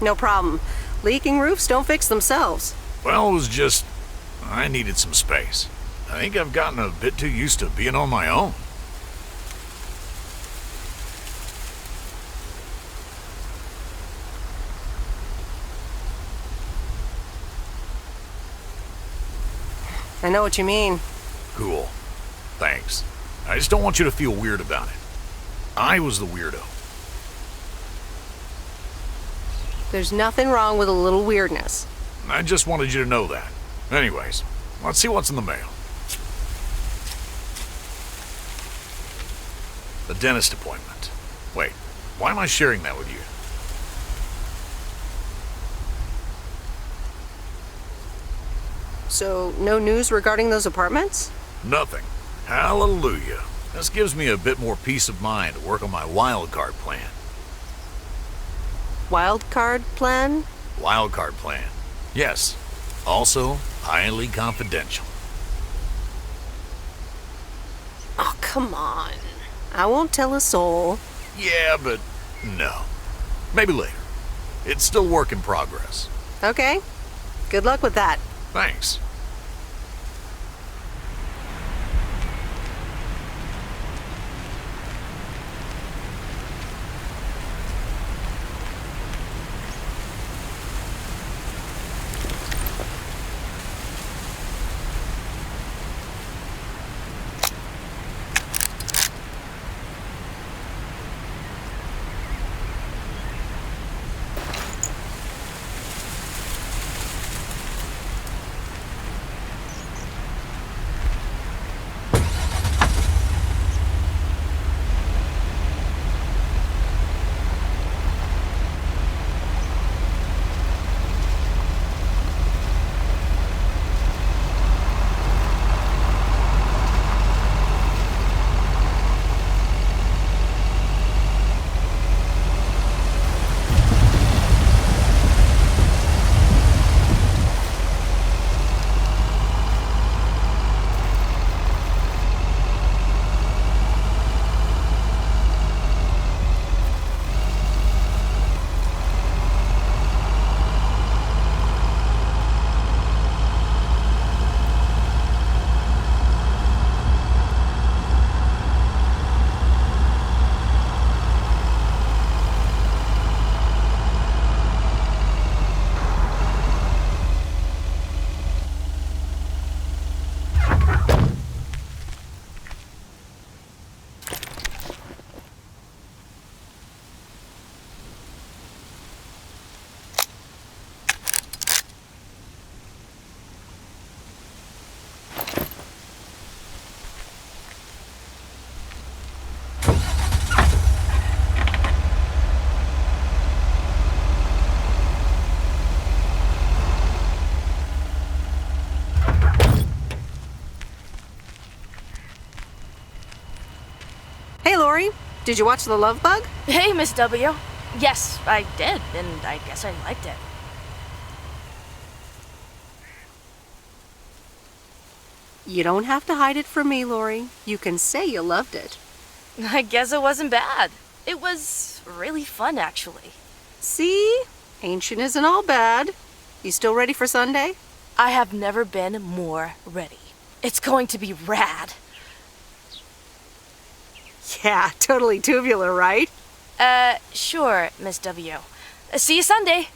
No problem. Leaking roofs don't fix themselves. Well, it was just... I needed some space. I think I've gotten a bit too used to being on my own. I know what you mean. Cool. Thanks. I just don't want you to feel weird about it. I was the weirdo. There's nothing wrong with a little weirdness. I just wanted you to know that. Anyways, let's see what's in the mail. The dentist appointment. Wait, why am I sharing that with you? So, no news regarding those apartments? Nothing. Hallelujah. This gives me a bit more peace of mind to work on my wild card plan. Wild card plan? Wild card plan. Yes. Also, highly confidential. Oh, come on. I won't tell a soul. Yeah, but no. Maybe later. It's still work in progress. Okay. Good luck with that. Thanks. Hey, Lori. Did you watch The Love Bug? Hey, Miss W. Yes, I did, and I guess I liked it. You don't have to hide it from me, Lori. You can say you loved it. I guess it wasn't bad. It was really fun, actually. See? Ancient isn't all bad. You still ready for Sunday? I have never been more ready. It's going to be rad. Yeah, totally tubular, right? Sure, Miss W. See you Sunday.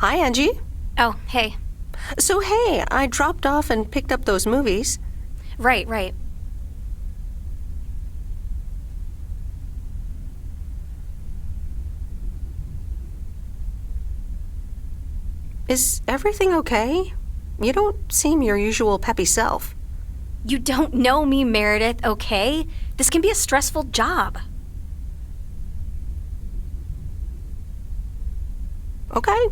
Hi, Angie. Oh, hey. So, hey, I dropped off and picked up those movies. Right. Is everything okay? You don't seem your usual peppy self. You don't know me, Meredith, okay? This can be a stressful job. Okay.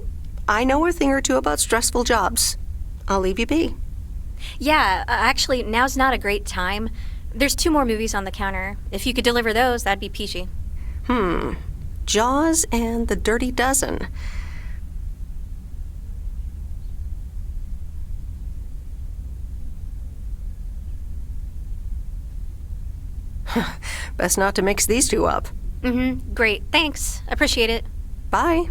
I know a thing or two about stressful jobs. I'll leave you be. Yeah, actually, now's not a great time. There's 2 more movies on the counter. If you could deliver those, that'd be peachy. Jaws and The Dirty Dozen. Best not to mix these 2 up. Great. Thanks. Appreciate it. Bye.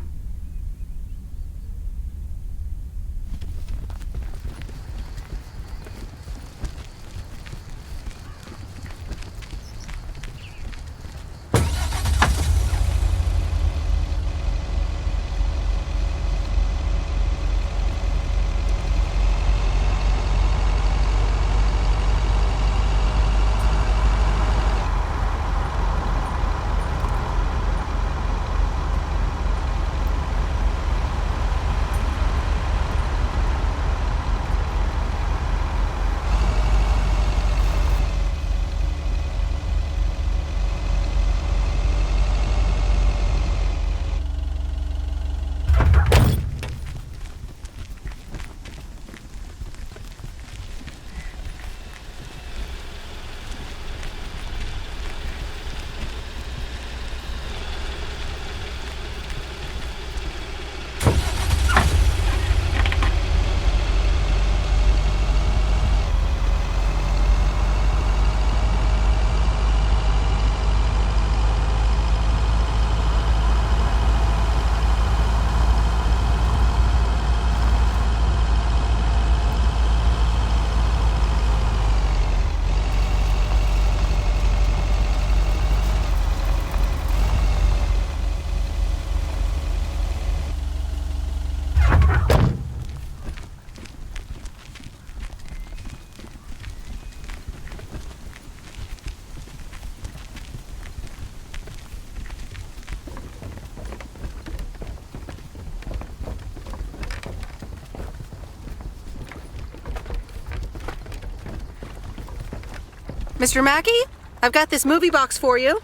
Mr. Mackey, I've got this movie box for you.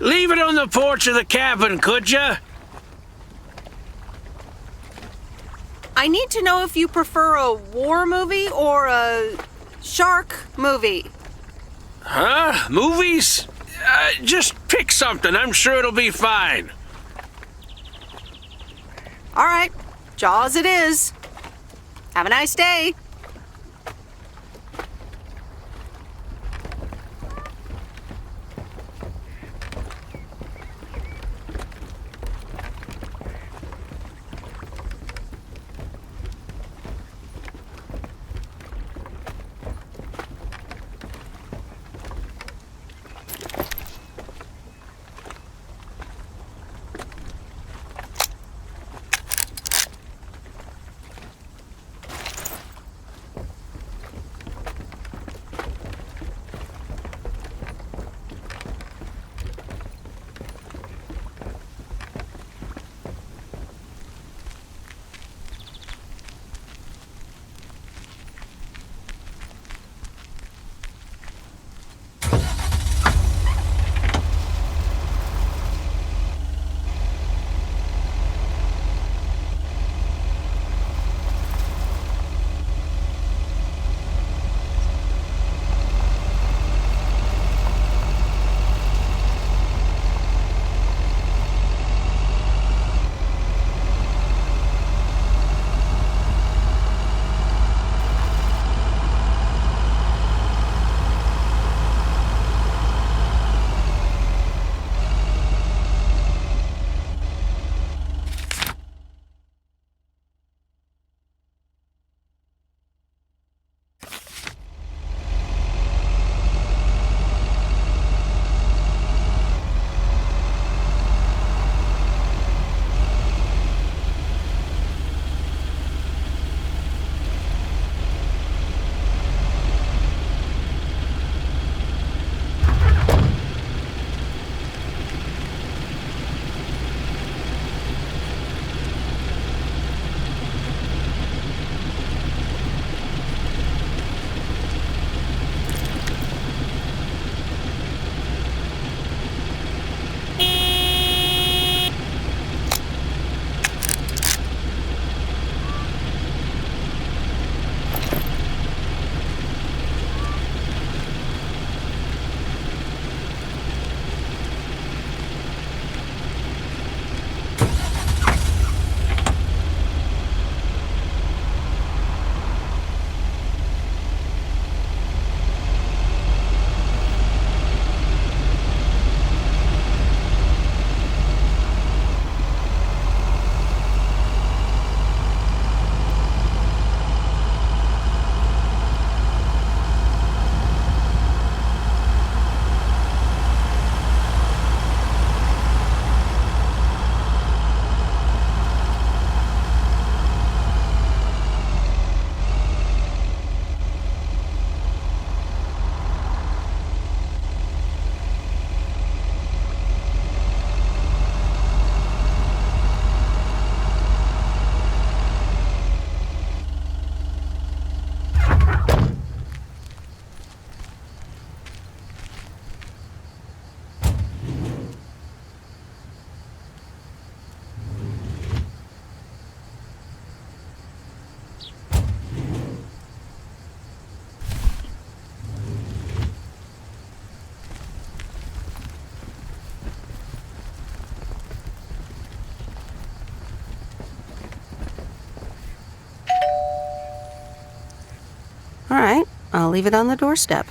Leave it on the porch of the cabin, could ya? I need to know if you prefer a war movie or a shark movie. Huh? Movies? Just pick something. I'm sure it'll be fine. All right, Jaws it is. Have a nice day. I'll leave it on the doorstep.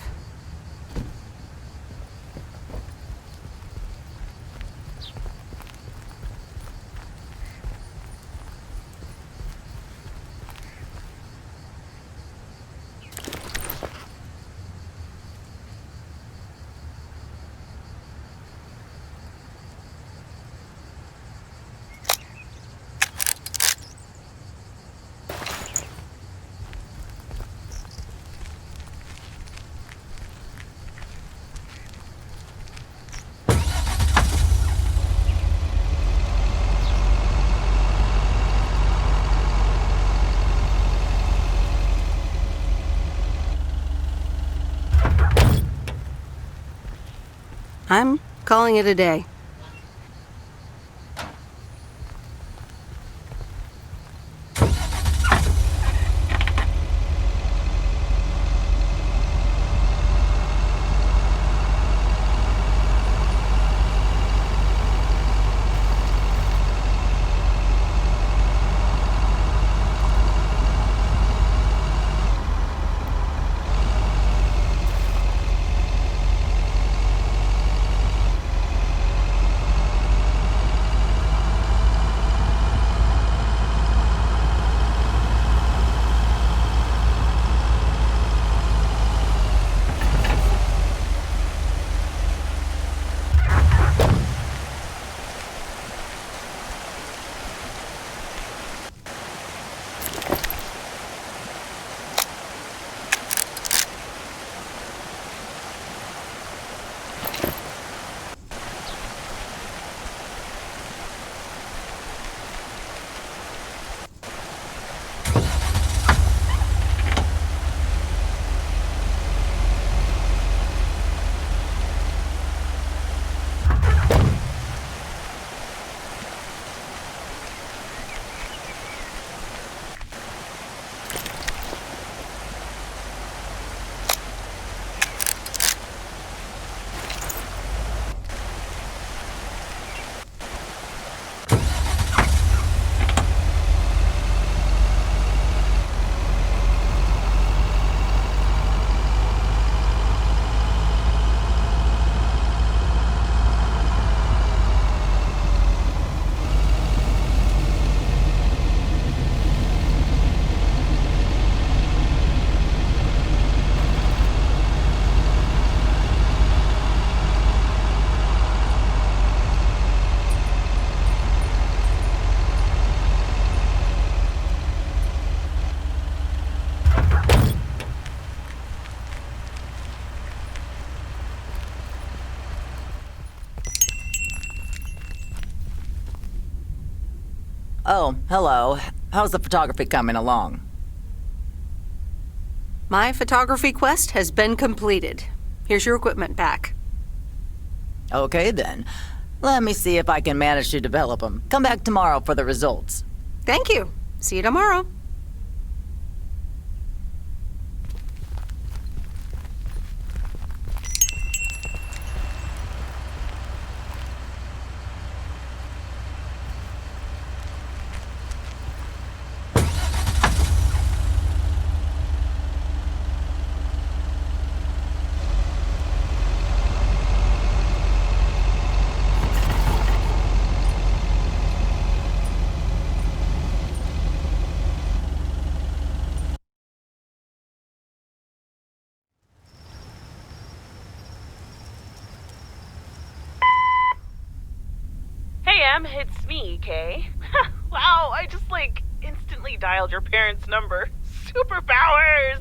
I'm calling it a day. Oh, hello. How's the photography coming along? My photography quest has been completed. Here's your equipment back. Okay, then. Let me see if I can manage to develop them. Come back tomorrow for the results. Thank you. See you tomorrow. It's me, Kay. Wow, I just, instantly dialed your parents' number. Superpowers!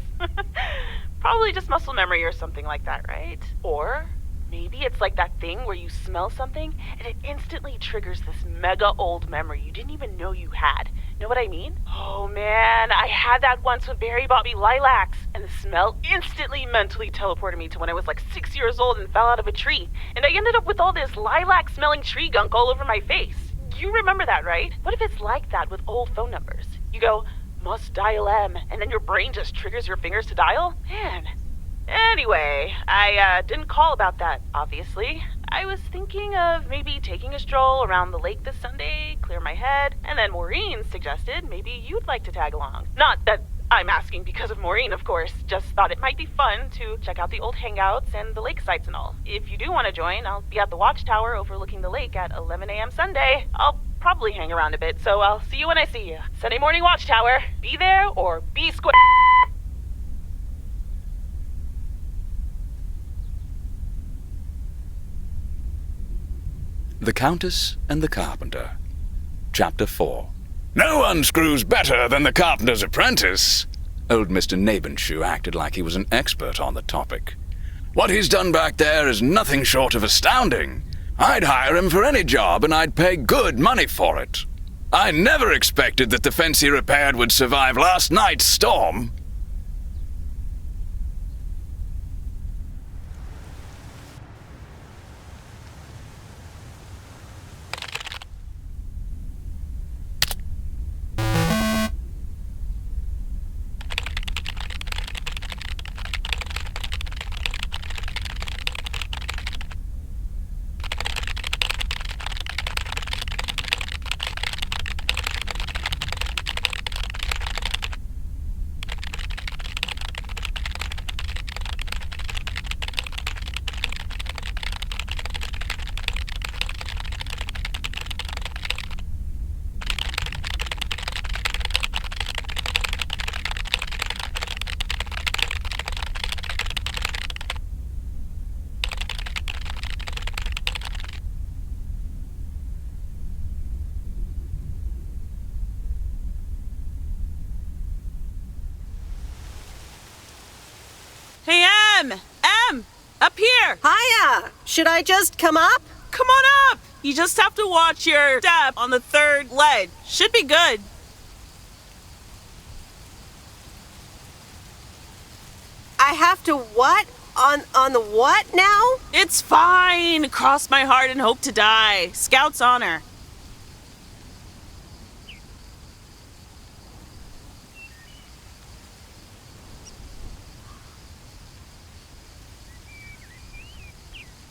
Probably just muscle memory or something like that, right? Or maybe it's like that thing where you smell something and it instantly triggers this mega old memory you didn't even know you had. Know what I mean? Oh man, I had that once when Barry bought me lilacs, and the smell instantly mentally teleported me to when I was 6 years old and fell out of a tree, and I ended up with all this lilac-smelling tree gunk all over my face. You remember that, right? What if it's like that with old phone numbers? You go, must dial M, and then your brain just triggers your fingers to dial? Man. Anyway, I didn't call about that, obviously. I was thinking of maybe taking a stroll around the lake this Sunday, clear my head, and then Maureen suggested maybe you'd like to tag along. Not that I'm asking because of Maureen, of course. Just thought it might be fun to check out the old hangouts and the lake sites and all. If you do want to join, I'll be at the watchtower overlooking the lake at 11 a.m. Sunday. I'll probably hang around a bit, so I'll see you when I see you. Sunday morning watchtower. Be there or be square. The Countess and the Carpenter. Chapter 4. No one screws better than the carpenter's apprentice. Old Mr. Nabenshoe acted like he was an expert on the topic. What he's done back there is nothing short of astounding. I'd hire him for any job, and I'd pay good money for it. I never expected that the fence he repaired would survive last night's storm. Hey, Em, up here. Hiya! Should I just come up? Come on up. You just have to watch your step on the third ledge. Should be good. I have to what? On the what now? It's fine. Cross my heart and hope to die. Scout's honor.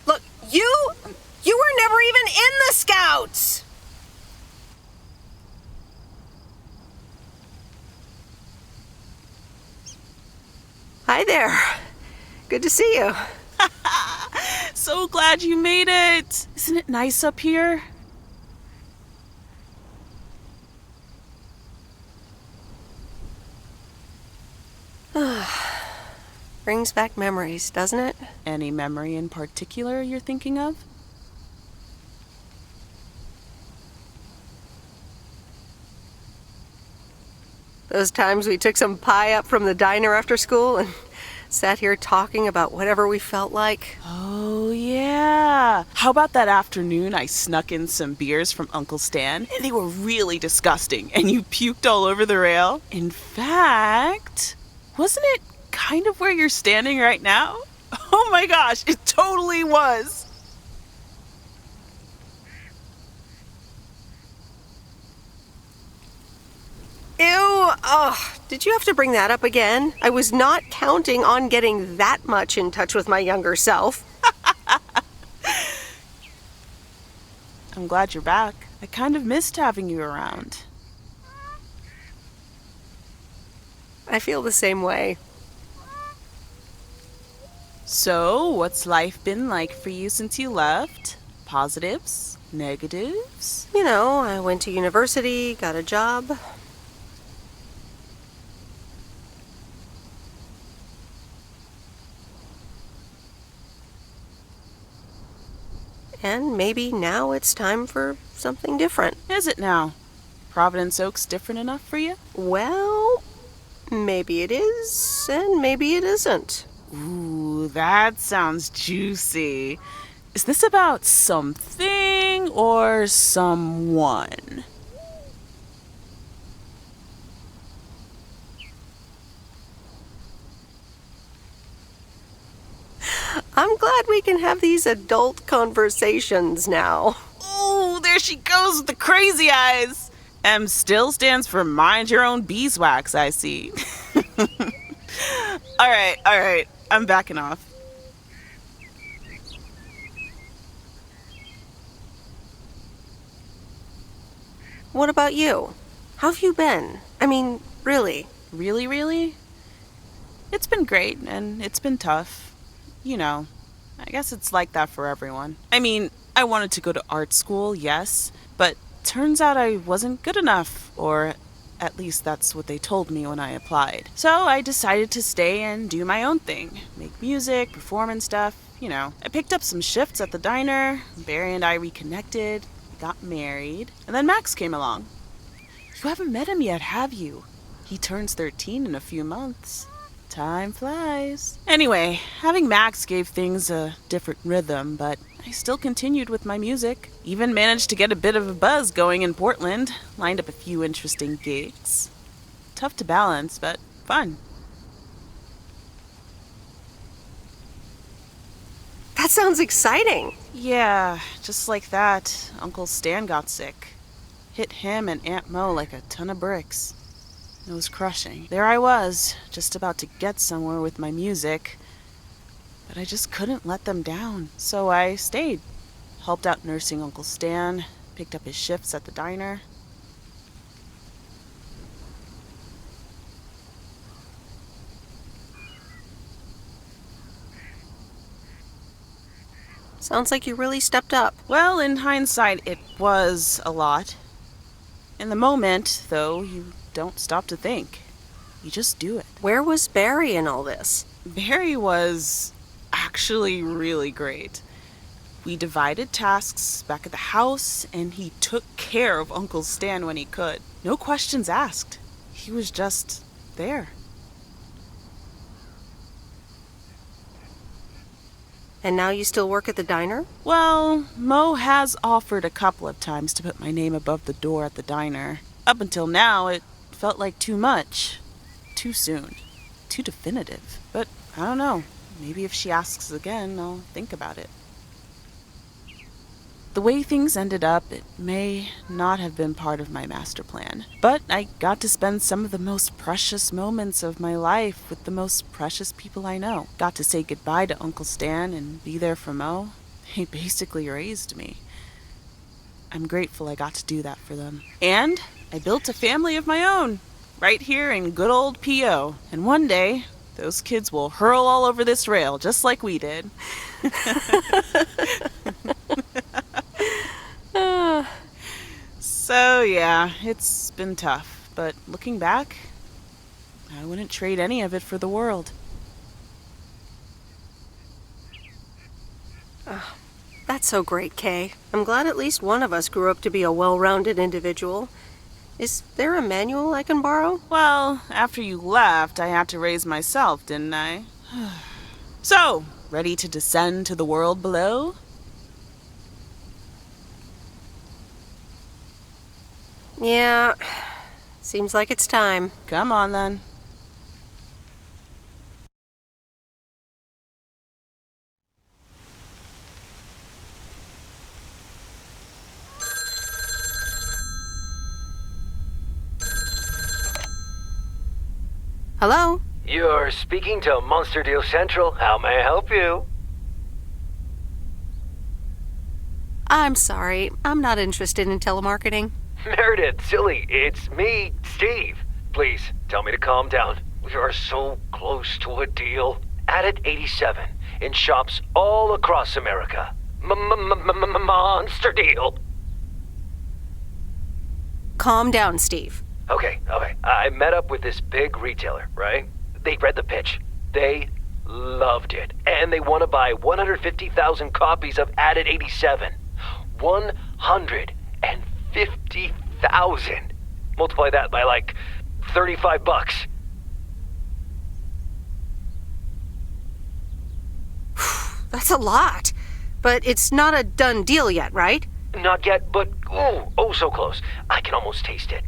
Look, you were never even in the Scouts! Hi there. Good to see you. So glad you made it. Isn't it nice up here? Brings back memories, doesn't it? Any memory in particular you're thinking of? Those times we took some pie up from the diner after school and sat here talking about whatever we felt like. Oh, yeah. How about that afternoon I snuck in some beers from Uncle Stan? And they were really disgusting, and you puked all over the rail? In fact, wasn't it kind of where you're standing right now? Oh my gosh, it totally was. Ew! Oh, did you have to bring that up again? I was not counting on getting that much in touch with my younger self. I'm glad you're back. I kind of missed having you around. I feel the same way. So, what's life been like for you since you left? Positives? Negatives? You know, I went to university, got a job. And maybe now it's time for something different. Is it now? Providence Oaks different enough for you? Well, maybe it is, and maybe it isn't. Ooh, that sounds juicy. Is this about something or someone? I'm glad we can have these adult conversations now. Ooh, there she goes with the crazy eyes. M still stands for mind your own beeswax, I see. All right. I'm backing off. What about you? How have you been? I mean, really. Really, really? It's been great, and it's been tough. You know, I guess it's like that for everyone. I mean, I wanted to go to art school, yes, but turns out I wasn't good enough, or at least that's what they told me when I applied. So I decided to stay and do my own thing. Make music, perform and stuff, you know. I picked up some shifts at the diner, Barry and I reconnected, got married, and then Max came along. You haven't met him yet, have you? He turns 13 in a few months. Time flies. Anyway, having Max gave things a different rhythm, but I still continued with my music. Even managed to get a bit of a buzz going in Portland. Lined up a few interesting gigs. Tough to balance, but fun. That sounds exciting. Yeah, just like that, Uncle Stan got sick. Hit him and Aunt Mo like a ton of bricks. It was crushing. There I was, just about to get somewhere with my music, but I just couldn't let them down. So I stayed. Helped out nursing Uncle Stan, picked up his shifts at the diner. Sounds like you really stepped up. Well, in hindsight, it was a lot. In the moment, though, you don't stop to think. You just do it. Where was Barry in all this? Barry was actually really great. We divided tasks back at the house, and he took care of Uncle Stan when he could. No questions asked. He was just there. And now you still work at the diner? Well, Mo has offered a couple of times to put my name above the door at the diner. Up until now, it felt like too much. Too soon. Too definitive. But I don't know. Maybe if she asks again, I'll think about it. The way things ended up, it may not have been part of my master plan. But I got to spend some of the most precious moments of my life with the most precious people I know. Got to say goodbye to Uncle Stan and be there for Mo. He basically raised me. I'm grateful I got to do that for them. And I built a family of my own, right here in good old P.O. And one day, those kids will hurl all over this rail, just like we did. So, yeah, it's been tough. But looking back, I wouldn't trade any of it for the world. Oh, that's so great, Kay. I'm glad at least one of us grew up to be a well-rounded individual. Is there a manual I can borrow? Well, after you left, I had to raise myself, didn't I? So, ready to descend to the world below? Yeah, seems like it's time. Come on, then. Hello? You're speaking to Monster Deal Central. How may I help you? I'm sorry. I'm not interested in telemarketing. Meredith, silly, it's me, Steve. Please, tell me to calm down. We are so close to a deal. Added 87 in shops all across America. Monster deal. Calm down, Steve. Okay. I met up with this big retailer, right? They read the pitch. They loved it. And they want to buy 150,000 copies of Added 87. 150,000. Multiply that by like $35. That's a lot. But it's not a done deal yet, right? Not yet, but oh, so close. I can almost taste it.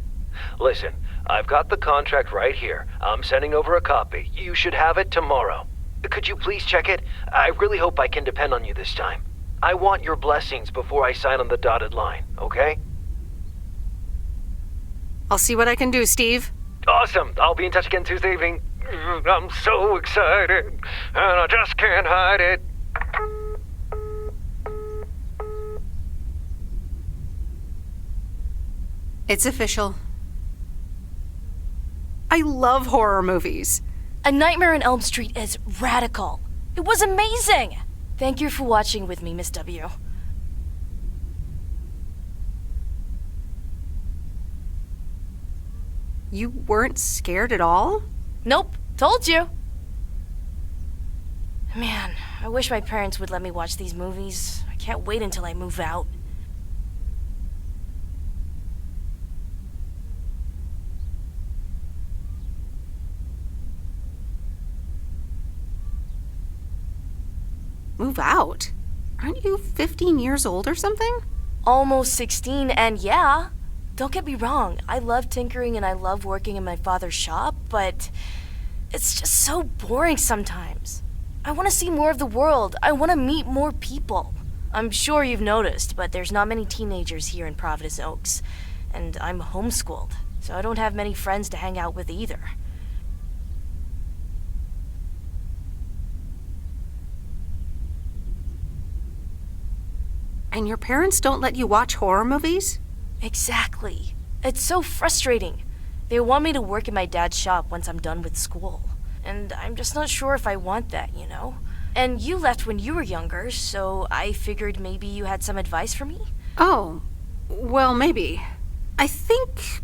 Listen, I've got the contract right here. I'm sending over a copy. You should have it tomorrow. Could you please check it? I really hope I can depend on you this time. I want your blessings before I sign on the dotted line, okay? I'll see what I can do, Steve. Awesome. I'll be in touch again Tuesday evening. I'm so excited, and I just can't hide it. It's official. I love horror movies. A Nightmare on Elm Street is radical. It was amazing! Thank you for watching with me, Miss W. You weren't scared at all? Nope, told you. Man, I wish my parents would let me watch these movies. I can't wait until I move out. Move out? Aren't you 15 years old or something? Almost 16, and yeah, don't get me wrong, I love tinkering and I love working in my father's shop, but it's just so boring sometimes. I want to see more of the world. I want to meet more people. I'm sure you've noticed, but there's not many teenagers here in Providence Oaks, and I'm homeschooled, so I don't have many friends to hang out with either. And your parents don't let you watch horror movies? Exactly. It's so frustrating. They want me to work in my dad's shop once I'm done with school. And I'm just not sure if I want that, you know? And you left when you were younger, so I figured maybe you had some advice for me? Oh, well, maybe. I think...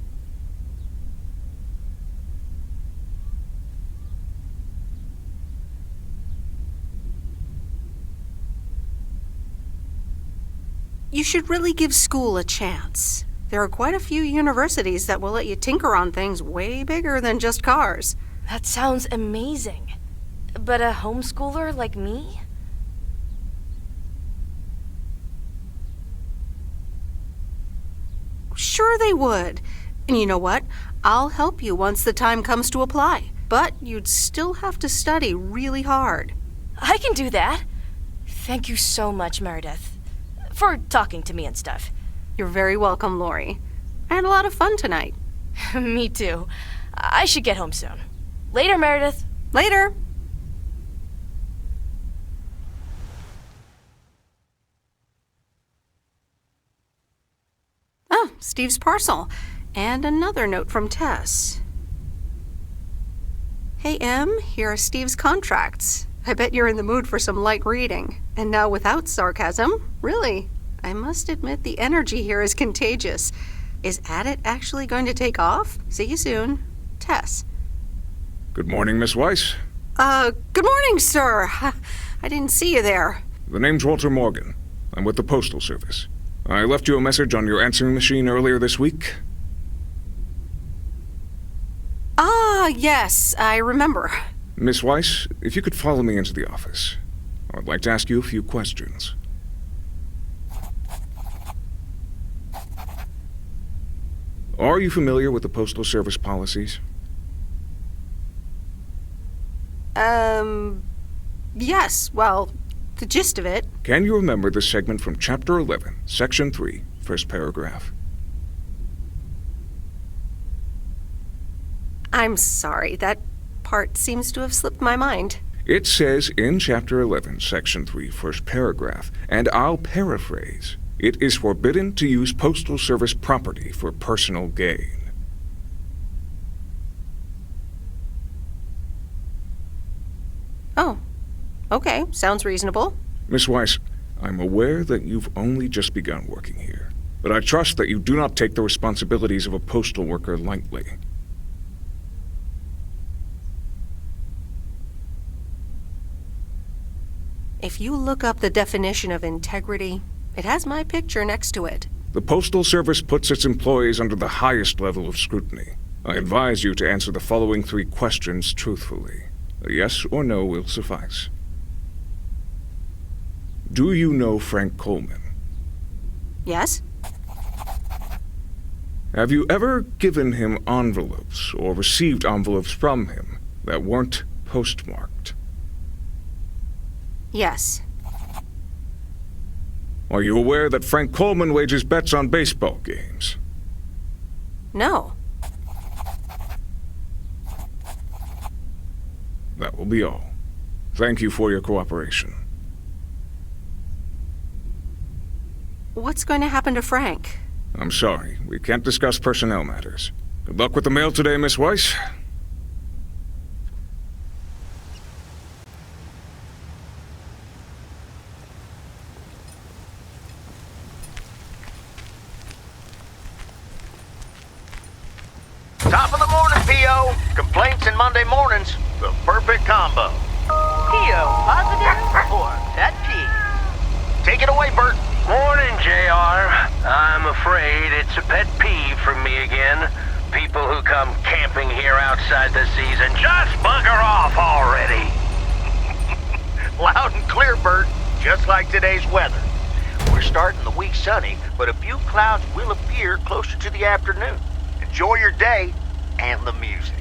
you should really give school a chance. There are quite a few universities that will let you tinker on things way bigger than just cars. That sounds amazing. But a homeschooler like me? Sure they would. And you know what? I'll help you once the time comes to apply. But you'd still have to study really hard. I can do that. Thank you so much, Meredith. For talking to me and stuff. You're very welcome, Lori. I had a lot of fun tonight. Me too. I should get home soon. Later, Meredith. Later. Oh, Steve's parcel. And another note from Tess. Hey, Em, here are Steve's contracts. I bet you're in the mood for some light reading. And now without sarcasm, really. I must admit the energy here is contagious. Is Adit actually going to take off? See you soon. Tess. Good morning, Miss Weiss. Good morning, sir. I didn't see you there. The name's Walter Morgan. I'm with the Postal Service. I left you a message on your answering machine earlier this week. Ah, yes, I remember. Miss Weiss, if you could follow me into the office. I'd like to ask you a few questions. Are you familiar with the Postal Service policies? Yes, well, the gist of it. Can you remember the segment from Chapter 11, Section 3, first paragraph? I'm sorry, that part seems to have slipped my mind. It says in Chapter 11, Section 3, first paragraph, and I'll paraphrase, it is forbidden to use Postal Service property for personal gain. Oh, okay, sounds reasonable. Miss Weiss, I'm aware that you've only just begun working here, but I trust that you do not take the responsibilities of a postal worker lightly. If you look up the definition of integrity, it has my picture next to it. The Postal Service puts its employees under the highest level of scrutiny. I advise you to answer the following 3 questions truthfully. A yes or no will suffice. Do you know Frank Coleman? Yes? Have you ever given him envelopes or received envelopes from him that weren't postmarked? Yes. Are you aware that Frank Coleman wages bets on baseball games? No. That will be all. Thank you for your cooperation. What's going to happen to Frank? I'm sorry, we can't discuss personnel matters. Good luck with the mail today, Miss Weiss. Complaints and Monday mornings, the perfect combo. PO positive or pet peeve? Take it away, Bert. Morning, JR. I'm afraid it's a pet peeve for me again. People who come camping here outside the season, just bugger off already. Loud and clear, Bert. Just like today's weather. We're starting the week sunny, but a few clouds will appear closer to the afternoon. Enjoy your day and the music.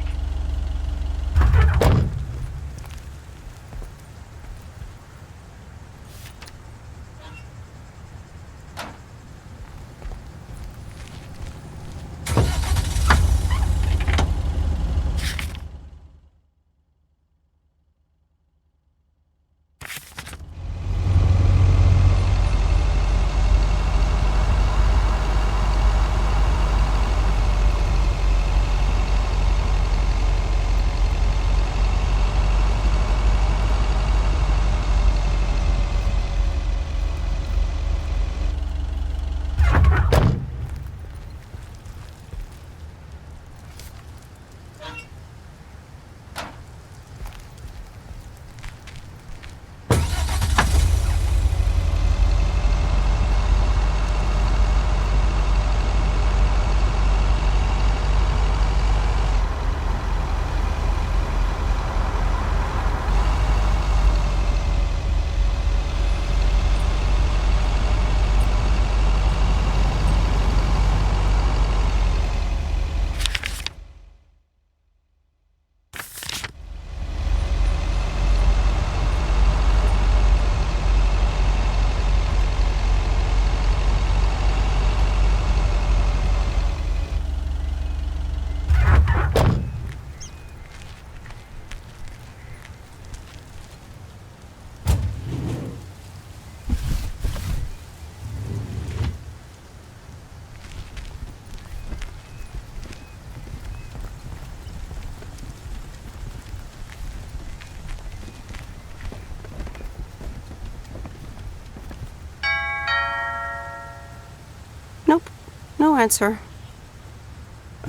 Nope, no answer.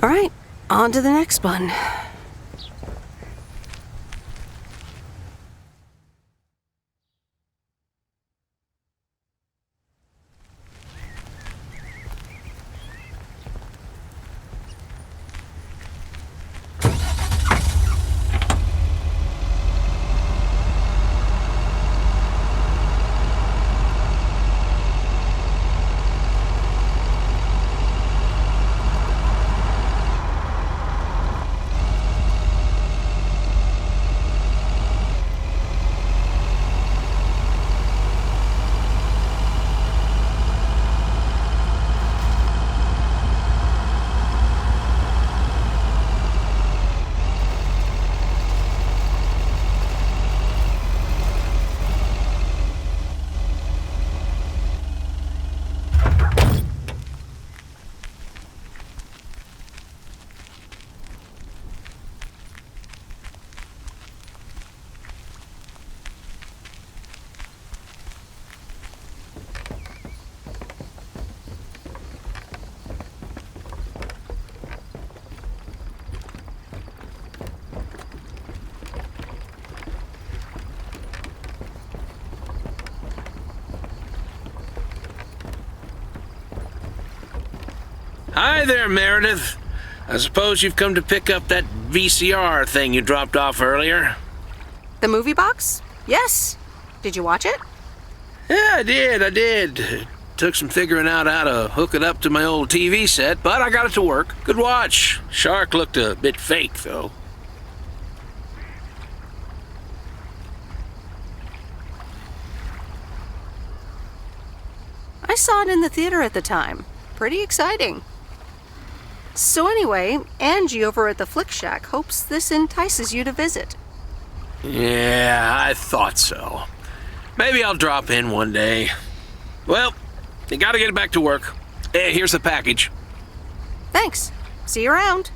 All right, on to the next one. Hi there, Meredith. I suppose you've come to pick up that VCR thing you dropped off earlier? The movie box? Yes. Did you watch it? Yeah, I did. It took some figuring out how to hook it up to my old TV set, but I got it to work. Good watch. Shark looked a bit fake, though. I saw it in the theater at the time. Pretty exciting. So anyway, Angie over at the Flick Shack hopes this entices you to visit. Yeah, I thought so. Maybe I'll drop in one day. Well, you gotta get back to work. Hey, here's the package. Thanks. See you around.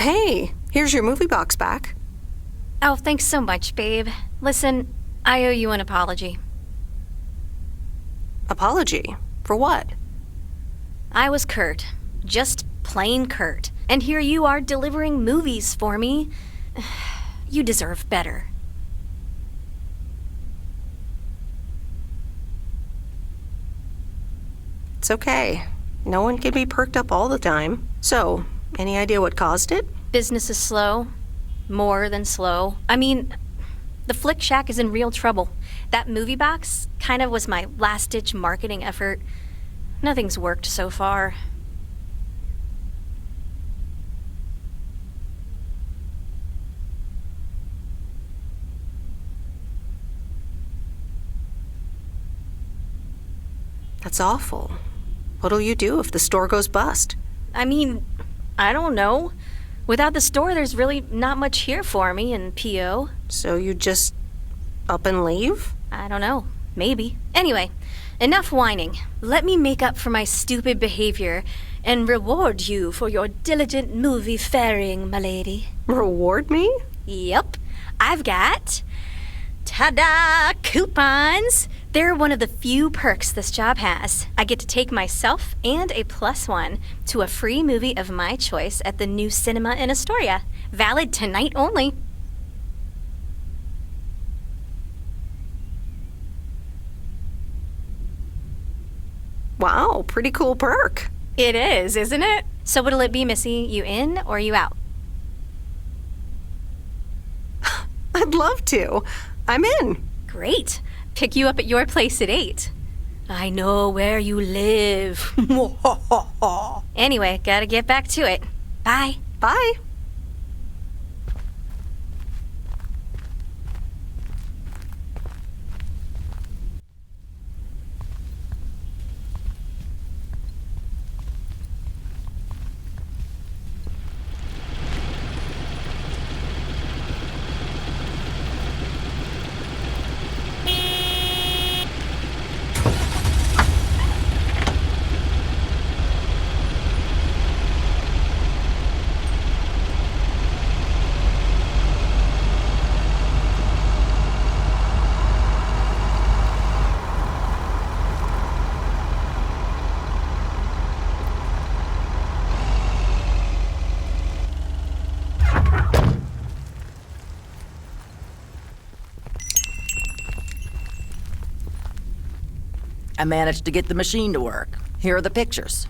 Hey, here's your movie box back. Oh, thanks so much, babe. Listen, I owe you an apology. Apology? For what? I was Kurt. Just plain Kurt. And here you are delivering movies for me. You deserve better. It's okay. No one can be perked up all the time. So, any idea what caused it? Business is slow. More than slow. I mean, the Flick Shack is in real trouble. That movie box kind of was my last-ditch marketing effort. Nothing's worked so far. That's awful. What'll you do if the store goes bust? I mean, I don't know. Without the store, there's really not much here for me in P.O. So you just up and leave? I don't know. Maybe. Anyway, enough whining. Let me make up for my stupid behavior and reward you for your diligent movie faring, my lady. Reward me? Yep. I've got... ta-da! Coupons! They're one of the few perks this job has. I get to take myself and a +1 to a free movie of my choice at the new cinema in Astoria. Valid tonight only. Wow, pretty cool perk. It is, isn't it? So what'll it be, Missy? You in or you out? I'd love to. I'm in. Great. Pick you up at your place at 8. I know where you live. Anyway, gotta get back to it. Bye. Bye. I managed to get the machine to work. Here are the pictures.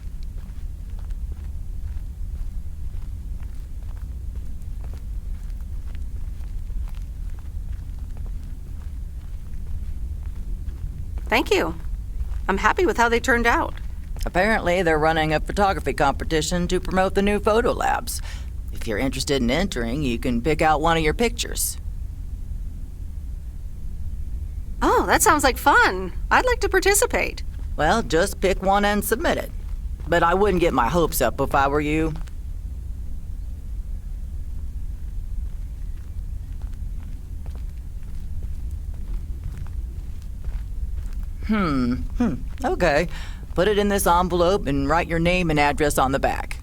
Thank you. I'm happy with how they turned out. Apparently, they're running a photography competition to promote the new photo labs. If you're interested in entering, you can pick out one of your pictures. Oh, that sounds like fun. I'd like to participate. Well, just pick one and submit it. But I wouldn't get my hopes up if I were you. Okay. Put it in this envelope and write your name and address on the back.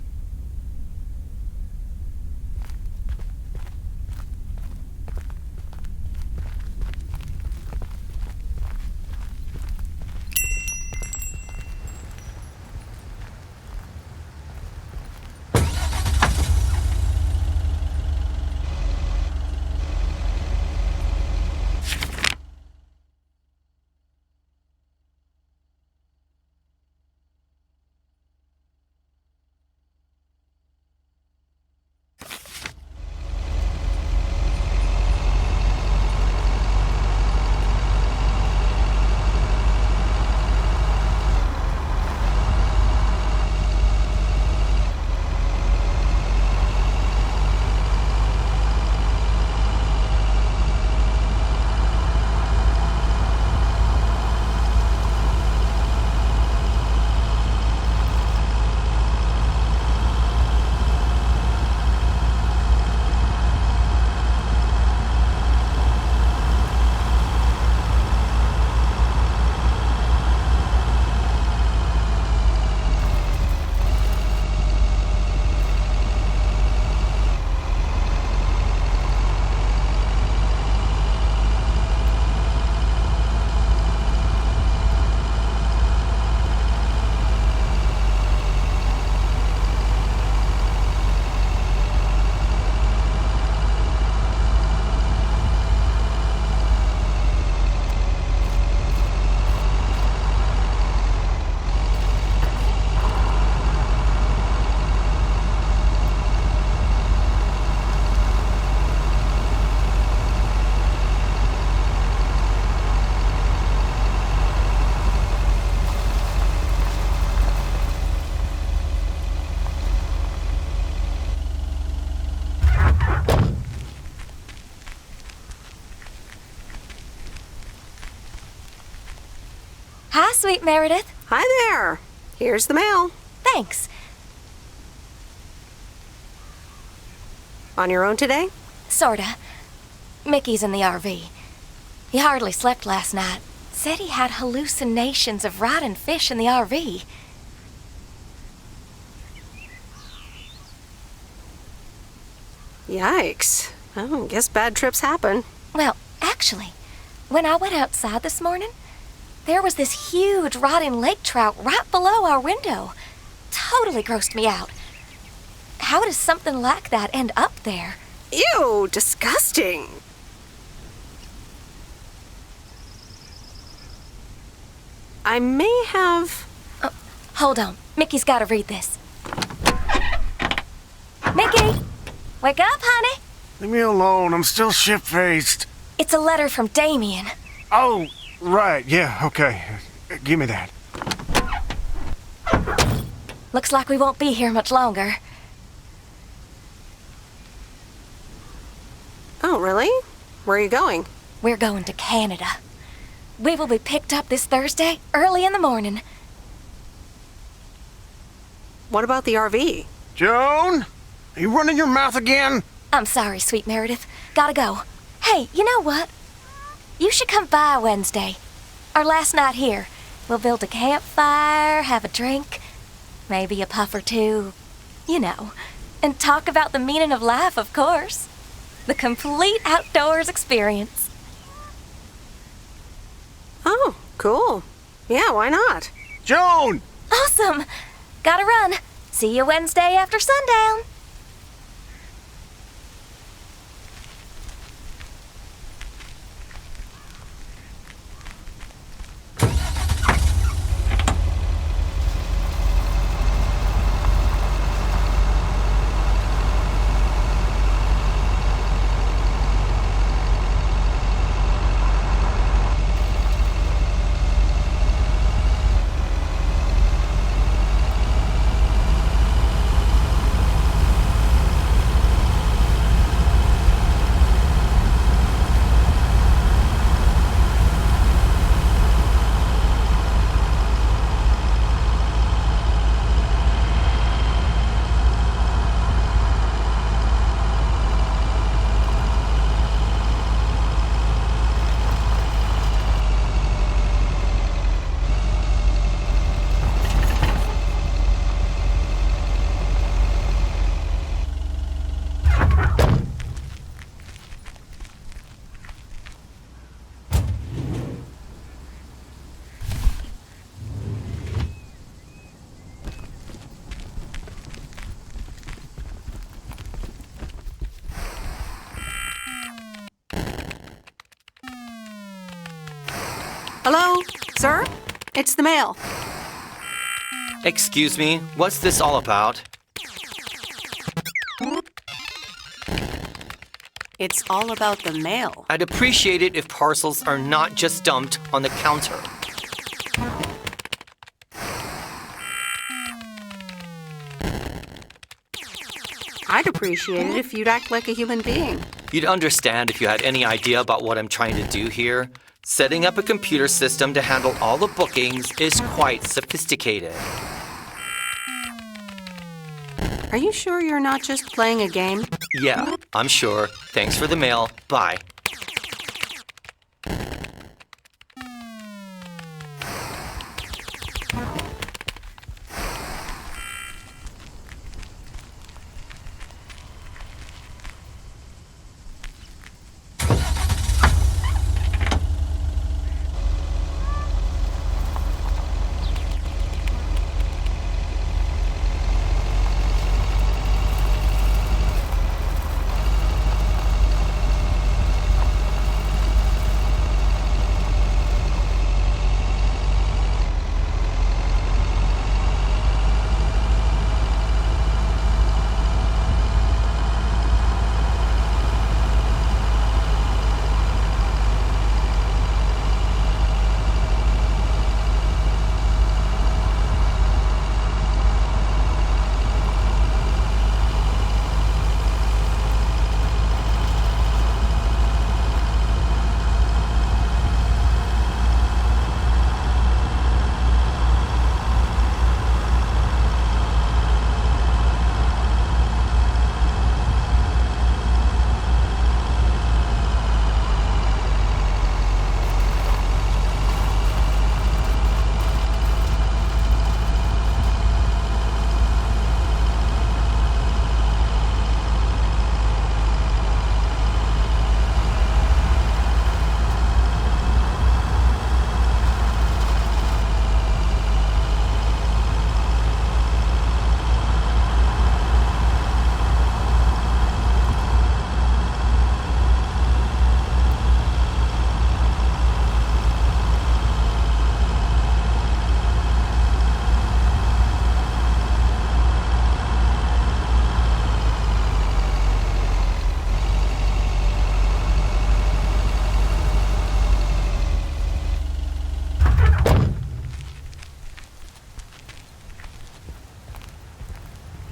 Sweet Meredith. Hi there. Here's the mail. Thanks. On your own today? Sorta. Mickey's in the RV. He hardly slept last night. Said he had hallucinations of rotten fish in the RV. Yikes. Oh, guess bad trips happen. Well, actually, when I went outside this morning, there was this huge rotting lake trout right below our window. Totally grossed me out. How does something like that end up there? Ew, disgusting. I may have... Oh, hold on. Mickey's got to read this. Mickey! Wake up, honey! Leave me alone. I'm still shit-faced. It's a letter from Damien. Oh, right. Yeah, okay. Give me that. Looks like we won't be here much longer. Oh, really? Where are you going? We're going to Canada. We will be picked up this Thursday, early in the morning. What about the RV? Joan? Are you running your mouth again? I'm sorry, Sweet Meredith. Gotta go. Hey, you know what? You should come by Wednesday. Our last night here. We'll build a campfire, have a drink, maybe a puff or two, you know, and talk about the meaning of life, of course. The complete outdoors experience. Oh, cool. Yeah, why not? Joan! Awesome! Gotta run. See you Wednesday after sundown. Hello? Sir? It's the mail. Excuse me, what's this all about? It's all about the mail. I'd appreciate it if parcels are not just dumped on the counter. I'd appreciate it if you'd act like a human being. You'd understand if you had any idea about what I'm trying to do here. Setting up a computer system to handle all the bookings is quite sophisticated. Are you sure you're not just playing a game? Yeah, I'm sure. Thanks for the mail. Bye.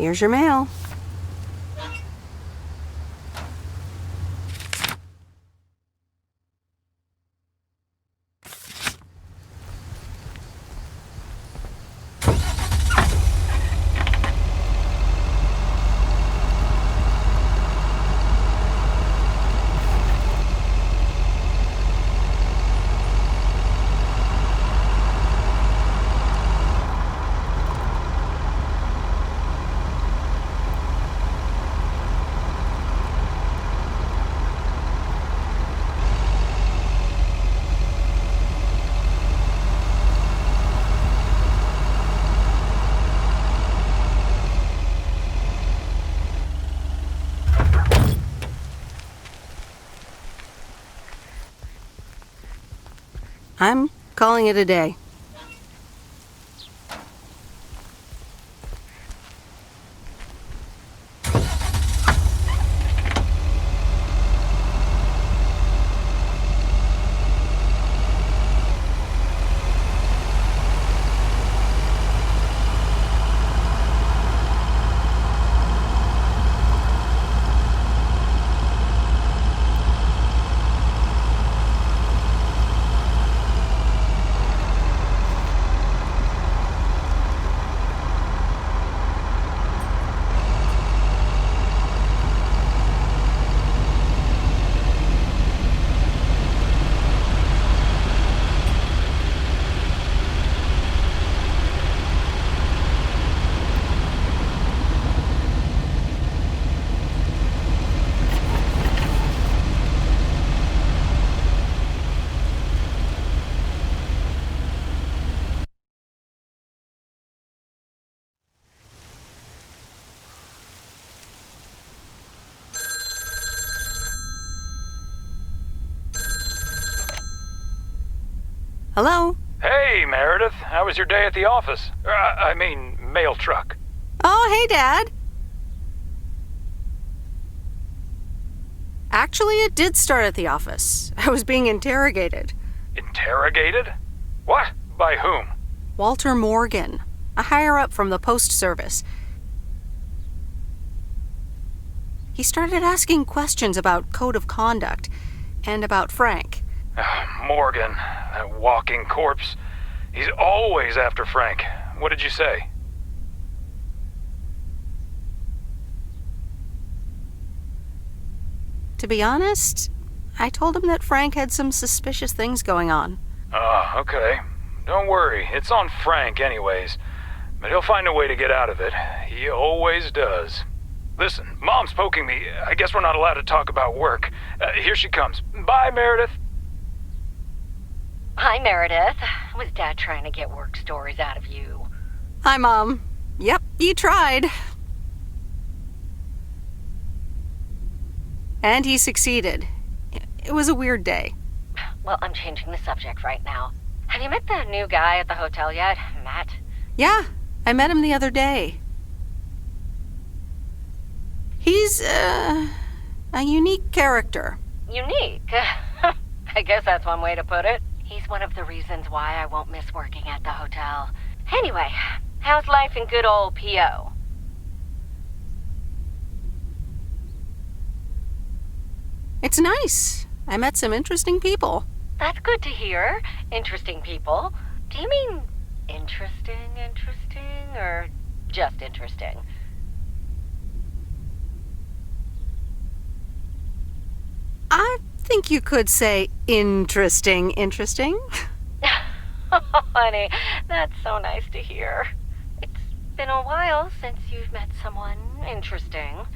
Here's your mail. I'm calling it a day. Hello? Hey, Meredith. How was your day at the office? Mail truck. Oh, hey, Dad. Actually, it did start at the office. I was being interrogated. Interrogated? What? By whom? Walter Morgan, a higher-up from the Post Service. He started asking questions about code of conduct and about Frank. Morgan, that walking corpse. He's always after Frank. What did you say? To be honest, I told him that Frank had some suspicious things going on. Okay. Don't worry, it's on Frank anyways. But he'll find a way to get out of it. He always does. Listen, Mom's poking me. I guess we're not allowed to talk about work. Here she comes. Bye, Meredith. Hi, Meredith. Was Dad trying to get work stories out of you? Hi, Mom. Yep, you tried. And he succeeded. It was a weird day. Well, I'm changing the subject right now. Have you met the new guy at the hotel yet, Matt? Yeah, I met him the other day. He's, a unique character. Unique? I guess that's one way to put it. He's one of the reasons why I won't miss working at the hotel. Anyway, how's life in good old P.O.? It's nice. I met some interesting people. That's good to hear. Interesting people. Do you mean interesting, or just interesting? I think you could say interesting. Oh, honey, that's so nice to hear. It's been a while since you've met someone interesting.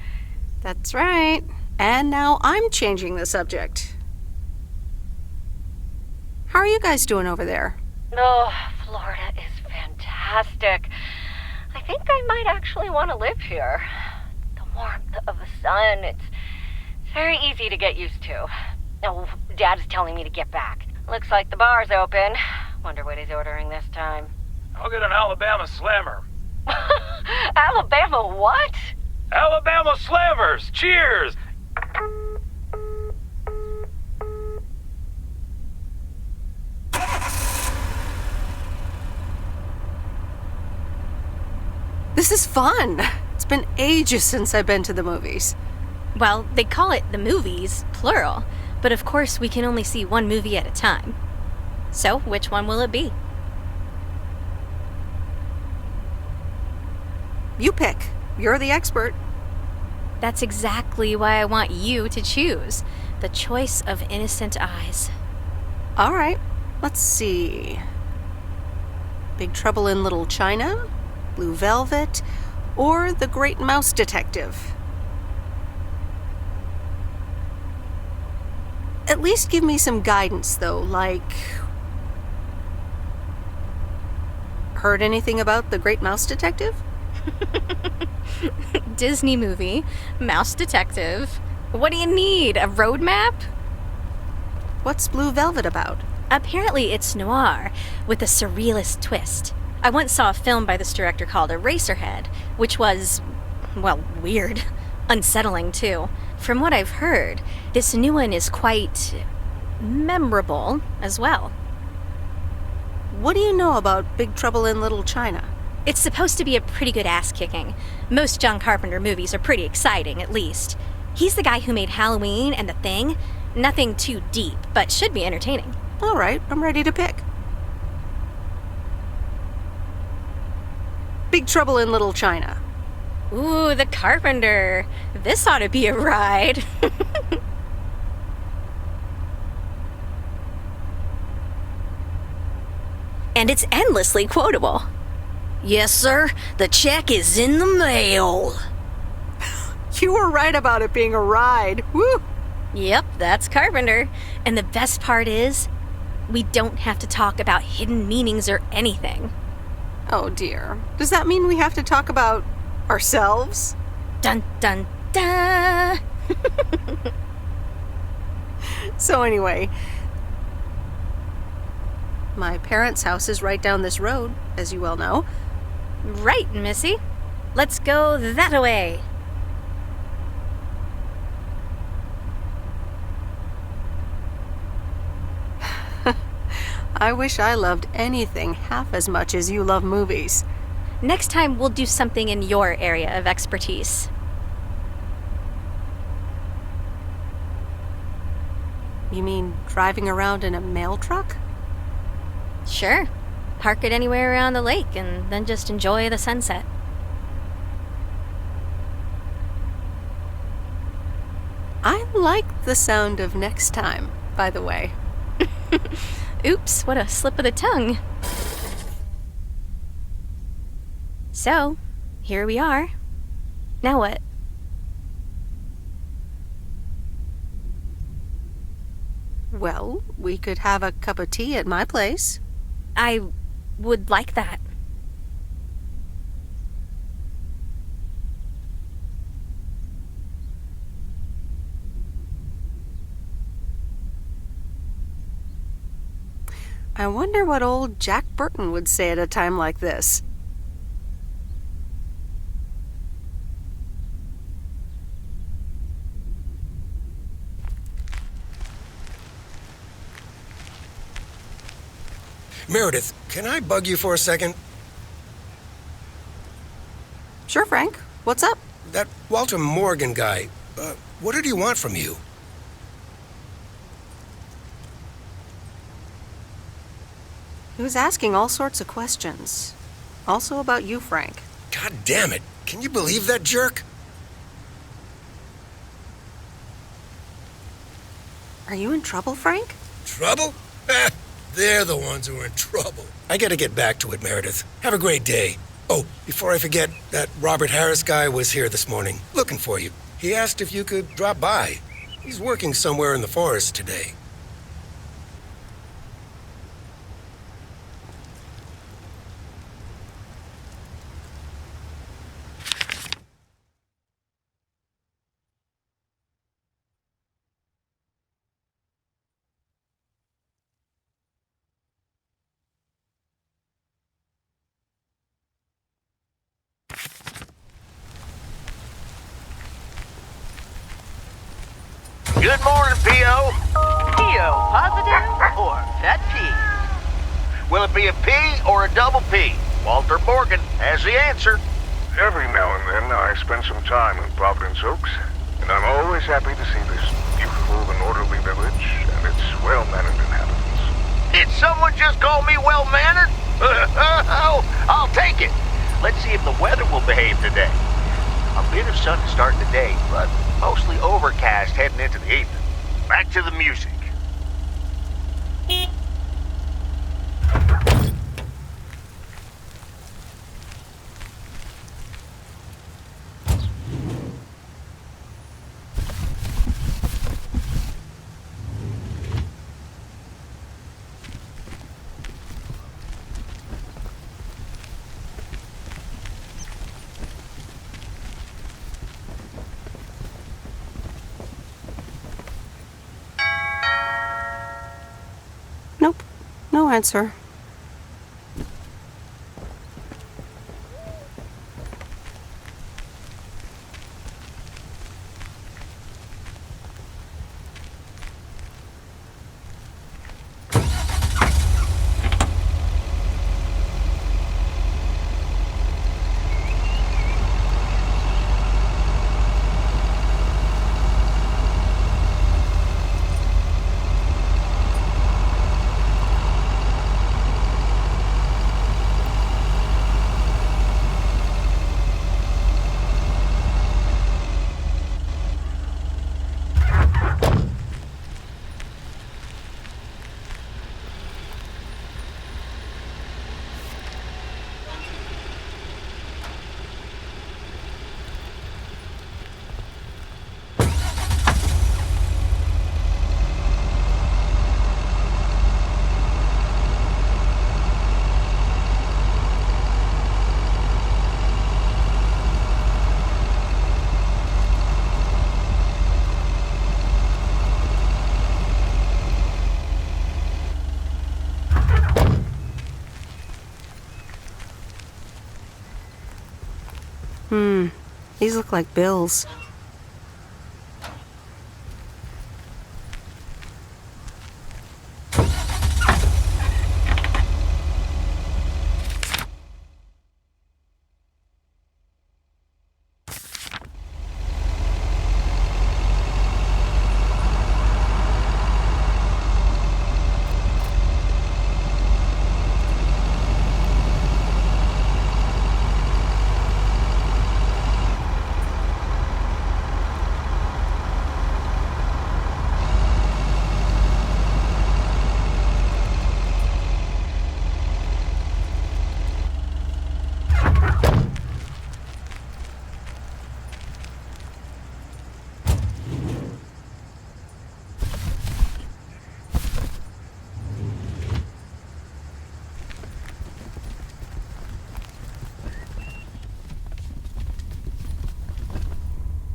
That's right. And now I'm changing the subject. How are you guys doing over there? Oh, Florida is fantastic. I think I might actually want to live here. The warmth of the sun, it's very easy to get used to. Oh, Dad is telling me to get back. Looks like the bar's open. Wonder what he's ordering this time. I'll get an Alabama Slammer. Alabama what? Alabama Slammers! Cheers! This is fun. It's been ages since I've been to the movies. Well, they call it the movies, plural, but of course we can only see one movie at a time. So, which one will it be? You pick. You're the expert. That's exactly why I want you to choose. The choice of innocent eyes. All right, let's see. Big Trouble in Little China, Blue Velvet, or The Great Mouse Detective? At least give me some guidance, though, like... Heard anything about The Great Mouse Detective? Disney movie, Mouse Detective. What do you need, a road map? What's Blue Velvet about? Apparently it's noir, with a surrealist twist. I once saw a film by this director called Eraserhead, which was, well, weird. Unsettling, too. From what I've heard, this new one is quite memorable as well. What do you know about Big Trouble in Little China? It's supposed to be a pretty good ass-kicking. Most John Carpenter movies are pretty exciting, at least. He's the guy who made Halloween and The Thing. Nothing too deep, but should be entertaining. All right, I'm ready to pick. Big Trouble in Little China. Ooh, the Carpenter. This ought to be a ride. And it's endlessly quotable. Yes, sir. The check is in the mail. You were right about it being a ride. Woo! Yep, that's Carpenter. And the best part is, we don't have to talk about hidden meanings or anything. Oh dear. Does that mean we have to talk about ourselves? Dun dun dun! So anyway, my parents' house is right down this road, as you well know. Right, Missy. Let's go that-a-way. I wish I loved anything half as much as you love movies. Next time, we'll do something in your area of expertise. You mean driving around in a mail truck? Sure. Park it anywhere around the lake and then just enjoy the sunset. I like the sound of next time, by the way. Oops, what a slip of the tongue. So, here we are. Now what? Well, we could have a cup of tea at my place. I would like that. I wonder what old Jack Burton would say at a time like this. Meredith, can I bug you for a second? Sure, Frank. What's up? That Walter Morgan guy, what did he want from you? He was asking all sorts of questions. Also about you, Frank. God damn it. Can you believe that jerk? Are you in trouble, Frank? Trouble? They're the ones who are in trouble. I gotta get back to it, Meredith. Have a great day. Oh, before I forget, that Robert Harris guy was here this morning, looking for you. He asked if you could drop by. He's working somewhere in the forest today. Good morning, P.O. P.O. positive or pet peeve? Will it be a P or a double P? Walter Morgan has the answer. Every now and then I spend some time in Providence Oaks, and I'm always happy to see this beautiful and orderly village and its well-mannered inhabitants. Did someone just call me well-mannered? I'll take it. Let's see if the weather will behave today. A bit of sun to start the day, but mostly overcast heading into the evening. Back to the music. Nope. No answer. These look like bills.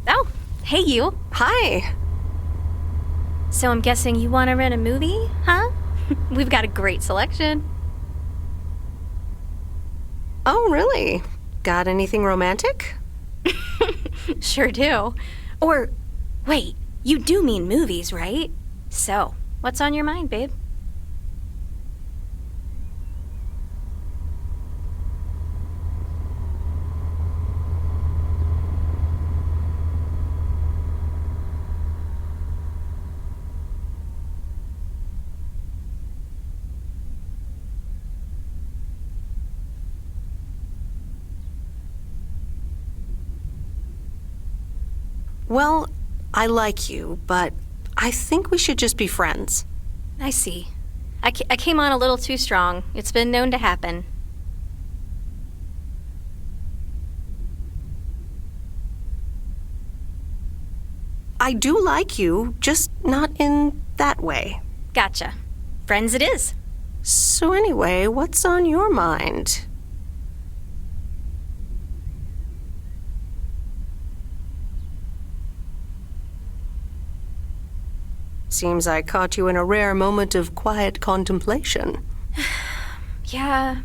Oh, hey you. Hi. So I'm guessing you want to rent a movie, huh? We've got a great selection. Oh, really? Got anything romantic? Sure do. Or, wait, you do mean movies, right? So, what's on your mind, babe? Well, I like you, but I think we should just be friends. I see. I came on a little too strong. It's been known to happen. I do like you, just not in that way. Gotcha. Friends it is. So anyway, what's on your mind? Seems I caught you in a rare moment of quiet contemplation. Yeah,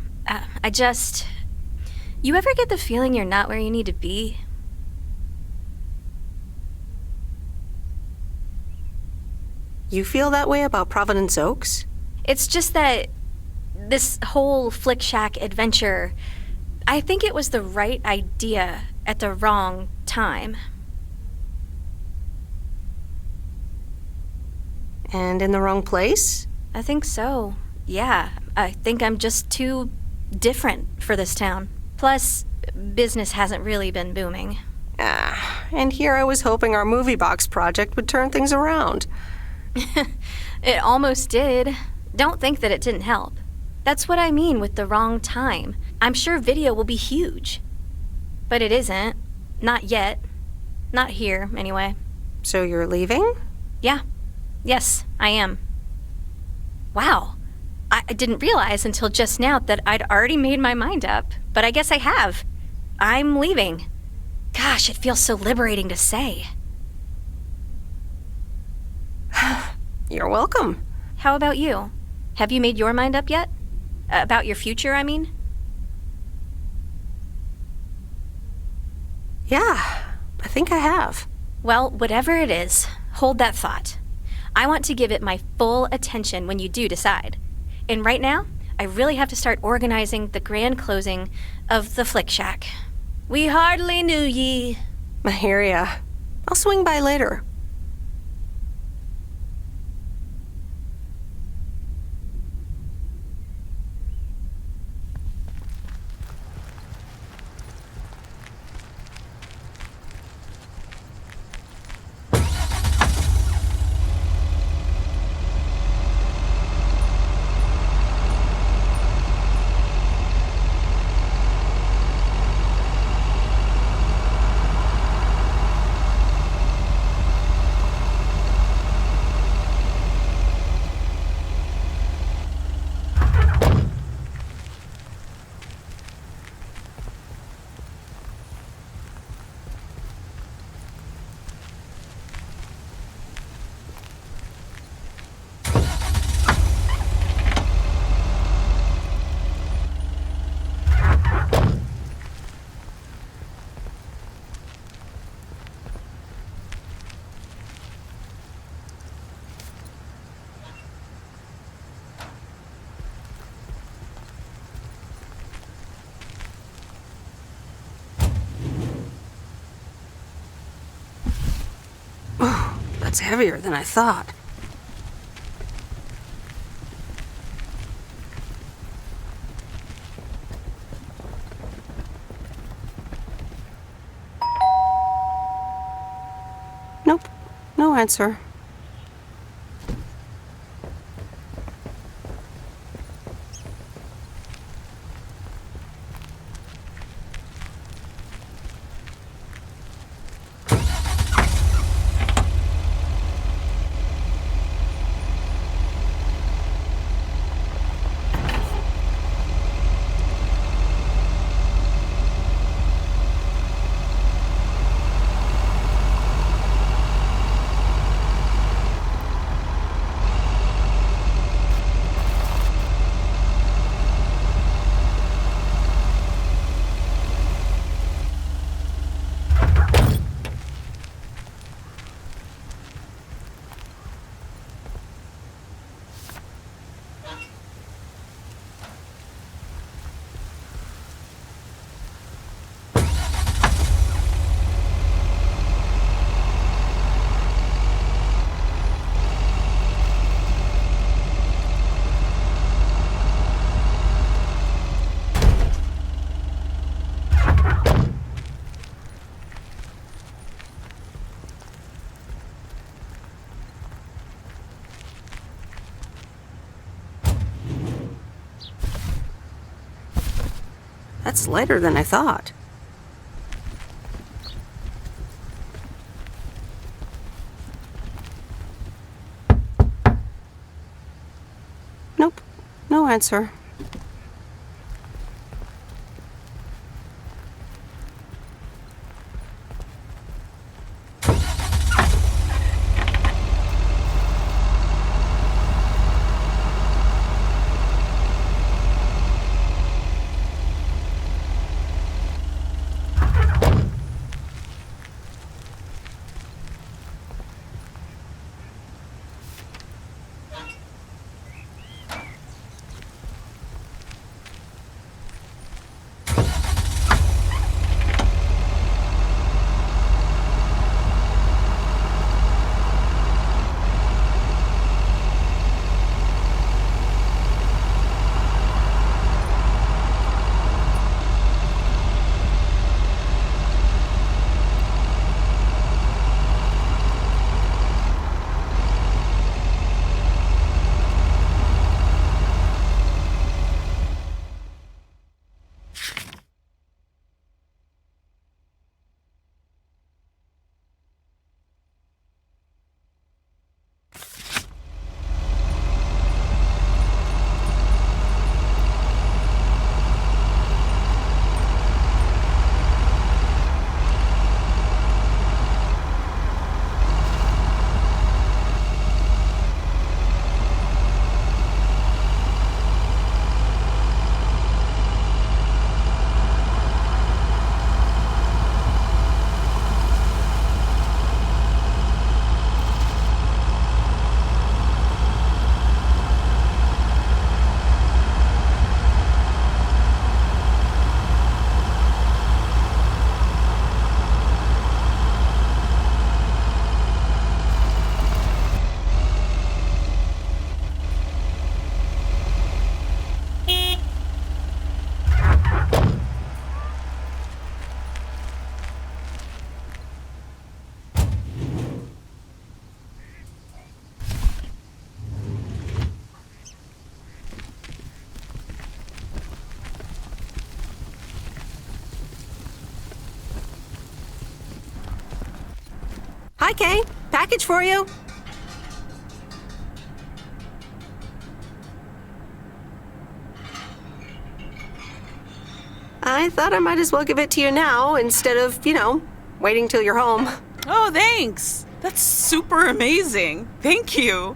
You ever get the feeling you're not where you need to be? You feel that way about Providence Oaks? It's just that this whole Flick Shack adventure, I think it was the right idea at the wrong time. And in the wrong place? I think so. Yeah, I think I'm just too different for this town. Plus, business hasn't really been booming. And here I was hoping our movie box project would turn things around. It almost did. Don't think that it didn't help. That's what I mean with the wrong time. I'm sure video will be huge. But it isn't. Not yet. Not here, anyway. So you're leaving? Yeah. Yes, I am. Wow. I didn't realize until just now that I'd already made my mind up. But I guess I have. I'm leaving. Gosh, it feels so liberating to say. You're welcome. How about you? Have you made your mind up yet? About your future, I mean? Yeah, I think I have. Well, whatever it is, hold that thought. I want to give it my full attention when you do decide. And right now, I really have to start organizing the grand closing of the Flick Shack. We hardly knew ye. I hear ya. I'll swing by later. That's heavier than I thought. Nope, no answer. That's lighter than I thought. Nope, no answer. Hi, Kay. Package for you. I thought I might as well give it to you now instead of, waiting till you're home. Oh, thanks. That's super amazing. Thank you.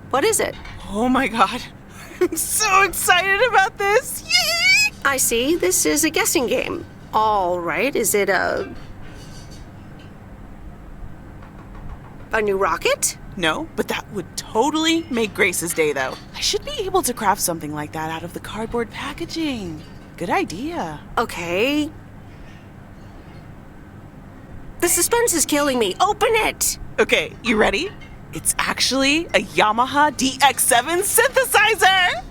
What is it? Oh my god. I'm so excited about this. Yay! I see. This is a guessing game. All right. Is it a new rocket? No, but that would totally make Grace's day, though. I should be able to craft something like that out of the cardboard packaging. Good idea. Okay. The suspense is killing me. Open it! Okay, you ready? It's actually a Yamaha DX7 synthesizer!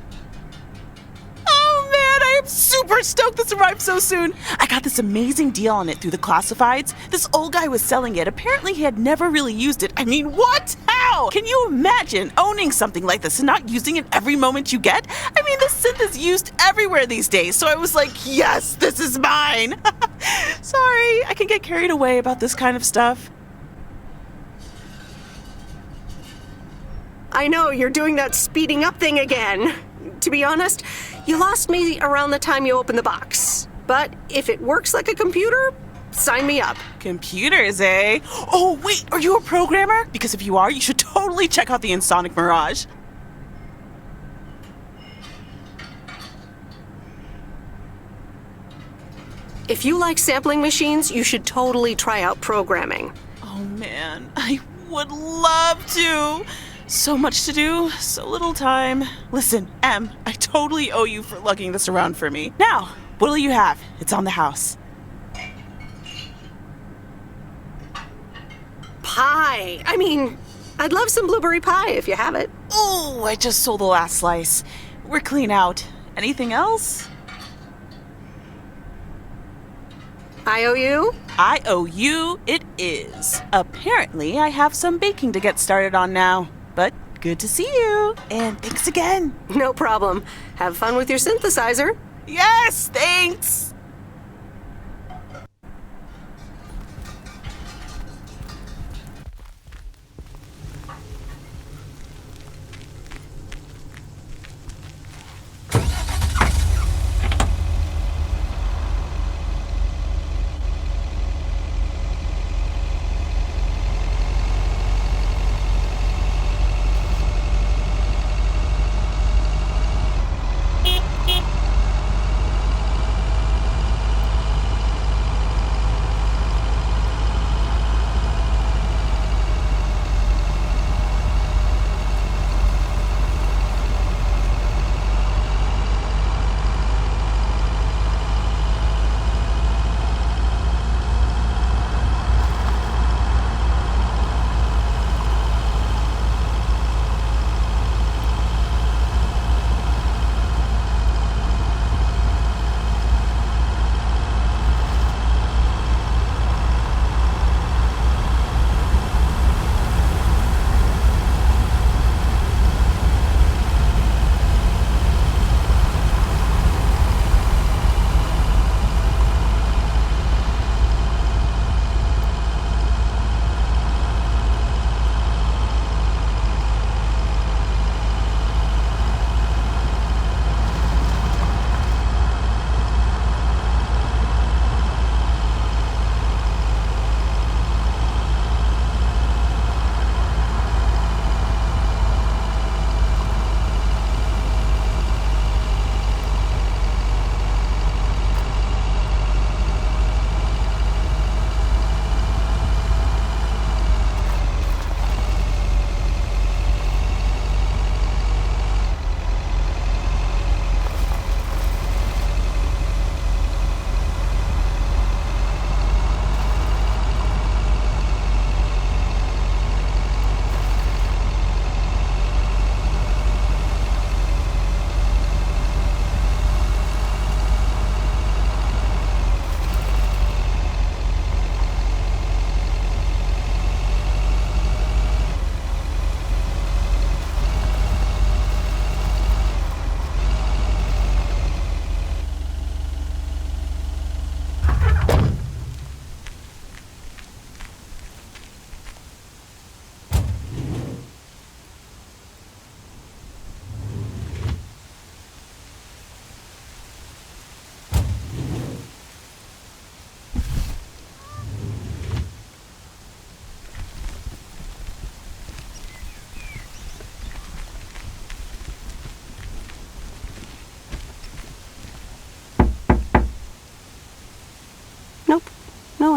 Oh man, I am super stoked this arrived so soon. I got this amazing deal on it through the classifieds. This old guy was selling it. Apparently he had never really used it. I mean, what? How? Can you imagine owning something like this and not using it every moment you get? I mean, this synth is used everywhere these days, so I was like, yes, this is mine. Sorry, I can get carried away about this kind of stuff. I know, you're doing that speeding up thing again. To be honest, you lost me around the time you opened the box. But if it works like a computer, sign me up. Computers, eh? Oh, wait, are you a programmer? Because if you are, you should totally check out the Insonic Mirage. If you like sampling machines, you should totally try out programming. Oh man, I would love to. So much to do, so little time. Listen, Em, I totally owe you for lugging this around for me. Now, what'll you have? It's on the house. Pie. I mean, I'd love some blueberry pie if you have it. Oh, I just sold the last slice. We're clean out. Anything else? I owe you? I owe you it is. Apparently, I have some baking to get started on now. But good to see you, and thanks again. No problem. Have fun with your synthesizer. Yes, thanks.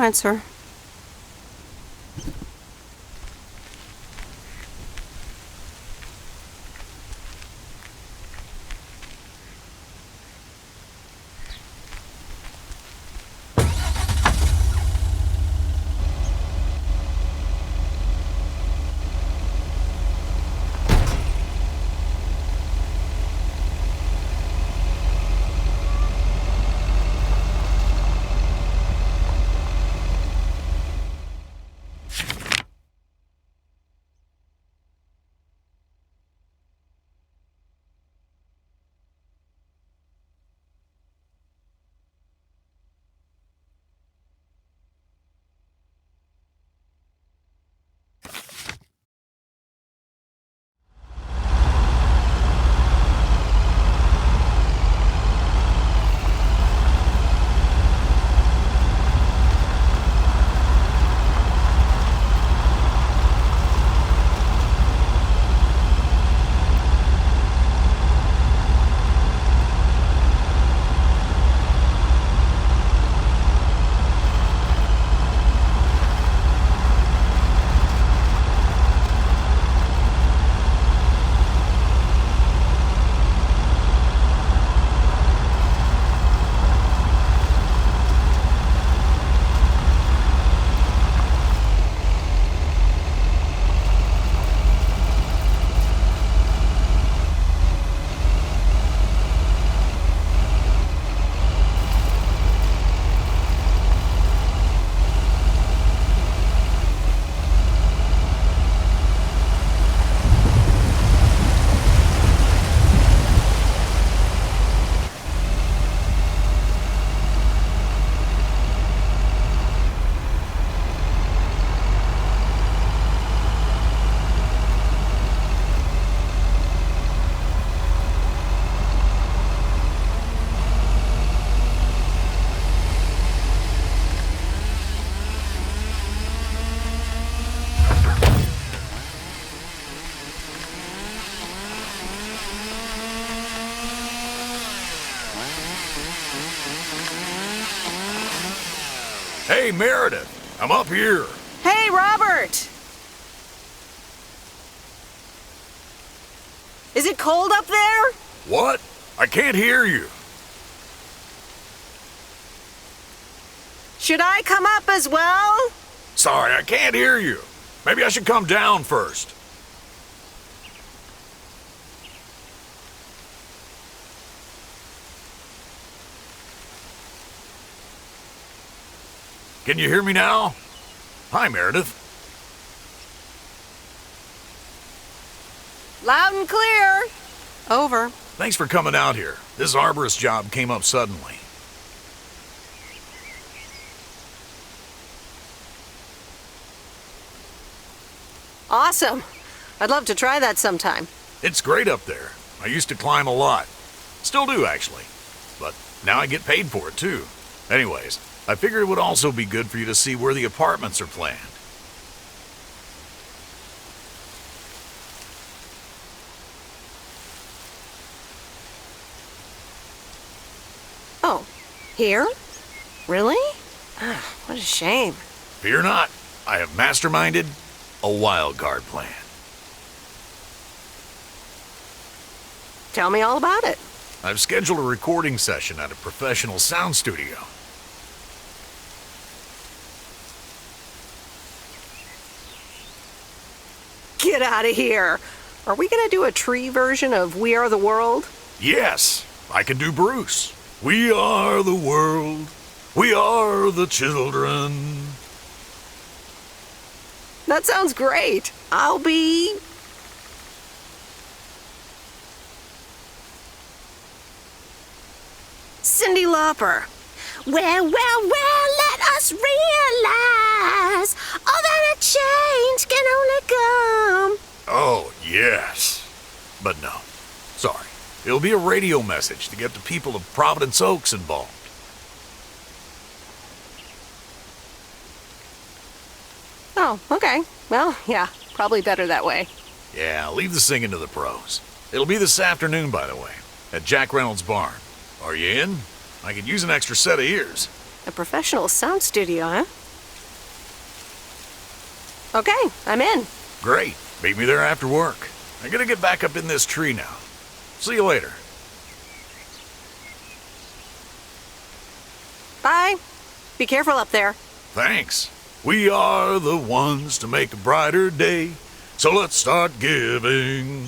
night, sir. Hey, Meredith, I'm up here. Hey, Robert! Is it cold up there? What? I can't hear you. Should I come up as well? Sorry, I can't hear you. Maybe I should come down first. Can you hear me now? Hi, Meredith. Loud and clear. Over. Thanks for coming out here. This arborist job came up suddenly. Awesome. I'd love to try that sometime. It's great up there. I used to climb a lot. Still do, actually. But now I get paid for it, too. Anyways, I figured it would also be good for you to see where the apartments are planned. Oh, here? Really? Ah, what a shame. Fear not. I have masterminded a wild card plan. Tell me all about it. I've scheduled a recording session at a professional sound studio. Get out of here. Are we gonna do a tree version of We Are the World? Yes, I can do Bruce. We are the world. We are the children. That sounds great. I'll be... Cyndi Lauper. Well, let us realize all that a change can only come. Oh, yes. But no. Sorry. It'll be a radio message to get the people of Providence Oaks involved. Oh, okay. Well, yeah, probably better that way. Yeah, leave the singing to the pros. It'll be this afternoon, by the way, at Jack Reynolds' barn. Are you in? I could use an extra set of ears. A professional sound studio, huh? Okay, I'm in. Great. Meet me there after work. I gotta get back up in this tree now. See you later. Bye. Be careful up there. Thanks. We are the ones to make a brighter day, so let's start giving.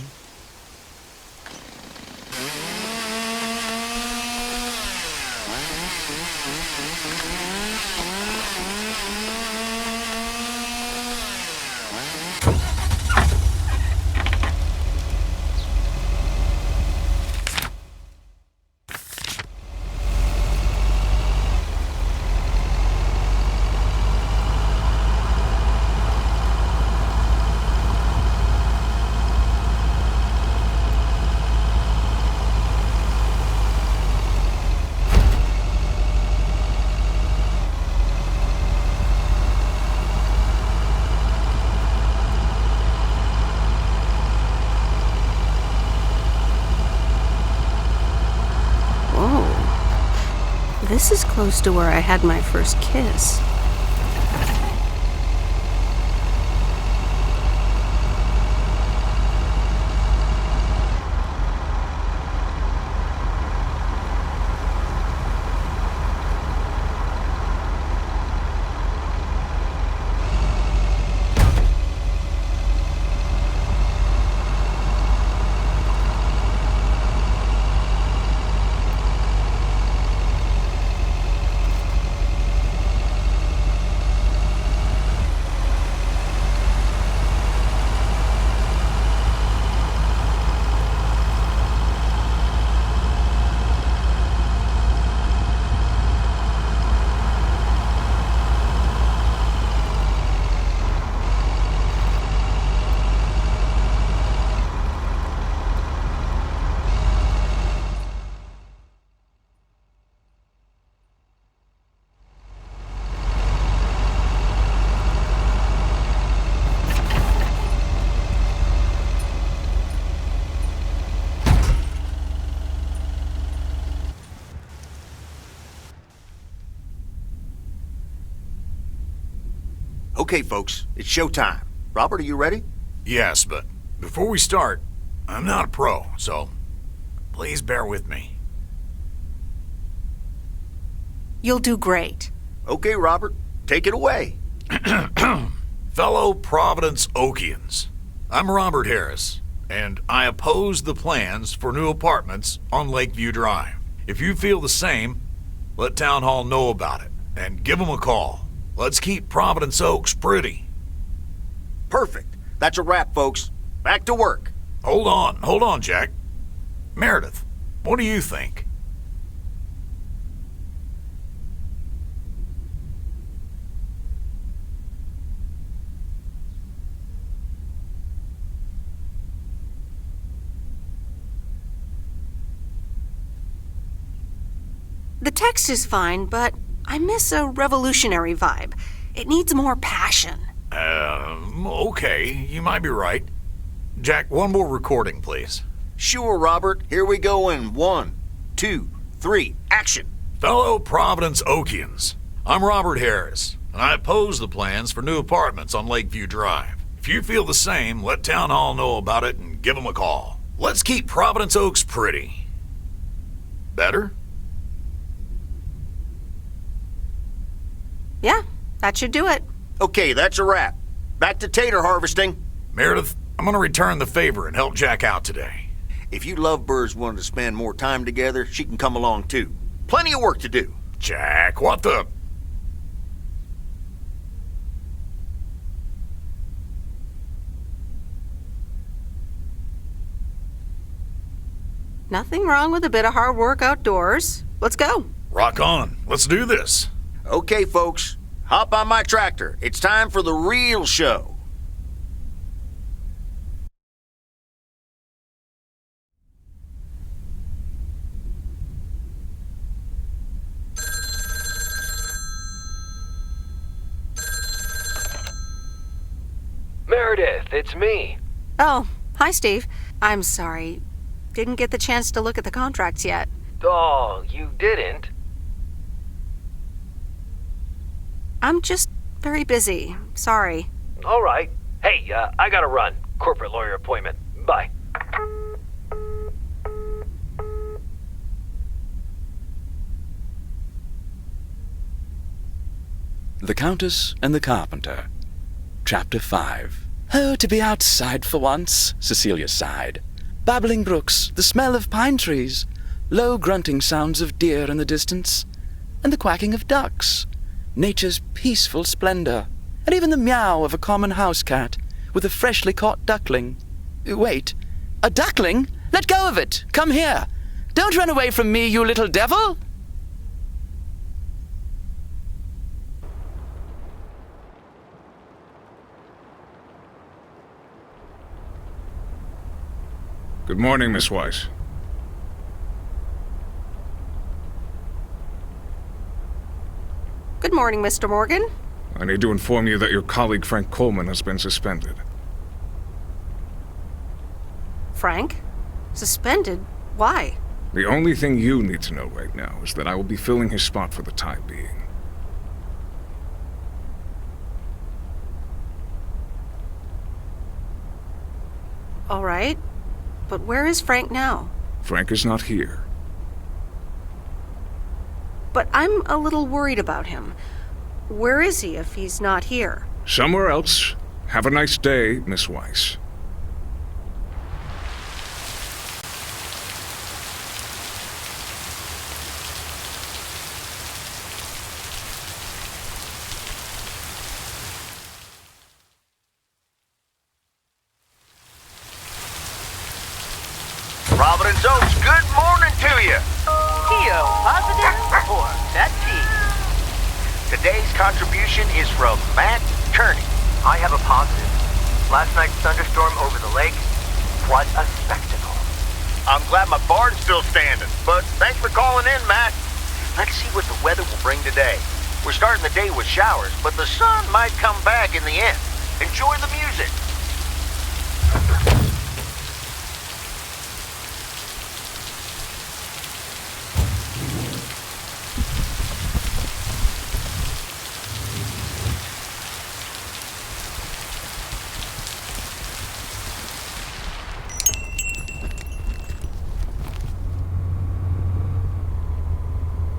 This is close to where I had my first kiss. Okay, folks, it's showtime. Robert, are you ready? Yes, but before we start, I'm not a pro, so please bear with me. You'll do great. Okay, Robert, take it away. Fellow Providence Okians, I'm Robert Harris, and I oppose the plans for new apartments on Lakeview Drive. If you feel the same, let Town Hall know about it, and give them a call. Let's keep Providence Oaks pretty. Perfect. That's a wrap, folks. Back to work. Hold on, Jack. Meredith, what do you think? The text is fine, but I miss a revolutionary vibe. It needs more passion. Okay, you might be right. Jack, one more recording, please. Sure, Robert. Here we go in 1, 2, 3, action. Fellow Providence Okians, I'm Robert Harris, and I oppose the plans for new apartments on Lakeview Drive. If you feel the same, let Town Hall know about it and give them a call. Let's keep Providence Oaks pretty. Better? Yeah, that should do it. Okay, that's a wrap. Back to tater harvesting. Meredith, I'm gonna return the favor and help Jack out today. If you lovebirds wanted to spend more time together, she can come along too. Plenty of work to do. Jack, what the... Nothing wrong with a bit of hard work outdoors. Let's go. Rock on. Let's do this. Okay, folks. Hop on my tractor. It's time for the real show. Meredith, it's me. Oh, hi, Steve. I'm sorry. Didn't get the chance to look at the contracts yet. Oh, you didn't? I'm just very busy. Sorry. All right. Hey, I gotta run. Corporate lawyer appointment. Bye. The Countess and the Carpenter. Chapter 5. Oh, to be outside for once, Cecilia sighed. Babbling brooks, the smell of pine trees, low grunting sounds of deer in the distance, and the quacking of ducks, nature's peaceful splendor, and even the meow of a common house cat with a freshly caught duckling. Wait, a duckling? Let go of it! Come here! Don't run away from me, you little devil! Good morning, Miss Weiss. Good morning, Mr. Morgan. I need to inform you that your colleague Frank Coleman has been suspended. Frank? Suspended? Why? The only thing you need to know right now is that I will be filling his spot for the time being. All right. But where is Frank now? Frank is not here. But I'm a little worried about him. Where is he if he's not here? Somewhere else. Have a nice day, Miss Weiss. Providence Oaks, good morning to you. Theo, positive or negative? Today's contribution is from Matt Kearney. I have a positive. Last night's thunderstorm over the lake, what a spectacle. I'm glad my barn's still standing, but thanks for calling in, Matt. Let's see what the weather will bring today. We're starting the day with showers, but the sun might come back in the end. Enjoy the music.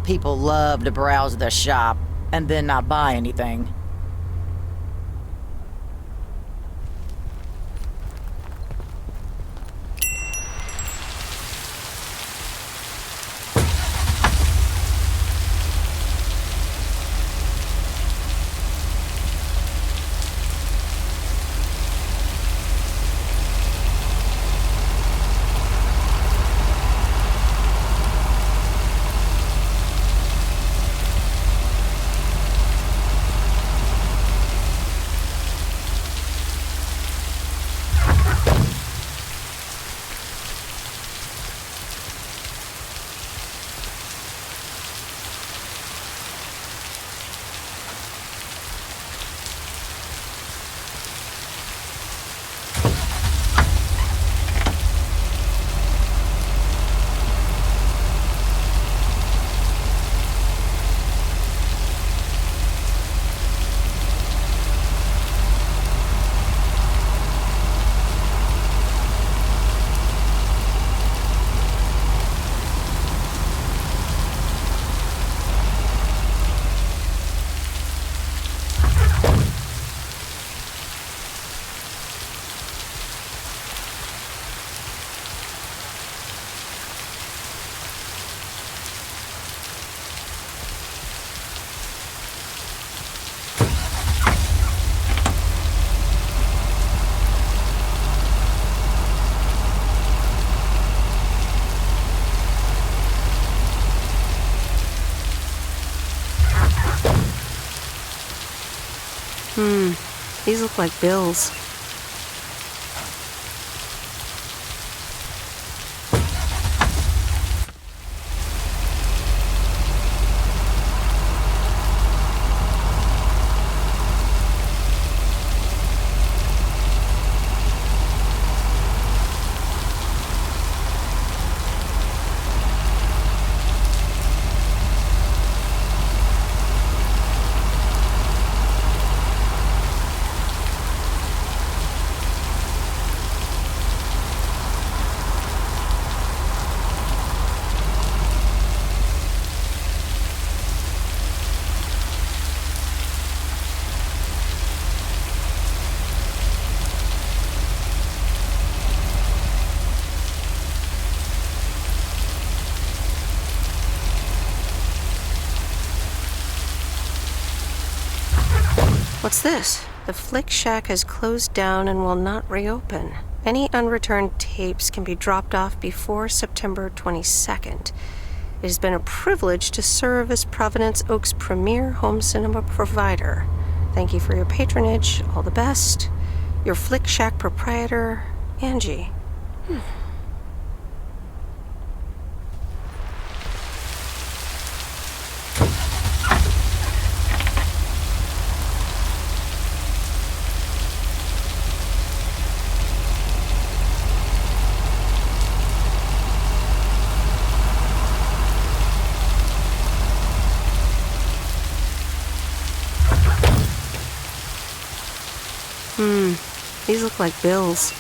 People love to browse the shop and then not buy anything. These look like bills. What's this? The Flick Shack has closed down and will not reopen. Any unreturned tapes can be dropped off before September 22nd. It has been a privilege to serve as Providence Oaks' premier home cinema provider. Thank you for your patronage. All the best. Your Flick Shack proprietor, Angie. These look like bills.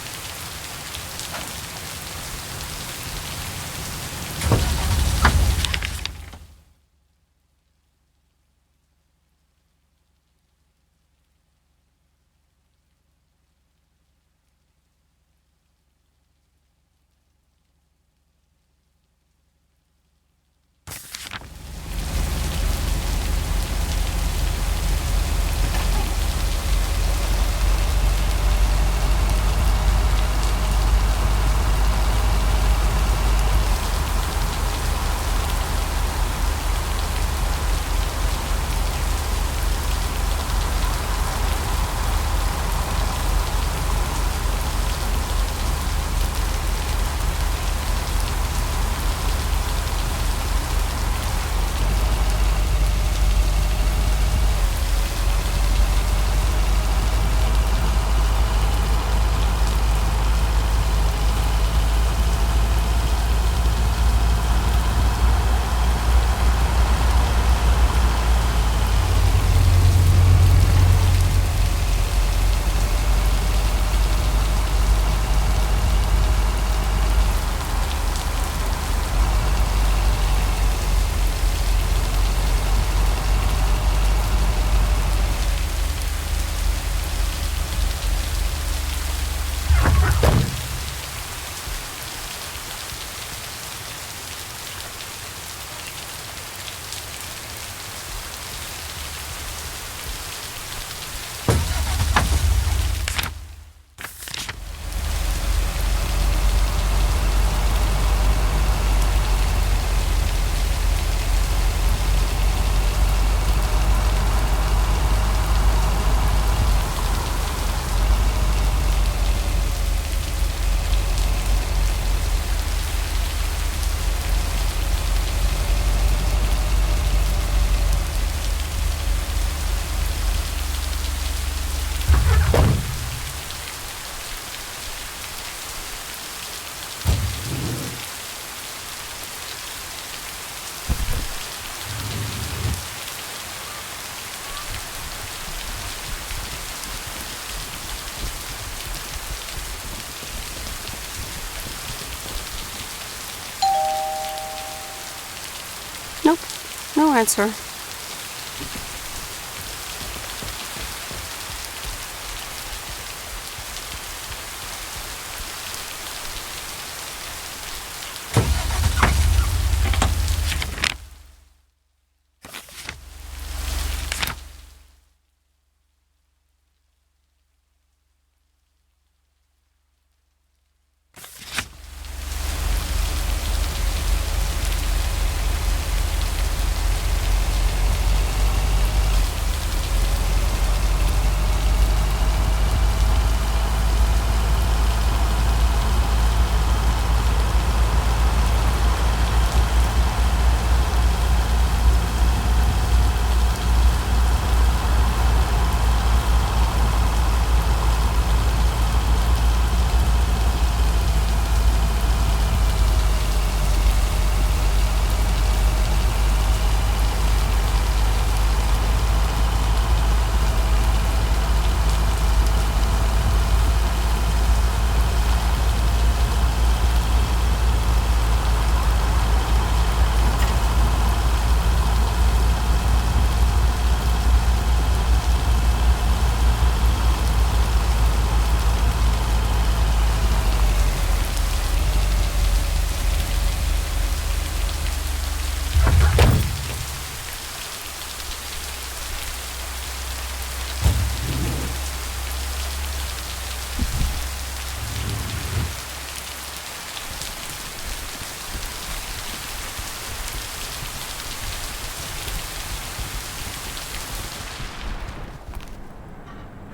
Nope, no answer.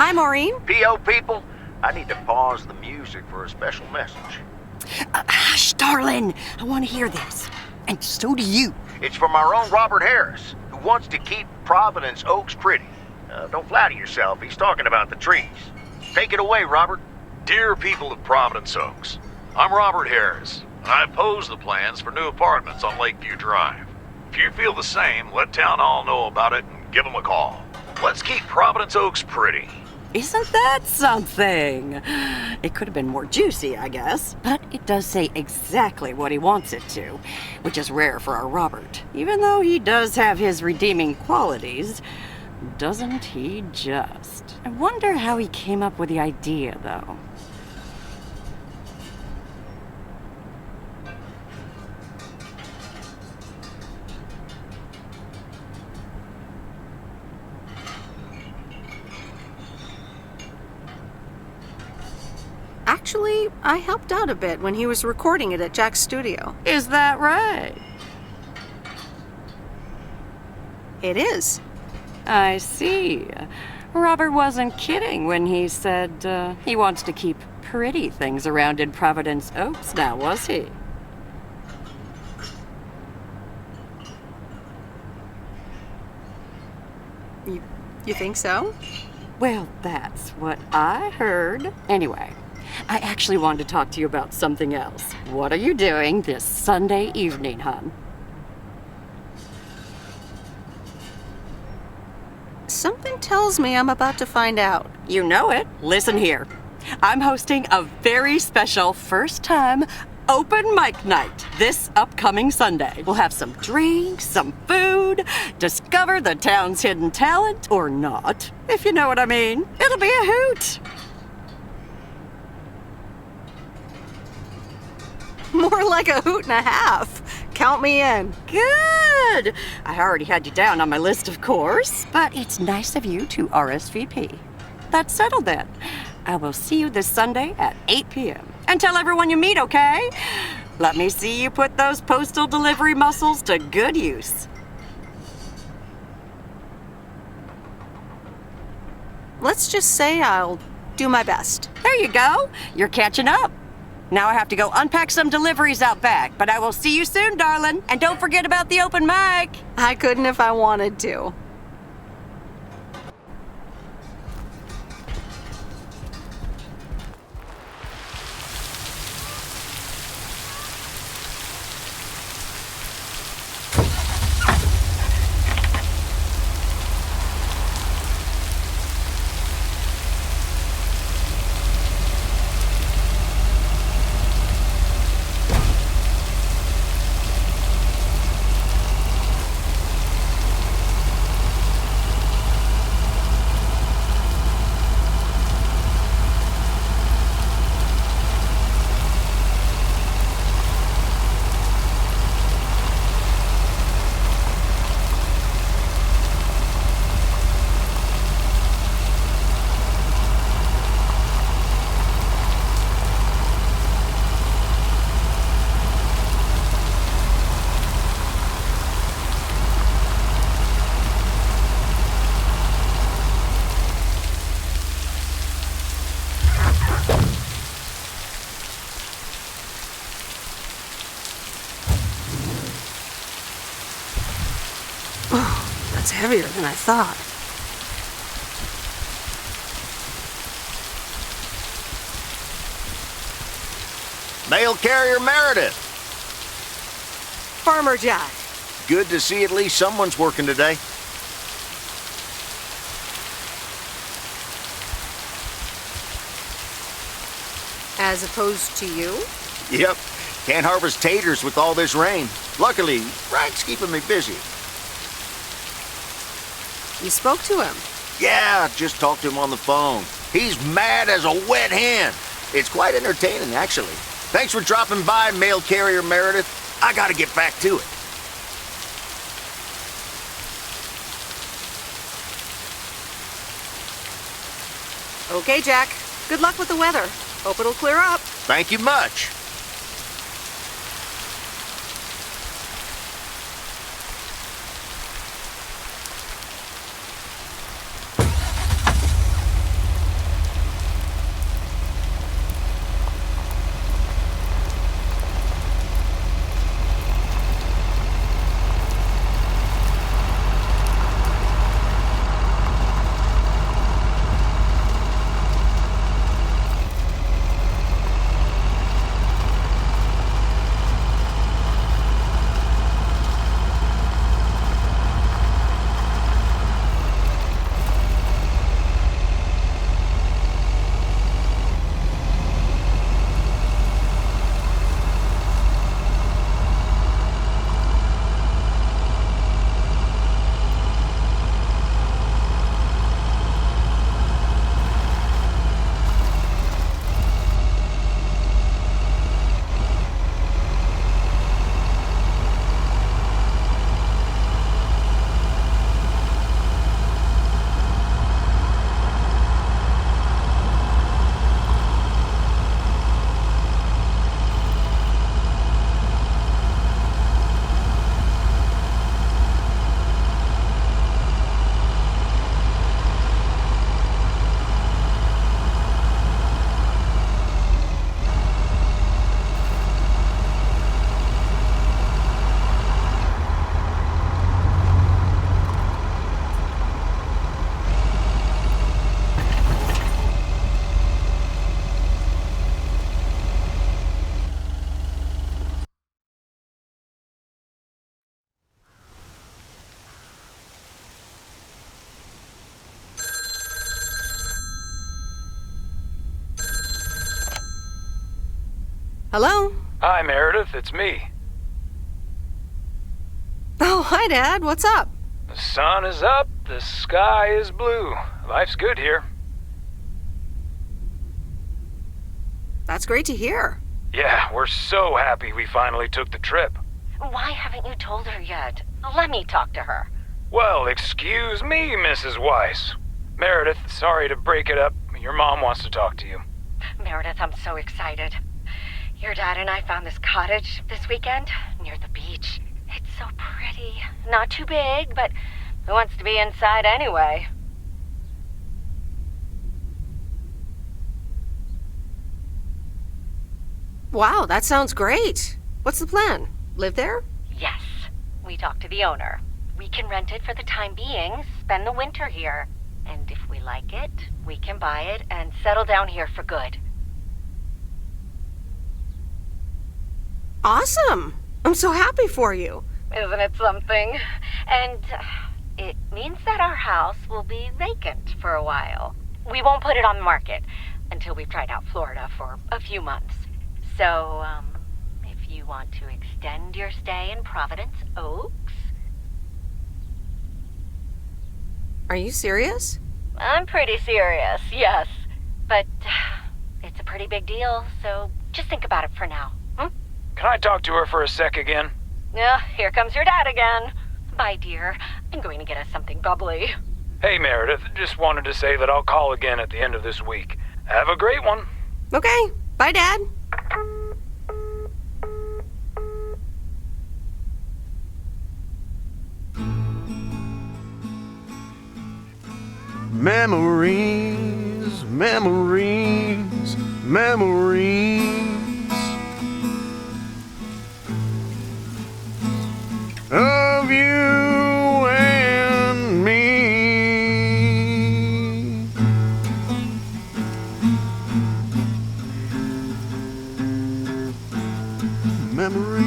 Hi, Maureen. P.O. people, I need to pause the music for a special message. Hush, darling. I want to hear this. And so do you. It's from our own Robert Harris, who wants to keep Providence Oaks pretty. Don't flatter yourself. He's talking about the trees. Take it away, Robert. Dear people of Providence Oaks, I'm Robert Harris, and I oppose the plans for new apartments on Lakeview Drive. If you feel the same, let Town Hall know about it and give them a call. Let's keep Providence Oaks pretty. Isn't that something? It could have been more juicy, I guess. But it does say exactly what he wants it to, which is rare for our Robert. Even though he does have his redeeming qualities, doesn't he just? I wonder how he came up with the idea, though. Actually, I helped out a bit when he was recording it at Jack's studio. Is that right? It is. I see. Robert wasn't kidding when he said he wants to keep pretty things around in Providence Oaks now, was he? You think so? Well, that's what I heard. Anyway, I actually wanted to talk to you about something else. What are you doing this Sunday evening, hon? Something tells me I'm about to find out. You know it. Listen here. I'm hosting a very special first-time open mic night this upcoming Sunday. We'll have some drinks, some food, discover the town's hidden talent, or not, if you know what I mean. It'll be a hoot. More like a hoot and a half. Count me in. Good. I already had you down on my list, of course, but it's nice of you to RSVP. That's settled then. I will see you this Sunday at 8 p.m. And tell everyone you meet, okay? Let me see you put those postal delivery muscles to good use. Let's just say I'll do my best. There you go. You're catching up. Now I have to go unpack some deliveries out back, but I will see you soon, darling. And don't forget about the open mic. I couldn't if I wanted to. That's heavier than I thought. Mail carrier Meredith. Farmer Jack. Good to see at least someone's working today. As opposed to you? Yep. Can't harvest taters with all this rain. Luckily, Frank's keeping me busy. You spoke to him? Yeah, just talked to him on the phone. He's mad as a wet hen. It's quite entertaining, actually. Thanks for dropping by, mail carrier Meredith. I gotta get back to it. Okay, Jack. Good luck with the weather. Hope it'll clear up. Thank you much. Hello? Hi, Meredith. It's me. Oh, hi, Dad. What's up? The sun is up, the sky is blue. Life's good here. That's great to hear. Yeah, we're so happy we finally took the trip. Why haven't you told her yet? Let me talk to her. Well, excuse me, Mrs. Weiss. Meredith, sorry to break it up. Your mom wants to talk to you. Meredith, I'm so excited. Your dad and I found this cottage this weekend near the beach. It's so pretty. Not too big, but who wants to be inside anyway? Wow, that sounds great. What's the plan? Live there? Yes. We talked to the owner. We can rent it for the time being, spend the winter here. And if we like it, we can buy it and settle down here for good. Awesome! I'm so happy for you. Isn't it something? And it means that our house will be vacant for a while. We won't put it on the market until we've tried out Florida for a few months. So, if you want to extend your stay in Providence Oaks... Are you serious? I'm pretty serious, yes. But it's a pretty big deal, so just think about it for now. Can I talk to her for a sec again? Yeah, here comes your dad again. Bye, dear. I'm going to get us something bubbly. Hey, Meredith, just wanted to say that I'll call again at the end of this week. Have a great one. Okay. Bye, Dad. Memories, memories, memories of you and me. Memories.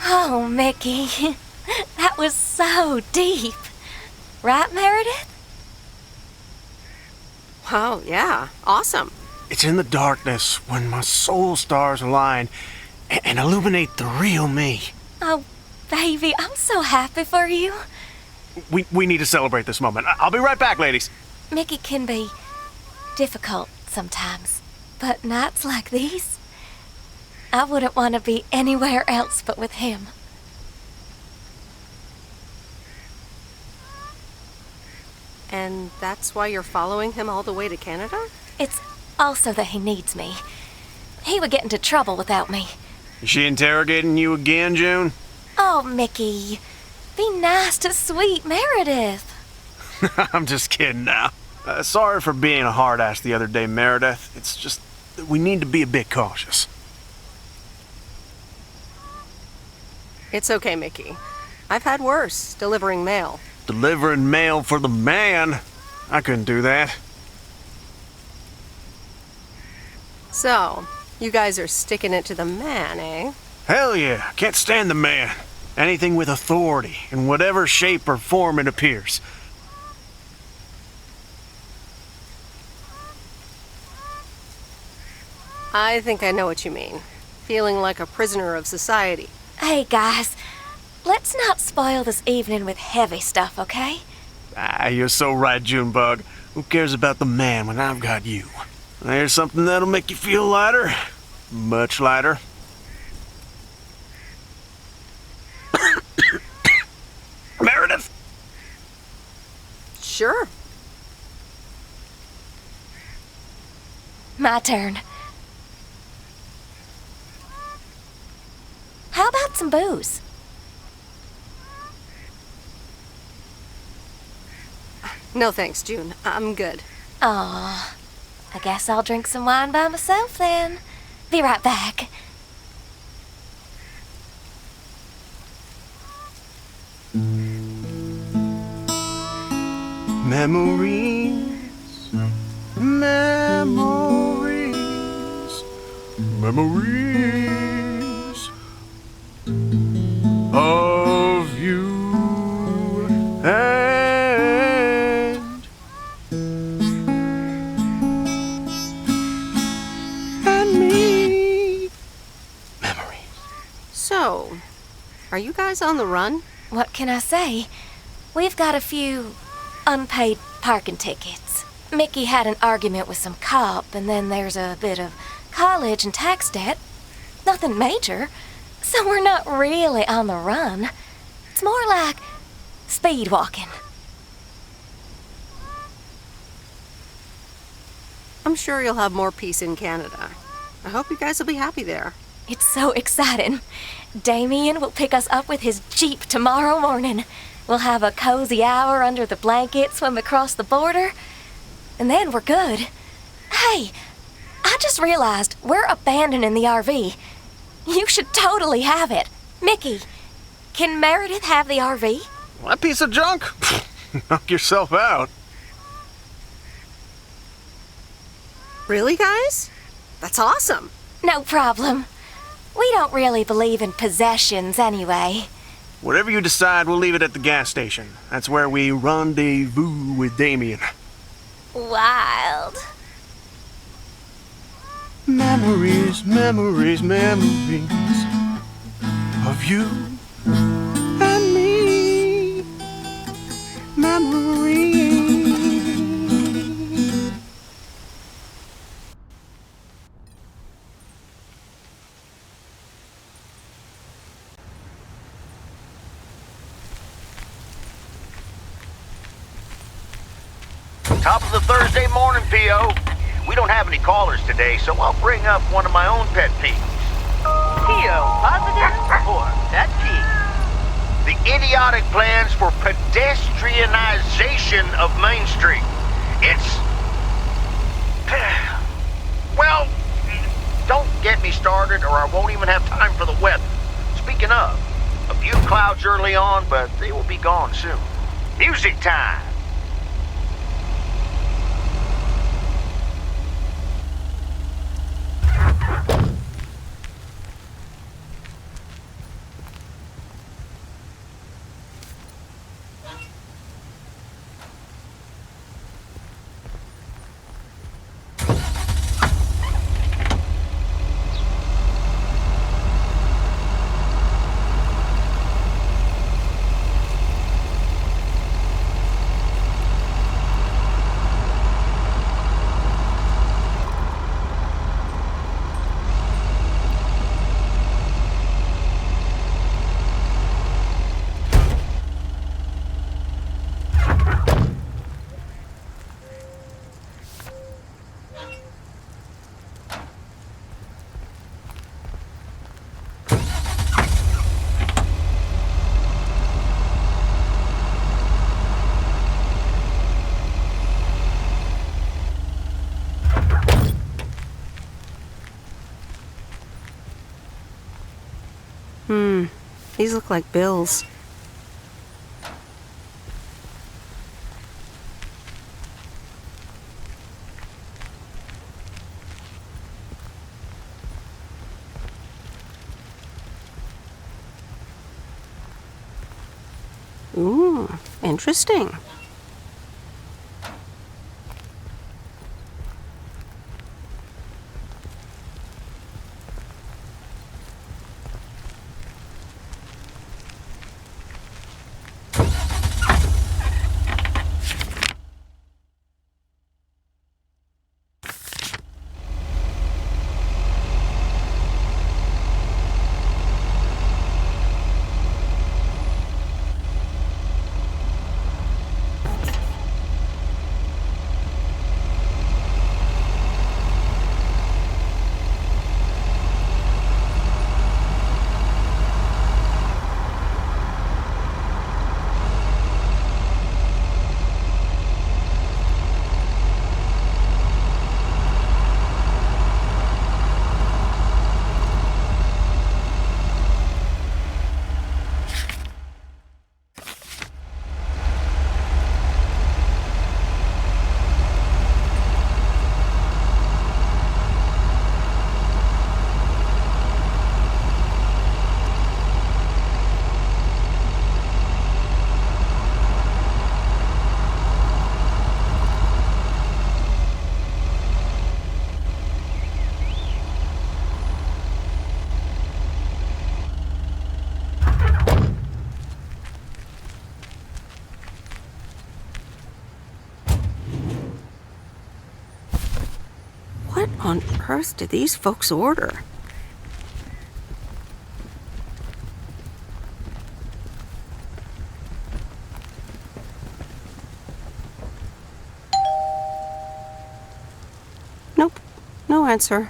Oh, Mickey, that was so deep. Right, Meredith? Wow, yeah. Awesome. It's in the darkness when my soul stars align and illuminate the real me. Oh, baby, I'm so happy for you. We need to celebrate this moment. I'll be right back, ladies. Mickey can be difficult sometimes, but nights like these, I wouldn't want to be anywhere else but with him. And that's why you're following him all the way to Canada? It's also that he needs me. He would get into trouble without me. Is she interrogating you again, June? Oh, Mickey, be nice to sweet Meredith. I'm just kidding now. Sorry for being a hard ass the other day, Meredith. It's just that we need to be a bit cautious. It's okay, Mickey. I've had worse, delivering mail. Delivering mail for the man? I couldn't do that. So, you guys are sticking it to the man, eh? Hell yeah, can't stand the man. Anything with authority, in whatever shape or form it appears. I think I know what you mean. Feeling like a prisoner of society. Hey, guys, let's not spoil this evening with heavy stuff, okay? You're so right, Junebug. Who cares about the man when I've got you? There's something that'll make you feel lighter. Much lighter. Meredith! Sure. My turn. How about some booze? No thanks, June. I'm good. Aw, I guess I'll drink some wine by myself then. Be right back. Memories, memories, memories of you and So, are you guys on the run? What can I say? We've got a few unpaid parking tickets. Mickey had an argument with some cop, and then there's a bit of college and tax debt. Nothing major, so we're not really on the run. It's more like speed walking. I'm sure you'll have more peace in Canada. I hope you guys will be happy there. It's so exciting. Damien will pick us up with his Jeep tomorrow morning. We'll have a cozy hour under the blanket, swim across the border, and then we're good. Hey, I just realized we're abandoning the RV. You should totally have it. Mickey, can Meredith have the RV? That piece of junk? Knock yourself out. Really, guys? That's awesome. No problem. We don't really believe in possessions anyway. Whatever you decide, we'll leave it at the gas station. That's where we rendezvous with Damien. Wild. Memories, memories, memories of you and me. Memories. Top of the Thursday morning, P.O. We don't have any callers today, so I'll bring up one of my own pet peeves. P.O. positive or pet peeve? The idiotic plans for pedestrianization of Main Street. It's... well, don't get me started or I won't even have time for the weather. Speaking of, a few clouds early on, but they will be gone soon. Music time! These look like bills. Ooh, interesting. on earth did these folks order? Nope, no answer.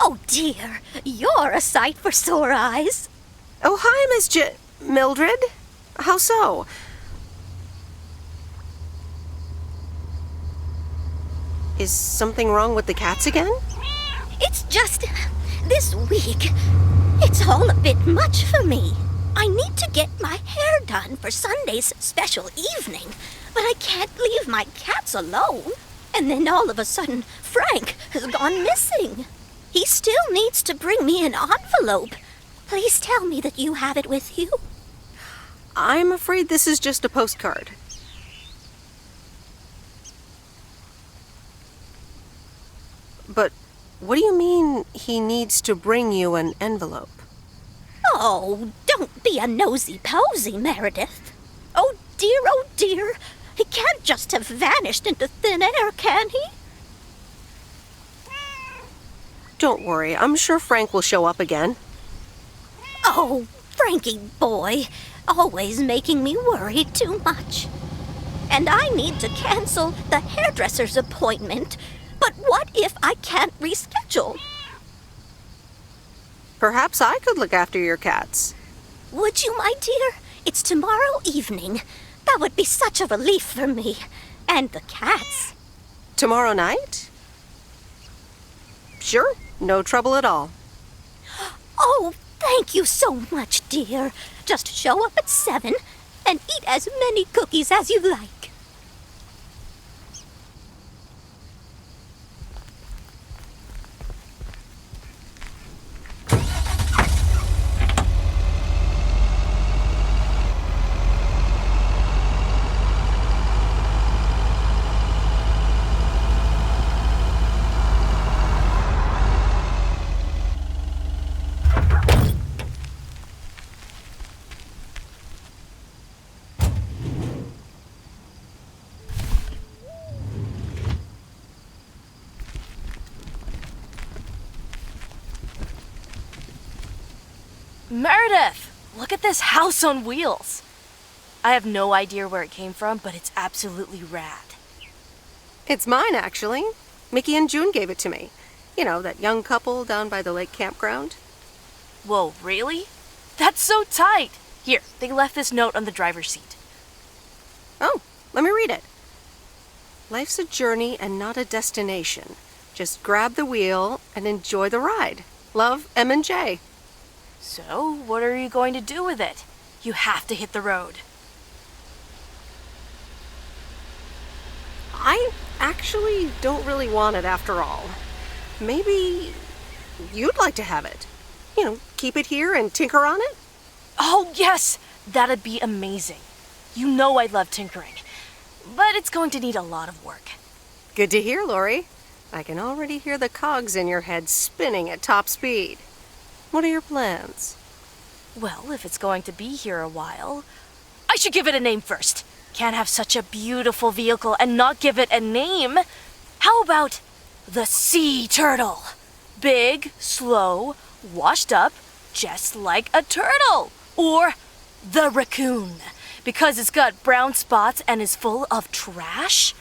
Oh dear, you're a sight for sore eyes. Oh, hi, Miss Mildred. How so? Is something wrong with the cats again? It's just this week. It's all a bit much for me. I need to get my hair done for Sunday's special evening, but I can't leave my cats alone. And then all of a sudden, Frank has gone missing. He still needs to bring me an envelope. Please tell me that you have it with you. I'm afraid this is just a postcard. But what do you mean he needs to bring you an envelope? Oh, don't be a nosy-posy, Meredith. Oh dear, he can't just have vanished into thin air, can he? Don't worry, I'm sure Frank will show up again. Oh, Frankie boy, always making me worry too much. And I need to cancel the hairdresser's appointment. But what if I can't reschedule? Perhaps I could look after your cats. Would you, my dear? It's tomorrow evening. That would be such a relief for me. And the cats. Tomorrow night? Sure, no trouble at all. Oh, thank you so much, dear. Just show up at 7 and eat as many cookies as you like. Meredith! Look at this house on wheels. I have no idea where it came from, but it's absolutely rad. It's mine, actually. Mickey and June gave it to me. You know, that young couple down by the lake campground. Whoa, really? That's so tight. Here, they left this note on the driver's seat. Oh, let me read it. Life's a journey and not a destination. Just grab the wheel and enjoy the ride. Love, M and J. So, what are you going to do with it? You have to hit the road. I actually don't really want it after all. Maybe you'd like to have it. You know, keep it here and tinker on it? Oh, yes! That'd be amazing. You know I love tinkering. But it's going to need a lot of work. Good to hear, Lori. I can already hear the cogs in your head spinning at top speed. What are your plans? Well, if it's going to be here a while, I should give it a name first. Can't have such a beautiful vehicle and not give it a name. How about the sea turtle? Big, slow, washed up, just like a turtle. Or the raccoon, because it's got brown spots and is full of trash.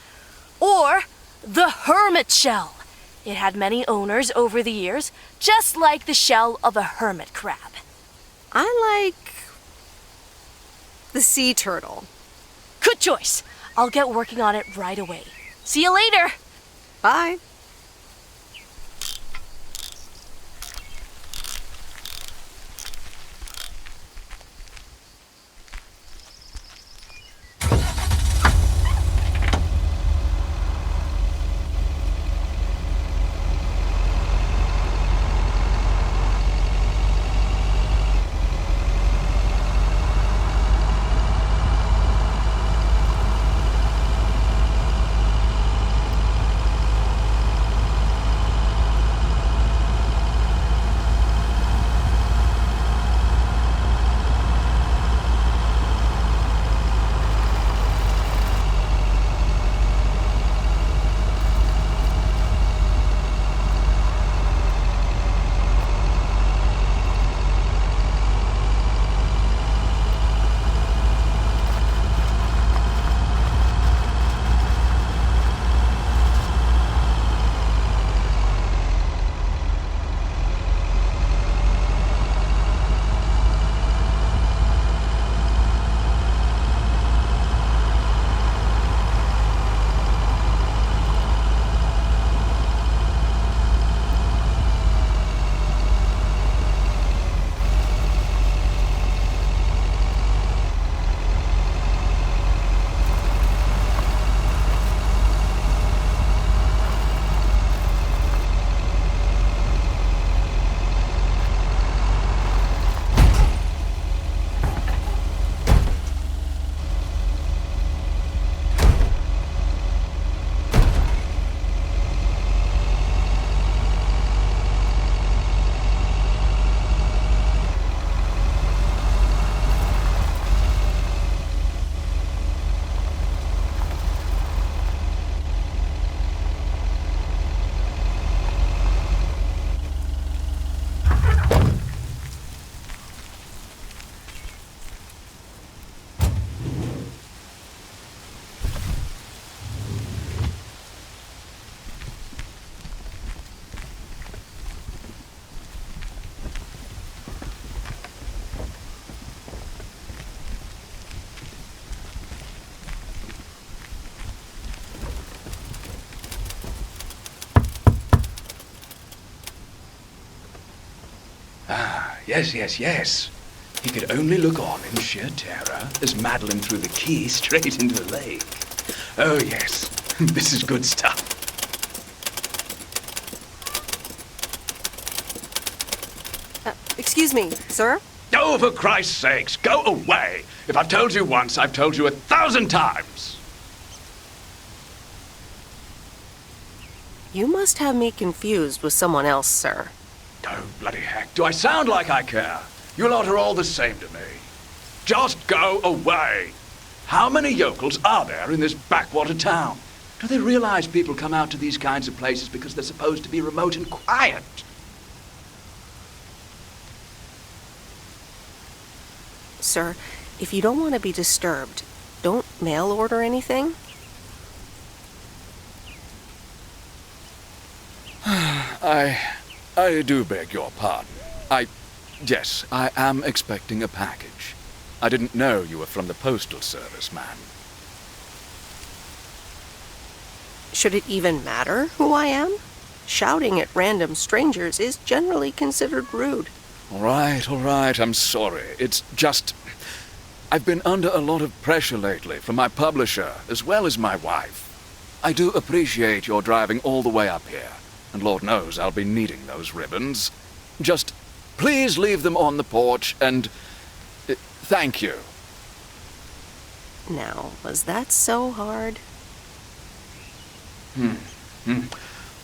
Or the hermit shell. It had many owners over the years, just like the shell of a hermit crab. I like the sea turtle. Good choice. I'll get working on it right away. See you later. Bye. Yes. He could only look on in sheer terror as Madeline threw the key straight into the lake. Oh, yes. This is good stuff. Excuse me, sir? Oh, for Christ's sakes, go away! If I've told you once, I've told you 1,000 times! You must have me confused with someone else, sir. Oh, bloody heck, do I sound like I care? You lot are all the same to me. Just go away! How many yokels are there in this backwater town? Do they realize people come out to these kinds of places because they're supposed to be remote and quiet? Sir, if you don't want to be disturbed, don't mail order anything. I do beg your pardon. Yes, I am expecting a package. I didn't know you were from the Postal Service, ma'am. Should it even matter who I am? Shouting at random strangers is generally considered rude. All right, I'm sorry. It's just... I've been under a lot of pressure lately from my publisher, as well as my wife. I do appreciate your driving all the way up here, and Lord knows I'll be needing those ribbons. Just please leave them on the porch, and... thank you. Now, was that so hard?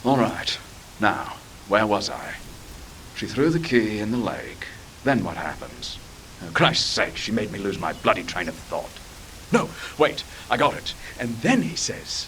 All right. Now, where was I? She threw the key in the lake. Then what happens? Oh, Christ's sake, she made me lose my bloody train of thought. No, wait, I got it. And then he says...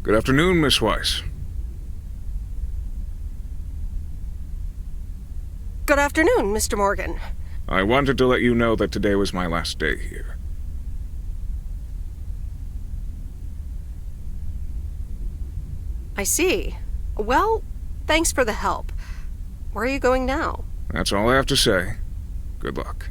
Good afternoon, Miss Weiss. Good afternoon, Mr. Morgan. I wanted to let you know that today was my last day here. I see. Well, thanks for the help. Where are you going now? That's all I have to say. Good luck.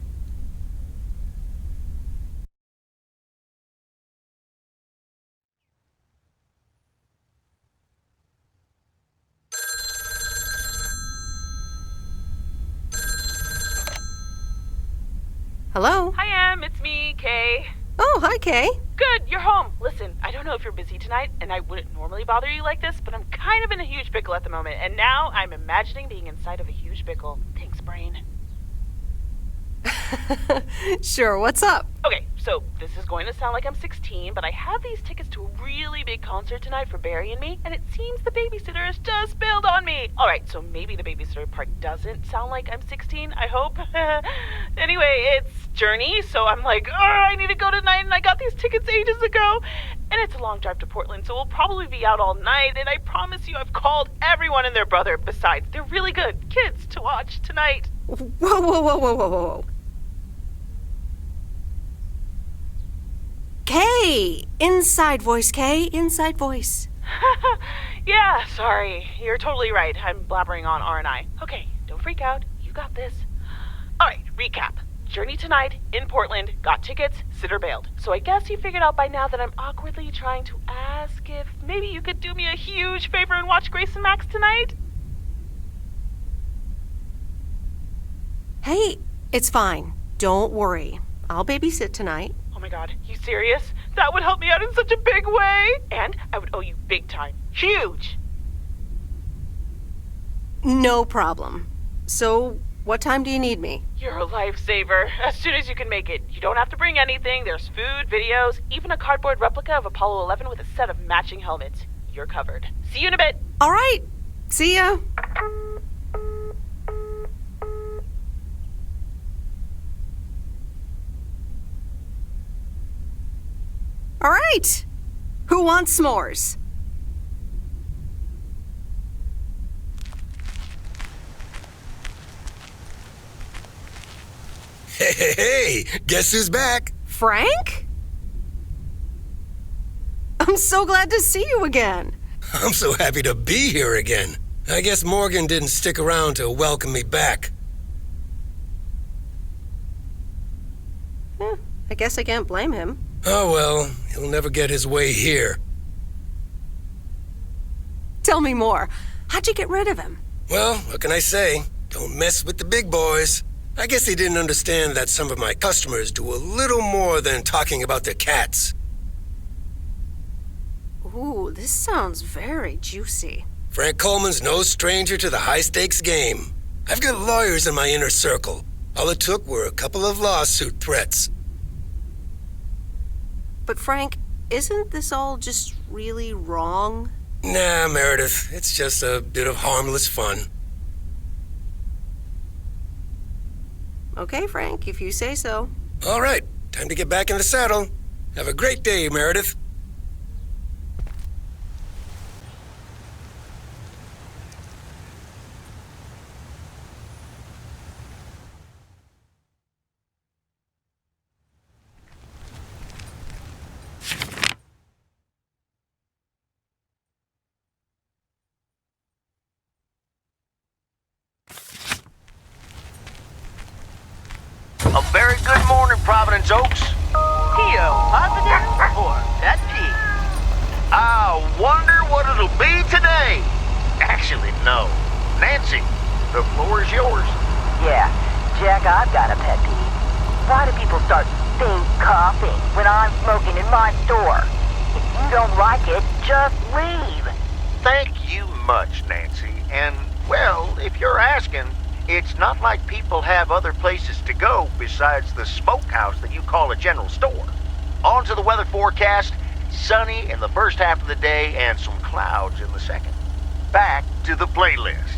Hello? Hi, Em. It's me, Kay. Oh, hi, Kay. Good, you're home. Listen, I don't know if you're busy tonight, and I wouldn't normally bother you like this, but I'm kind of in a huge pickle at the moment, and now I'm imagining being inside of a huge pickle. Thanks, brain. Sure, what's up? Okay, so this is going to sound like I'm 16, but I have these tickets to a really big concert tonight for Barry and me, and it seems the babysitter has just bailed on me. Alright, so maybe the babysitter part doesn't sound like I'm 16, I hope. Anyway, it's Journey, so I'm like, I need to go tonight, and I got these tickets ages ago. And it's a long drive to Portland, so we'll probably be out all night, and I promise you I've called everyone and their brother. Besides, they're really good kids to watch tonight. Whoa. Kay! Inside voice, Kay. Inside voice. Yeah, sorry. You're totally right. I'm blabbering on, aren't I? Okay, don't freak out. You got this. Alright, recap. Journey tonight, in Portland, got tickets, sitter bailed. So I guess you figured out by now that I'm awkwardly trying to ask if maybe you could do me a huge favor and watch Grace and Max tonight? Hey, it's fine. Don't worry. I'll babysit tonight. Oh my god, you serious? That would help me out in such a big way! And I would owe you big time. Huge! No problem. So, what time do you need me? You're a lifesaver. As soon as you can make it. You don't have to bring anything. There's food, videos, even a cardboard replica of Apollo 11 with a set of matching helmets. You're covered. See you in a bit. All right. See ya. All right. Who wants s'mores? Hey, guess who's back? Frank? I'm so glad to see you again. I'm so happy to be here again. I guess Morgan didn't stick around to welcome me back. I guess I can't blame him. Oh well, he'll never get his way here. Tell me more. How'd you get rid of him? Well, what can I say? Don't mess with the big boys. I guess he didn't understand that some of my customers do a little more than talking about their cats. Ooh, this sounds very juicy. Frank Coleman's no stranger to the high-stakes game. I've got lawyers in my inner circle. All it took were a couple of lawsuit threats. But Frank, isn't this all just really wrong? Nah, Meredith. It's just a bit of harmless fun. Okay, Frank, if you say so. All right, time to get back in the saddle. Have a great day, Meredith. A very good morning, Providence Oaks. PO positive or pet peeve? I wonder what it'll be today. Actually, no. Nancy, the floor is yours. Yeah, Jack, I've got a pet peeve. Why do people start stink coughing when I'm smoking in my store? If you don't like it, just leave. Thank you much, Nancy. And, well, if you're asking, it's not like people have other places to go besides the smokehouse that you call a general store. On to the weather forecast, sunny in the first half of the day and some clouds in the second. Back to the playlist.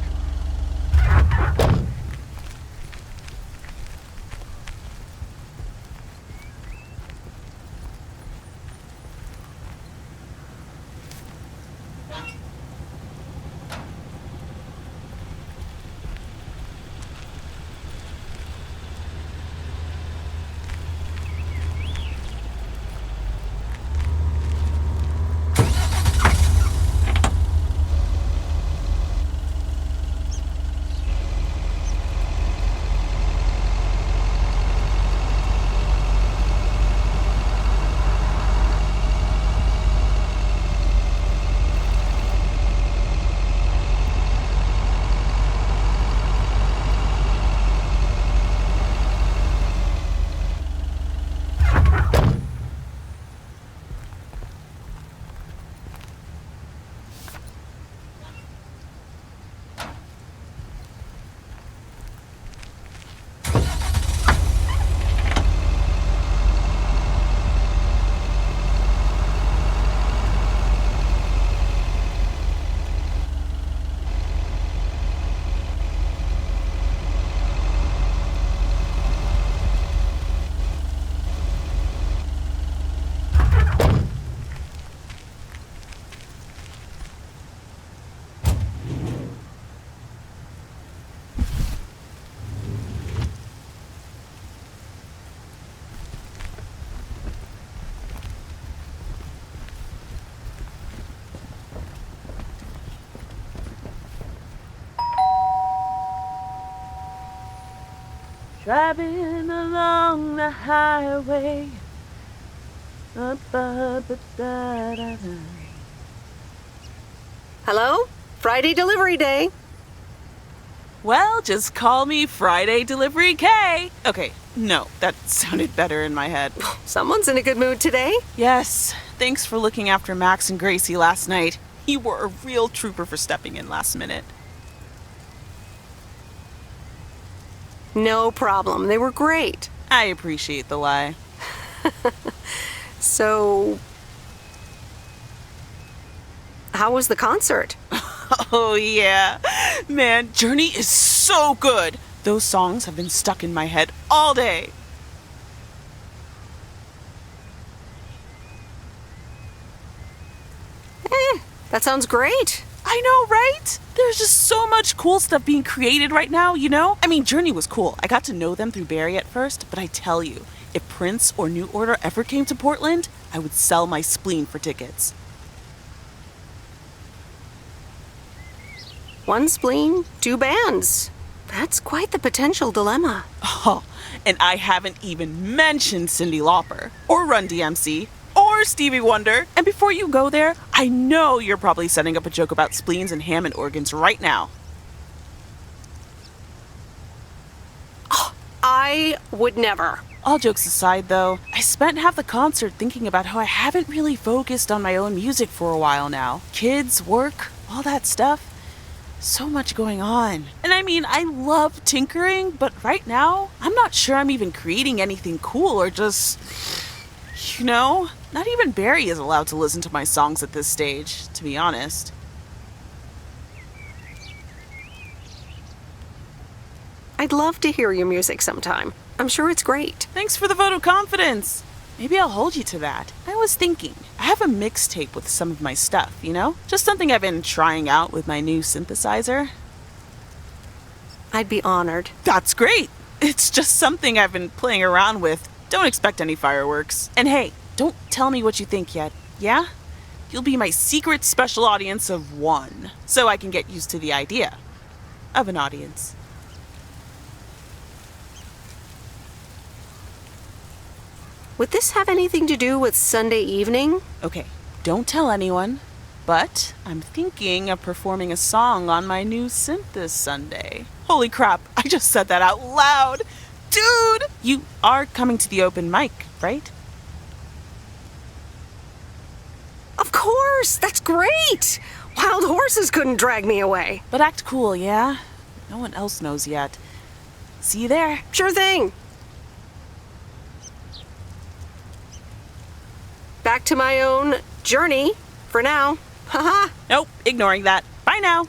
Driving along the highway. Hello? Friday delivery day. Well, just call me Friday Delivery K. Okay, no, that sounded better in my head. Someone's in a good mood today. Yes, thanks for looking after Max and Gracie last night. You were a real trooper for stepping in last minute. No problem. They were great. I appreciate the lie. So, how was the concert? Oh, yeah. Man, Journey is so good. Those songs have been stuck in my head all day. That sounds great. I know, right? There's just so much cool stuff being created right now, you know? I mean, Journey was cool. I got to know them through Barry at first, but I tell you, if Prince or New Order ever came to Portland, I would sell my spleen for tickets. One spleen, two bands. That's quite the potential dilemma. Oh, and I haven't even mentioned Cyndi Lauper, or Run DMC, or Stevie Wonder. And before you go there, I know you're probably setting up a joke about spleens and Hammond organs right now. Oh, I would never. All jokes aside, though, I spent half the concert thinking about how I haven't really focused on my own music for a while now. Kids, work, all that stuff. So much going on. And I mean, I love tinkering, but right now, I'm not sure I'm even creating anything cool or just, you know, not even Barry is allowed to listen to my songs at this stage, to be honest. I'd love to hear your music sometime. I'm sure it's great. Thanks for the vote of confidence. Maybe I'll hold you to that. I was thinking, I have a mixtape with some of my stuff, you know? Just something I've been trying out with my new synthesizer. I'd be honored. That's great. It's just something I've been playing around with. Don't expect any fireworks. And hey, don't tell me what you think yet, yeah? You'll be my secret special audience of one, so I can get used to the idea of an audience. Would this have anything to do with Sunday evening? Okay, don't tell anyone, but I'm thinking of performing a song on my new synth this Sunday. Holy crap, I just said that out loud! Dude! You are coming to the open mic, right? Of course! That's great! Wild horses couldn't drag me away. But act cool, yeah? No one else knows yet. See you there. Sure thing. Back to my own journey for now. Haha. Nope, ignoring that. Bye now.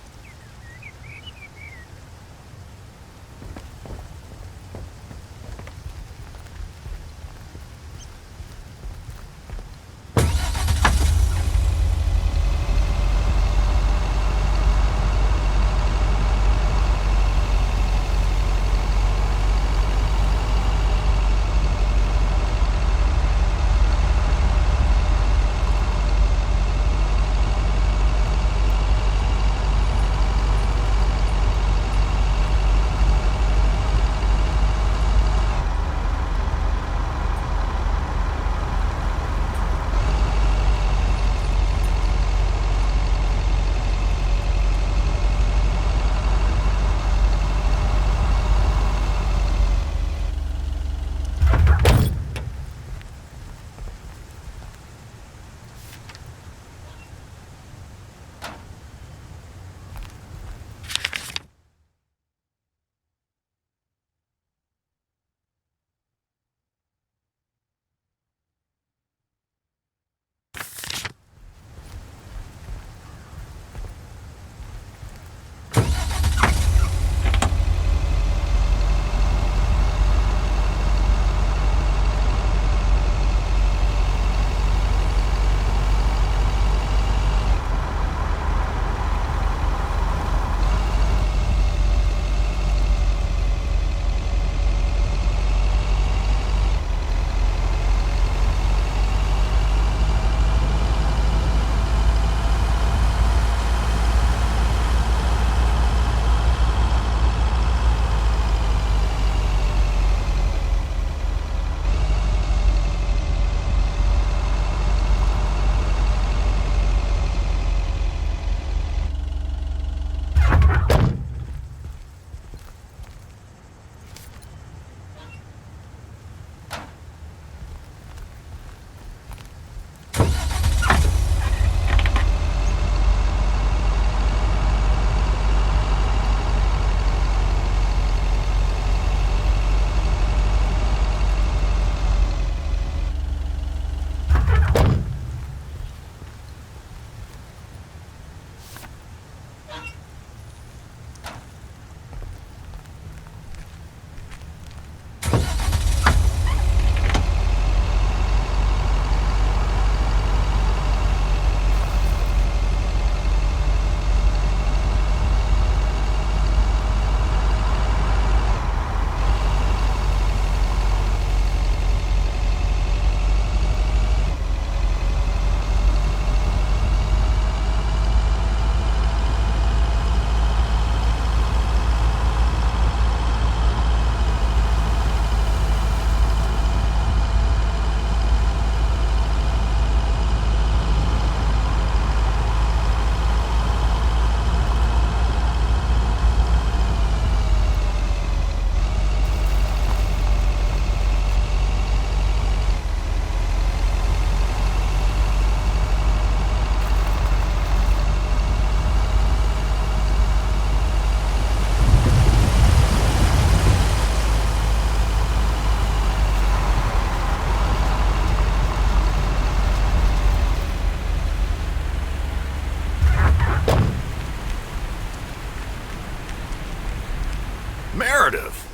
Meredith!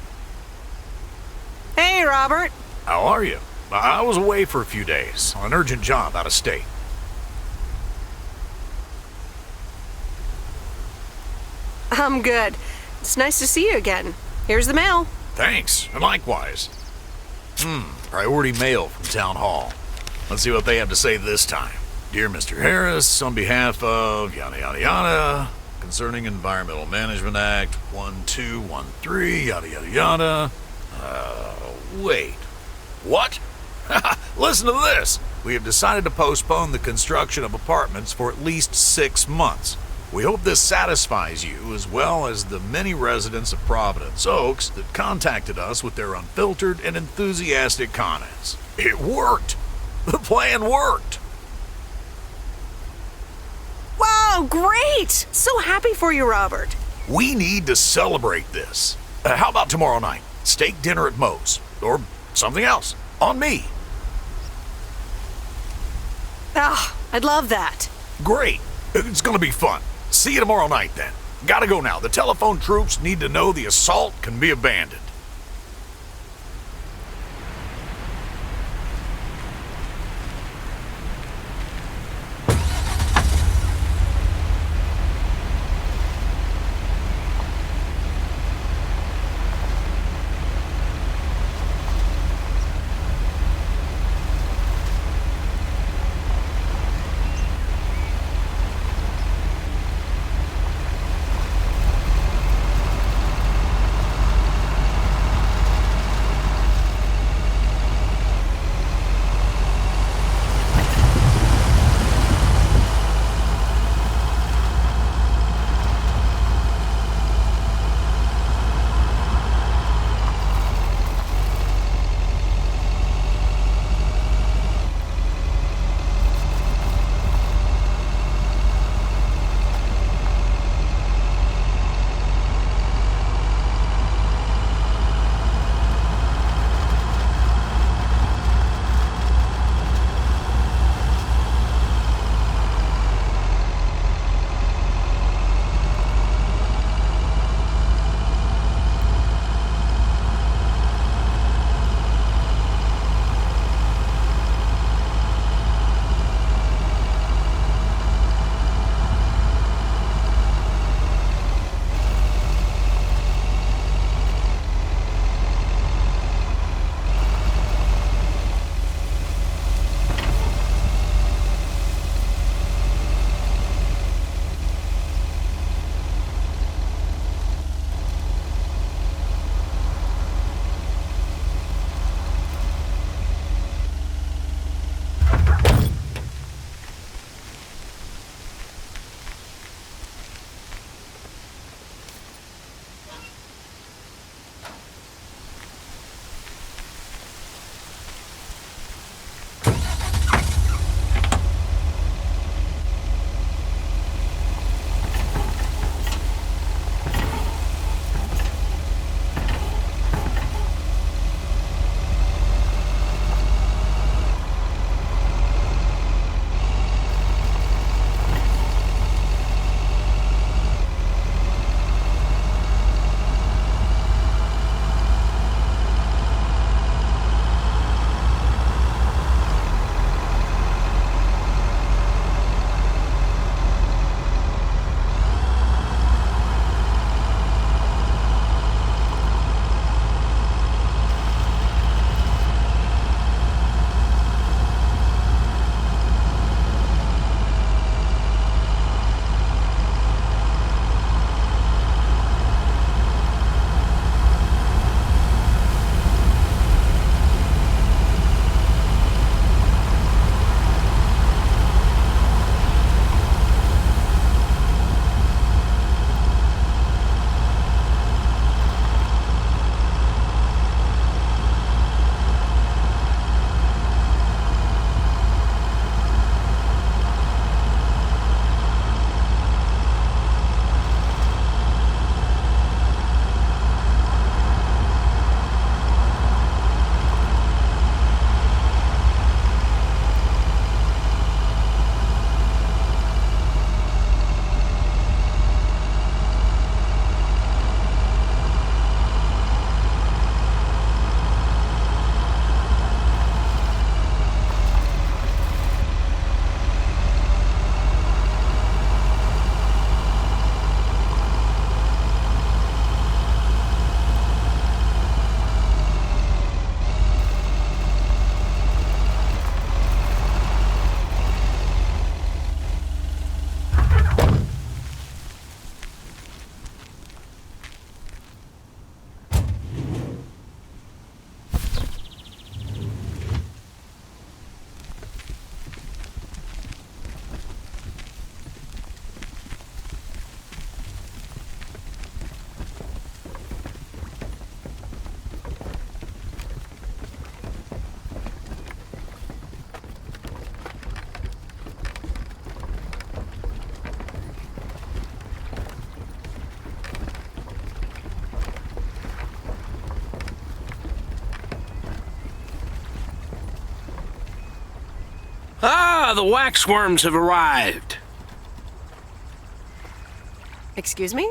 Hey, Robert. How are you? I was away for a few days on an urgent job out of state. I'm good. It's nice to see you again. Here's the mail. Thanks, and likewise. Priority mail from Town Hall. Let's see what they have to say this time. Dear Mr. Harris, on behalf of yada yada yada, concerning Environmental Management Act 1213, yada yada yada. Wait. What? Listen to this. We have decided to postpone the construction of apartments for at least 6 months. We hope this satisfies you as well as the many residents of Providence Oaks that contacted us with their unfiltered and enthusiastic comments. It worked! The plan worked! Wow, great! So happy for you, Robert. We need to celebrate this. How about tomorrow night? Steak dinner at Moe's. Or something else. On me. I'd love that. Great. It's gonna be fun. See you tomorrow night, then. Gotta go now. The telephone troops need to know the assault can be abandoned. The waxworms have arrived. Excuse me?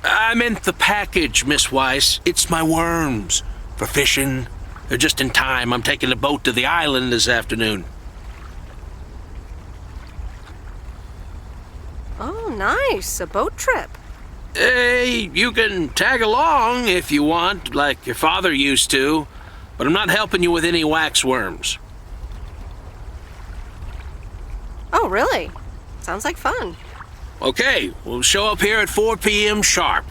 I meant the package, Miss Weiss. It's my worms. For fishing. They're just in time. I'm taking a boat to the island this afternoon. Oh, nice. A boat trip. Hey, you can tag along if you want, like your father used to. But I'm not helping you with any waxworms. Oh, really? Sounds like fun. Okay, we'll show up here at 4 p.m. sharp.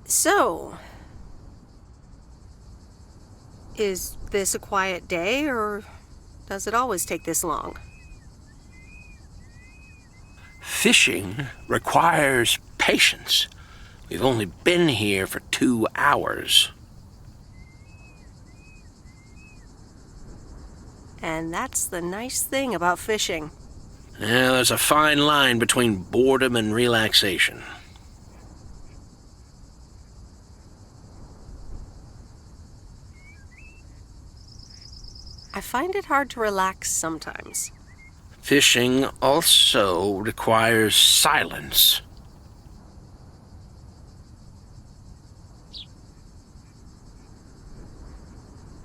So, is this a quiet day, or does it always take this long? Fishing requires patience. We've only been here for 2 hours. And that's the nice thing about fishing. Yeah, there's a fine line between boredom and relaxation. I find it hard to relax sometimes. Fishing also requires silence.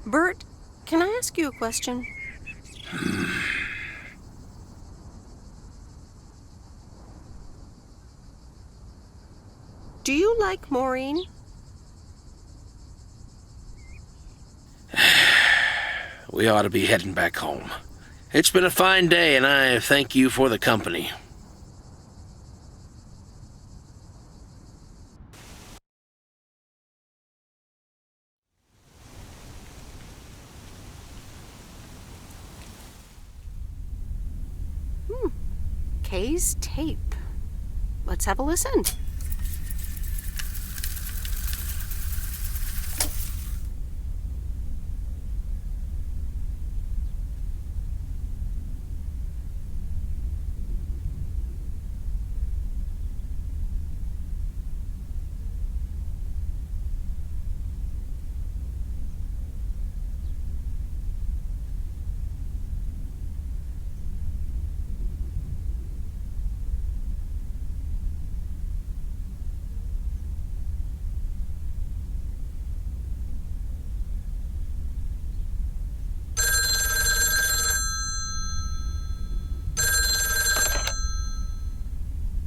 Bert, can I ask you a question? Do you like Maureen? We ought to be heading back home. It's been a fine day, and I thank you for the company. Kay's tape. Let's have a listen.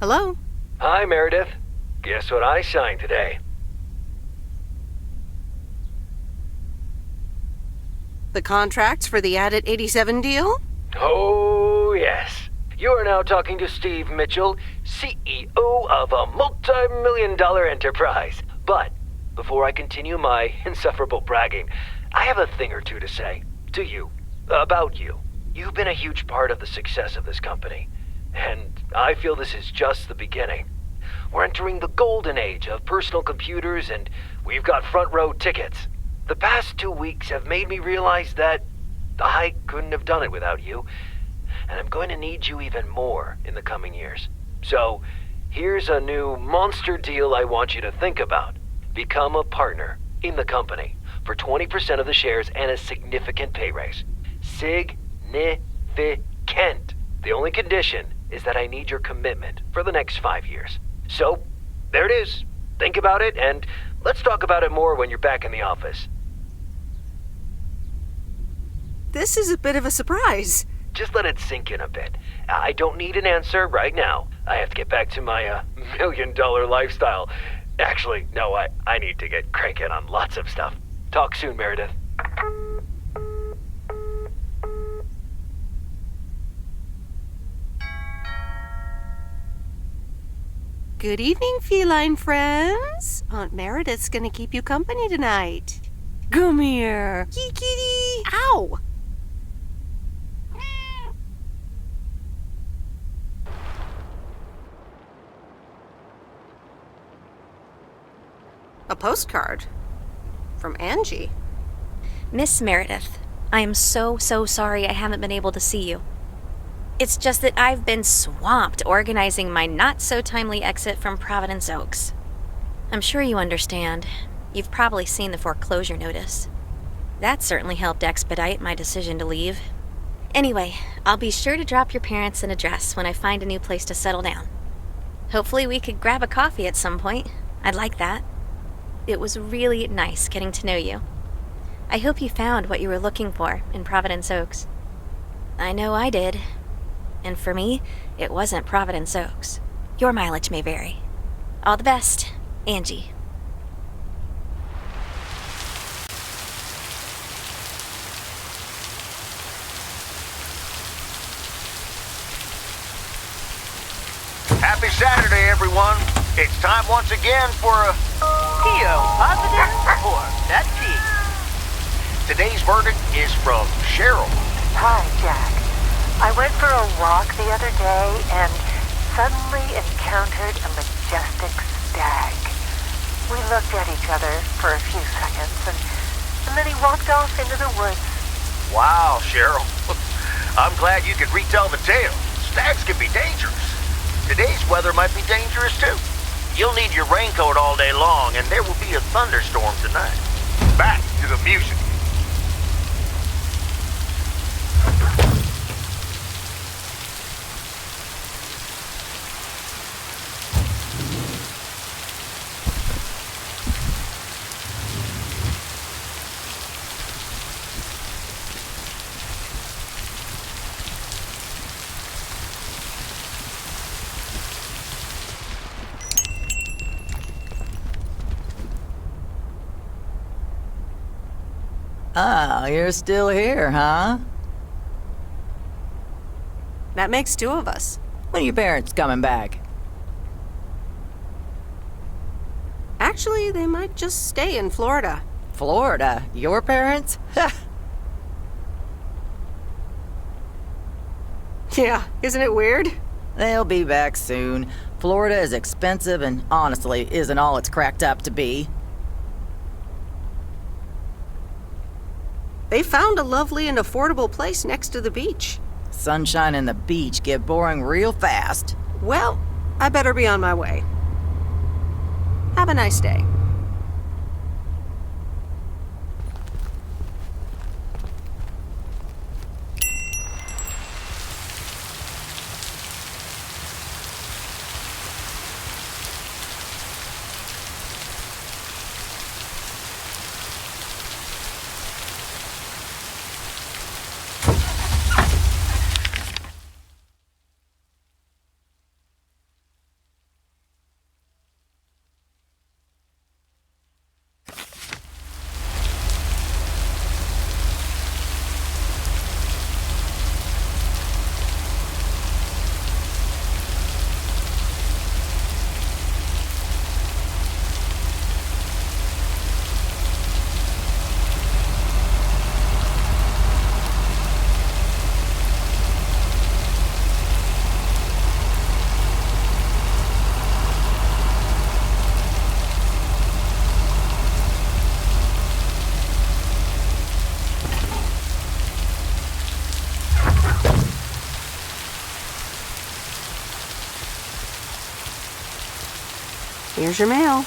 Hello? Hi, Meredith. Guess what I signed today? The contracts for the Addit 87 deal? Oh, yes. You are now talking to Steve Mitchell, CEO of a multi-million-dollar enterprise. But before I continue my insufferable bragging, I have a thing or two to say to you, about you. You've been a huge part of the success of this company, and I feel this is just the beginning. We're entering the golden age of personal computers, and we've got front row tickets. The past 2 weeks have made me realize that I couldn't have done it without you, and I'm going to need you even more in the coming years. So, here's a new monster deal I want you to think about. Become a partner in the company for 20% of the shares and a significant pay raise. Significant. The only condition is that I need your commitment for the next 5 years. So, there it is. Think about it, and let's talk about it more when you're back in the office. This is a bit of a surprise. Just let it sink in a bit. I don't need an answer right now. I have to get back to my $1 million lifestyle. Actually, no, I need to get cranking on lots of stuff. Talk soon, Meredith. Good evening, feline friends. Aunt Meredith's gonna keep you company tonight. Come here. Kitty. Ow! A postcard from Angie. Miss Meredith, I am so sorry I haven't been able to see you. It's just that I've been swamped organizing my not-so-timely exit from Providence Oaks. I'm sure you understand. You've probably seen the foreclosure notice. That certainly helped expedite my decision to leave. Anyway, I'll be sure to drop your parents an address when I find a new place to settle down. Hopefully we could grab a coffee at some point. I'd like that. It was really nice getting to know you. I hope you found what you were looking for in Providence Oaks. I know I did. And for me, it wasn't Providence Oaks. Your mileage may vary. All the best, Angie. Happy Saturday, everyone. It's time once again for a... Theo, positive or nut tea? Today's verdict is from Cheryl. Hi, Jack. I went for a walk the other day and suddenly encountered a majestic stag. We looked at each other for a few seconds and then he walked off into the woods. Wow, Cheryl. I'm glad you could retell the tale. Stags can be dangerous. Today's weather might be dangerous too. You'll need your raincoat all day long, and there will be a thunderstorm tonight. Back to the music. Ah, you're still here, huh? That makes 2 of us. When are your parents coming back? Actually, they might just stay in Florida. Florida? Your parents? Yeah, isn't it weird? They'll be back soon. Florida is expensive and honestly isn't all it's cracked up to be. They found a lovely and affordable place next to the beach. Sunshine and the beach get boring real fast. Well, I better be on my way. Have a nice day. Here's your mail.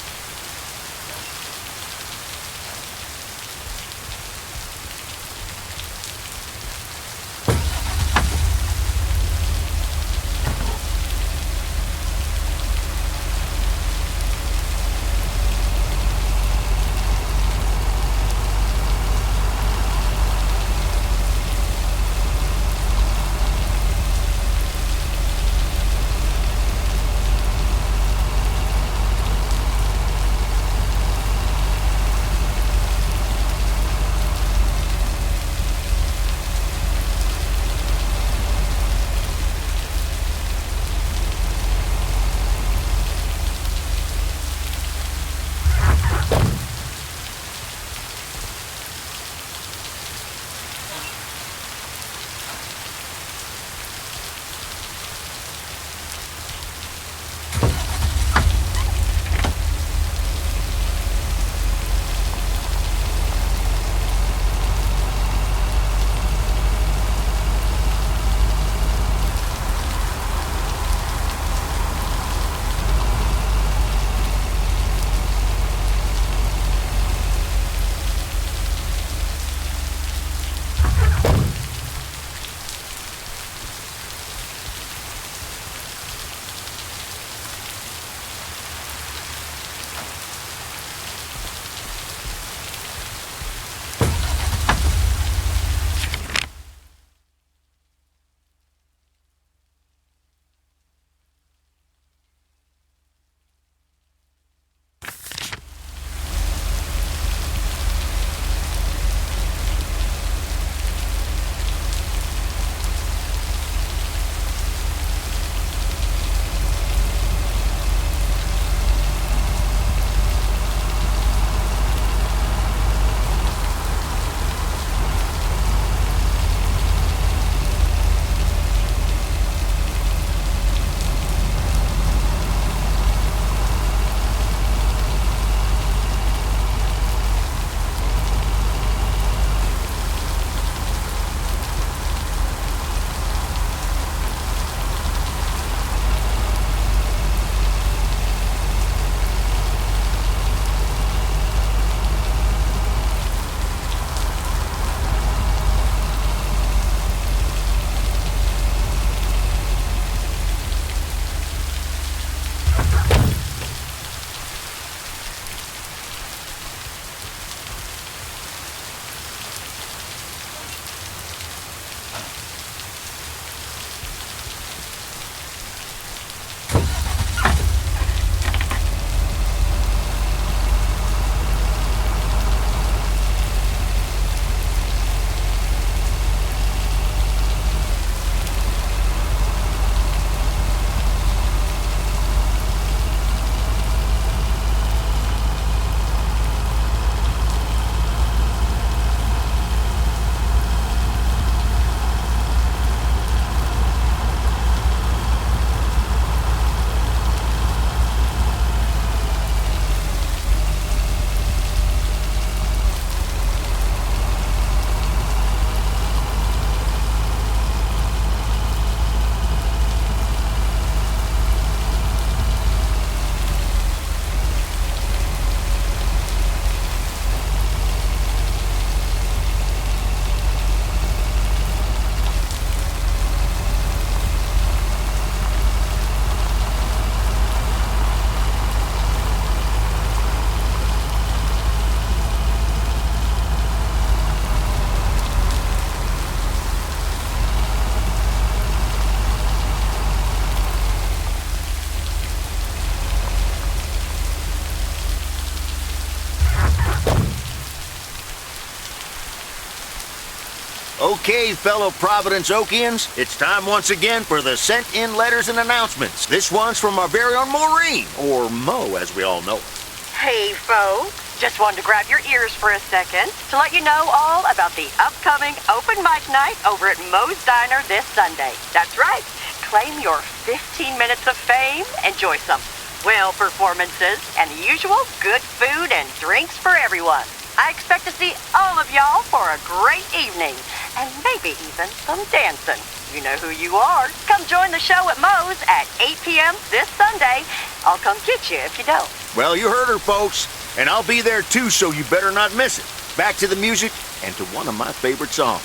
Okay, fellow Providence Oakians, it's time once again for the sent-in letters and announcements. This one's from our very own Maureen, or Mo as we all know her. Hey, folks. Just wanted to grab your ears for a second to let you know all about the upcoming open mic night over at Mo's Diner this Sunday. That's right. Claim your 15 minutes of fame. Enjoy some swell performances and the usual good food and drinks for everyone. I expect to see all of y'all for a great evening and maybe even some dancing. You know who you are. Come join the show at Mo's at 8 p.m. this Sunday. I'll come get you if you don't. Well, you heard her, folks, and I'll be there too, so you better not miss it. Back to the music and to one of my favorite songs.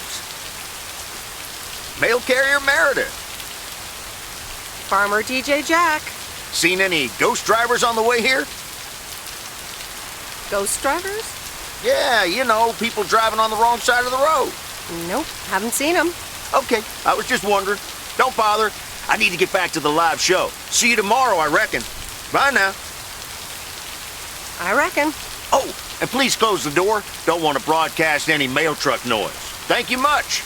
Mail carrier Meredith. Farmer DJ Jack. Seen any ghost drivers on the way here? Ghost drivers? Yeah, you know, people driving on the wrong side of the road. Nope, haven't seen them. Okay, I was just wondering. Don't bother. I need to get back to the live show. See you tomorrow, I reckon. Bye now. I reckon. Oh, and please close the door. Don't want to broadcast any mail truck noise. Thank you much.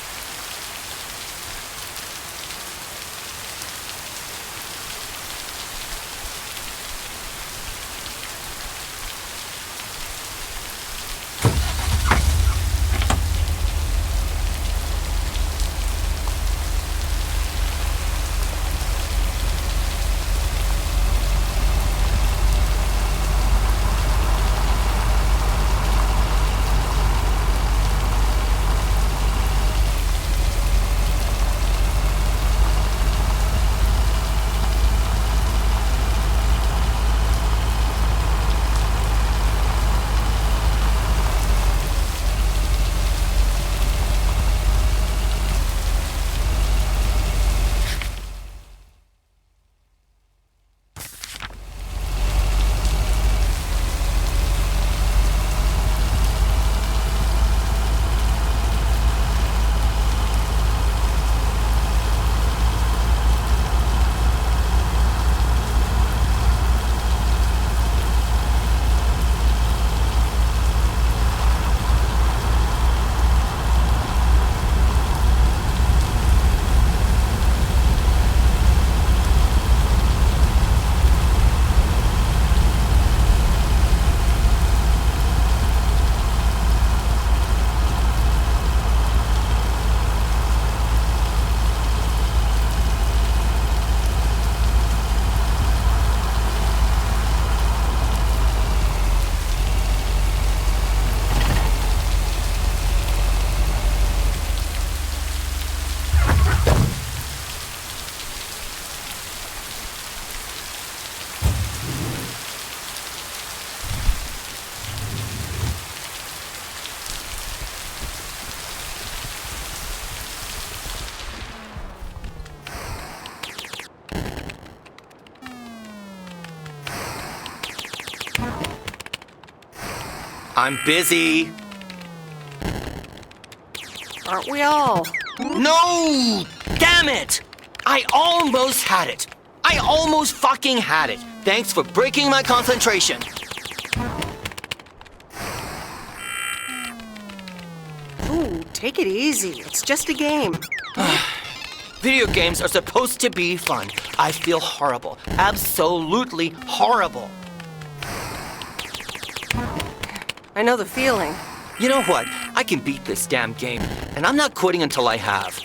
I'm busy. Aren't we all? No! Damn it! I almost had it. I almost fucking had it. Thanks for breaking my concentration. Ooh, take it easy. It's just a game. Video games are supposed to be fun. I feel horrible. Absolutely horrible. I know the feeling. You know what? I can beat this damn game, and I'm not quitting until I have.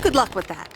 Good luck with that.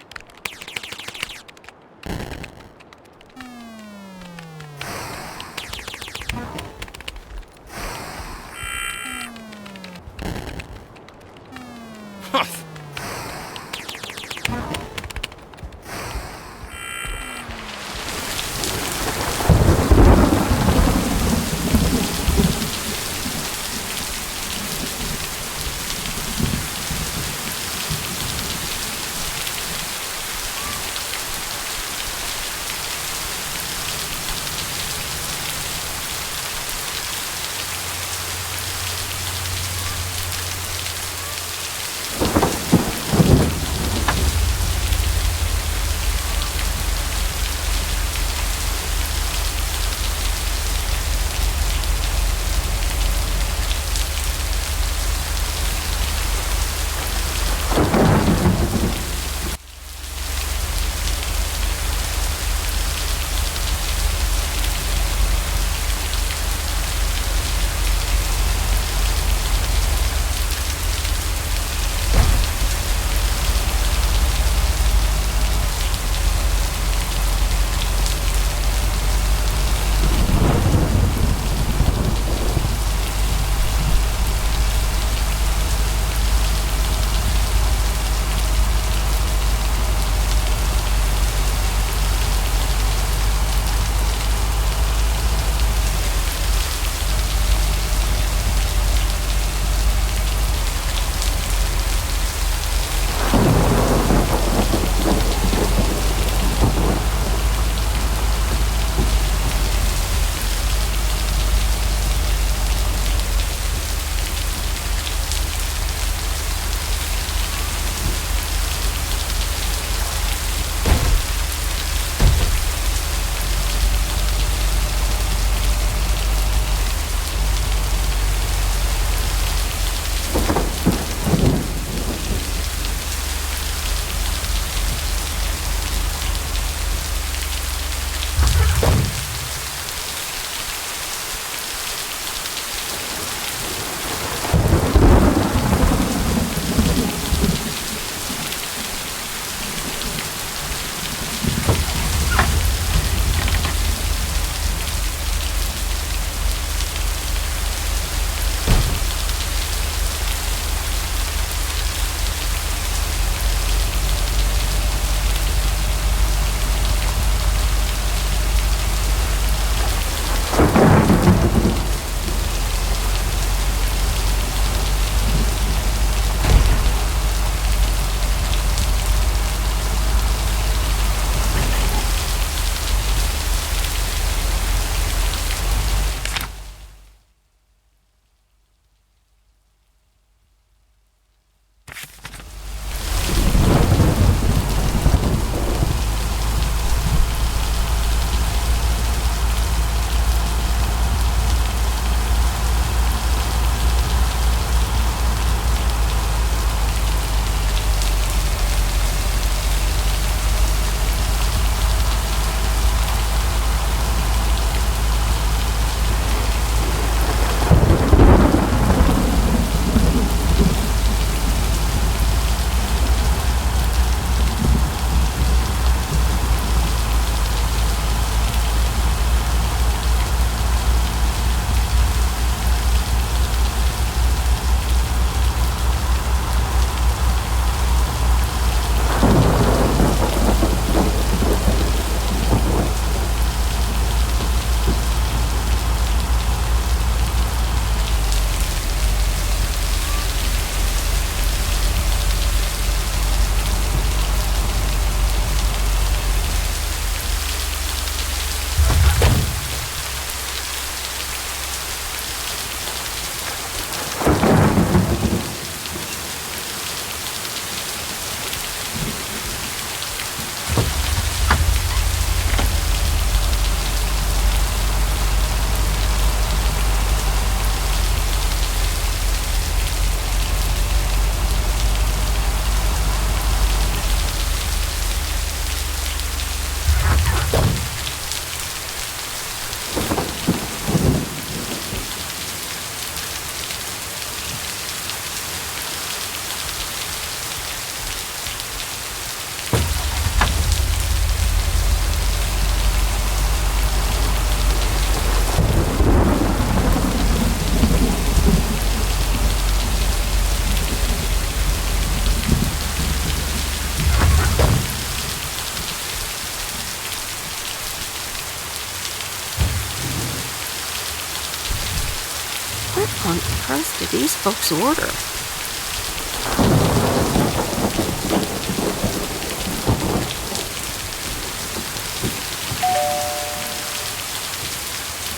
on earth did these folks order?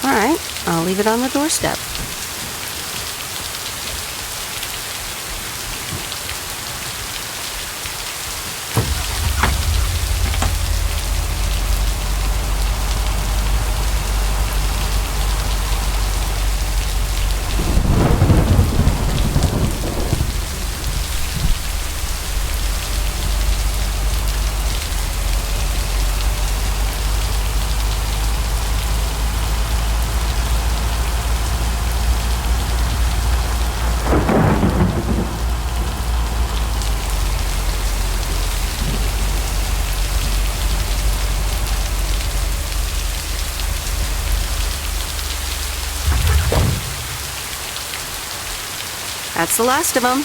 All right, I'll leave it on the doorstep. That's the last of them.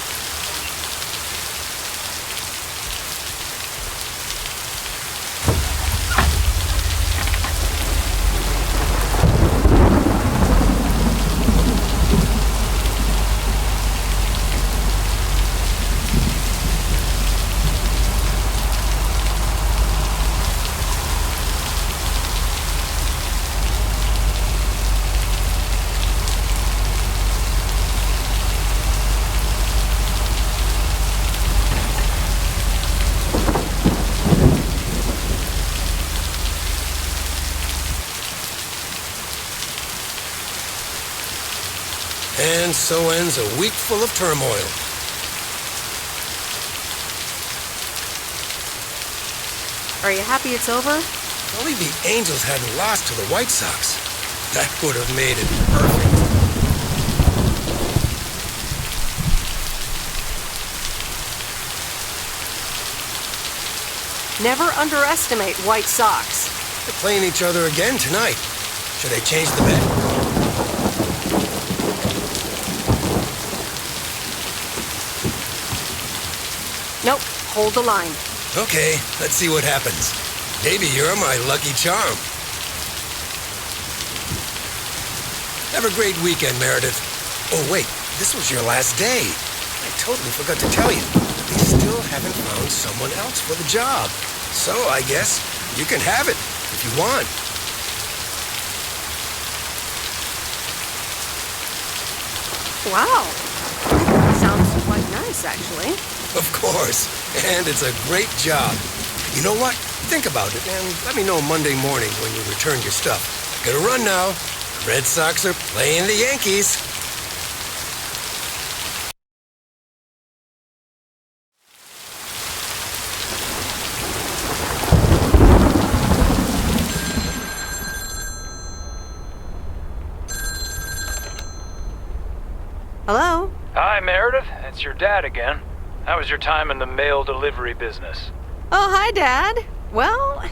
And so ends a week full of turmoil. Are you happy it's over? If only the Angels hadn't lost to the White Sox. That would have made it perfect. Never underestimate White Sox. They're playing each other again tonight. Should I change the bet? Nope, hold the line. Okay, let's see what happens. Maybe you're my lucky charm. Have a great weekend, Meredith. Oh, wait, this was your last day. I totally forgot to tell you. They still haven't found someone else for the job. So I guess you can have it if you want. Wow. Sounds quite nice, actually. Of course. And it's a great job. You know what? Think about it and let me know Monday morning when you return your stuff. Gotta run now. The Red Sox are playing the Yankees. Hello? Hi, Meredith. It's your dad again. How was your time in the mail delivery business? Oh, hi, Dad. Well,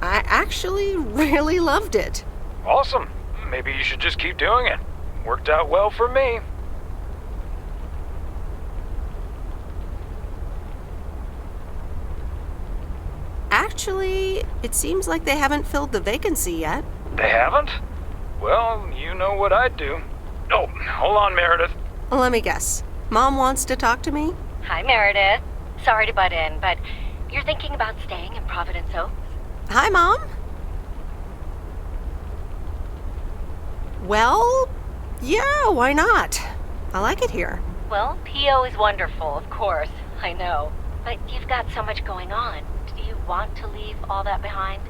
I actually really loved it. Awesome. Maybe you should just keep doing it. Worked out well for me. Actually, it seems like they haven't filled the vacancy yet. They haven't? Well, you know what I'd do. Oh, hold on, Meredith. Let me guess. Mom wants to talk to me? Hi, Meredith. Sorry to butt in, but you're thinking about staying in Providence Oaks? Hi, Mom. Well, yeah, why not? I like it here. Well, P.O. is wonderful, of course. I know. But you've got so much going on. Do you want to leave all that behind?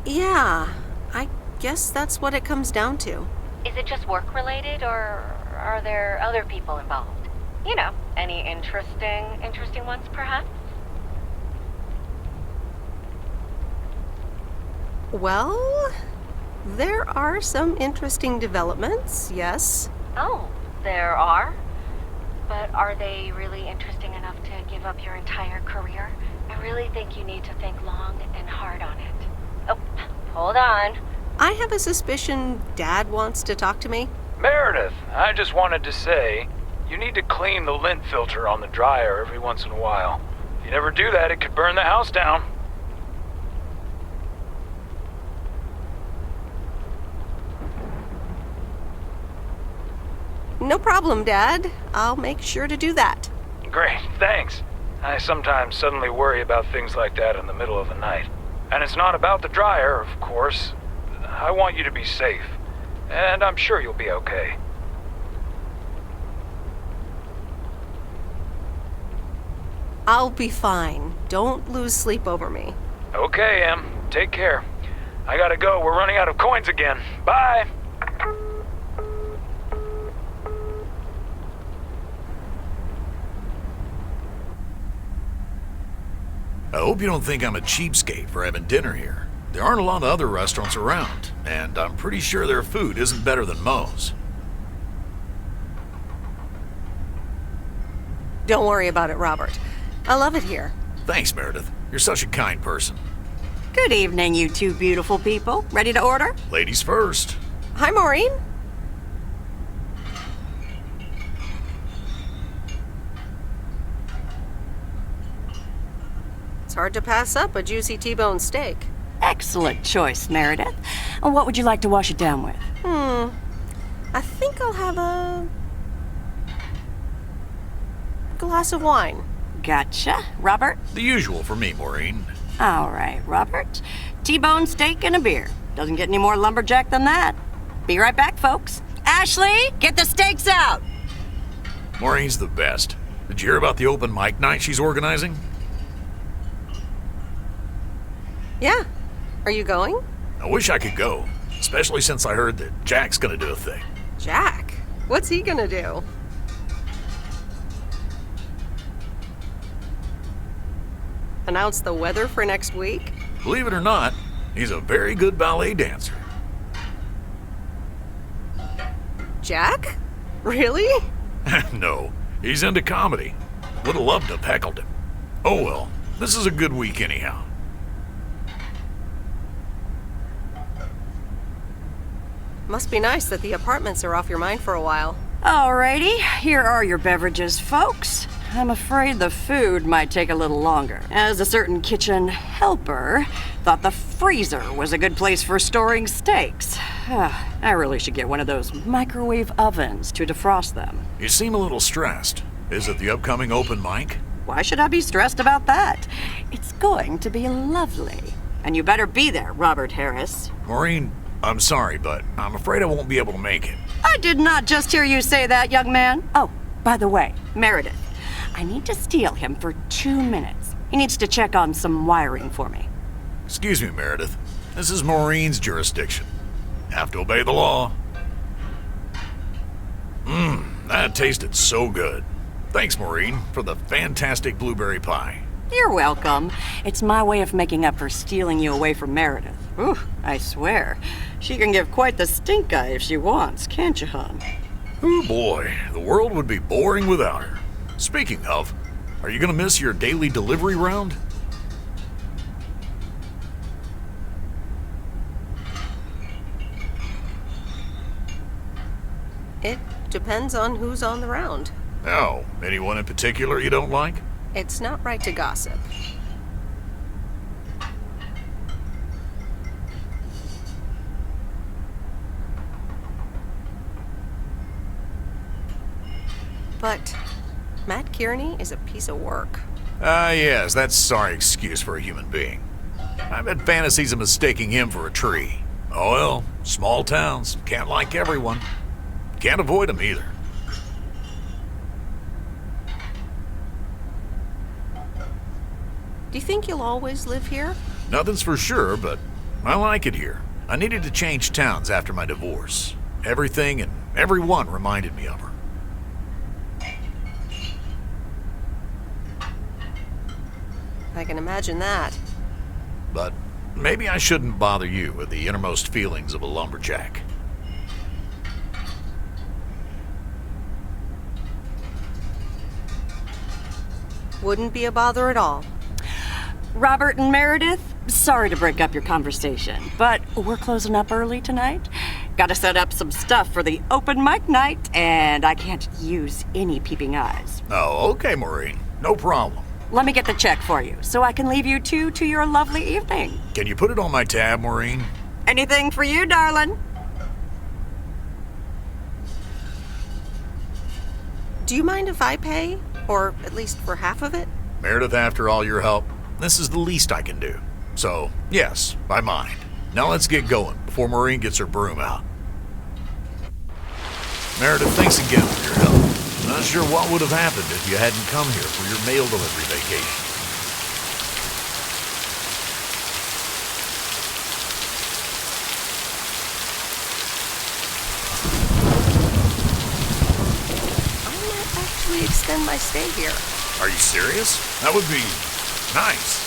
Yeah, I guess that's what it comes down to. Is it just work-related, or are there other people involved? You know, any interesting ones, perhaps? Well, there are some interesting developments, yes. Oh, there are? But are they really interesting enough to give up your entire career? I really think you need to think long and hard on it. Oh, hold on. I have a suspicion Dad wants to talk to me. Meredith, I just wanted to say, you need to clean the lint filter on the dryer every once in a while. If you never do that, it could burn the house down. No problem, Dad. I'll make sure to do that. Great, thanks. I sometimes suddenly worry about things like that in the middle of the night. And it's not about the dryer, of course. I want you to be safe. And I'm sure you'll be okay. I'll be fine. Don't lose sleep over me. Okay, Em. Take care. I gotta go. We're running out of coins again. Bye! I hope you don't think I'm a cheapskate for having dinner here. There aren't a lot of other restaurants around, and I'm pretty sure their food isn't better than Moe's. Don't worry about it, Robert. I love it here. Thanks, Meredith. You're such a kind person. Good evening, you two beautiful people. Ready to order? Ladies first. Hi, Maureen. It's hard to pass up a juicy T-bone steak. Excellent choice, Meredith. And what would you like to wash it down with? I think I'll have a glass of wine. Gotcha. Robert? The usual for me, Maureen. All right, Robert. T-bone steak and a beer. Doesn't get any more lumberjack than that. Be right back, folks. Ashley, get the steaks out! Maureen's the best. Did you hear about the open mic night she's organizing? Yeah. Are you going? I wish I could go, especially since I heard that Jack's gonna do a thing. Jack? What's he gonna do? Announce the weather for next week? Believe it or not, he's a very good ballet dancer. Jack? Really? No, he's into comedy. Would have loved to have heckled him. Oh well, this is a good week anyhow. Must be nice that the apartments are off your mind for a while. Alrighty, here are your beverages, folks. I'm afraid the food might take a little longer, as a certain kitchen helper thought the freezer was a good place for storing steaks. I really should get one of those microwave ovens to defrost them. You seem a little stressed. Is it the upcoming open mic? Why should I be stressed about that? It's going to be lovely. And you better be there, Robert Harris. Maureen, I'm sorry, but I'm afraid I won't be able to make it. I did not just hear you say that, young man. Oh, by the way, Meredith, I need to steal him for 2 minutes. He needs to check on some wiring for me. Excuse me, Meredith. This is Maureen's jurisdiction. Have to obey the law. That tasted so good. Thanks, Maureen, for the fantastic blueberry pie. You're welcome. It's my way of making up for stealing you away from Meredith. Ooh, I swear. She can give quite the stink eye if she wants, can't you, hon? Oh boy, the world would be boring without her. Speaking of, are you gonna miss your daily delivery round? It depends on who's on the round. Oh, anyone in particular you don't like? It's not right to gossip. But Matt Kearney is a piece of work. Yes, that's a sorry excuse for a human being. I've had fantasies of mistaking him for a tree. Oh well, small towns, can't like everyone. Can't avoid them either. Do you think you'll always live here? Nothing's for sure, but I like it here. I needed to change towns after my divorce. Everything and everyone reminded me of her. I can imagine that. But maybe I shouldn't bother you with the innermost feelings of a lumberjack. Wouldn't be a bother at all. Robert and Meredith, Sorry to break up your conversation, but we're closing up early tonight. Gotta set up some stuff for the open mic night, and I can't use any peeping eyes. Oh, okay, Maureen. No problem. Let me get the check for you, so I can leave you two to your lovely evening. Can you put it on my tab, Maureen? Anything for you, darling? Do you mind if I pay? Or at least for half of it? Meredith, after all your help, this is the least I can do. So, yes, I mind. Now let's get going before Maureen gets her broom out. Meredith, thanks again for your help. Not sure what would have happened if you hadn't come here for your mail delivery vacation. I might actually extend my stay here. Are you serious? That would be nice.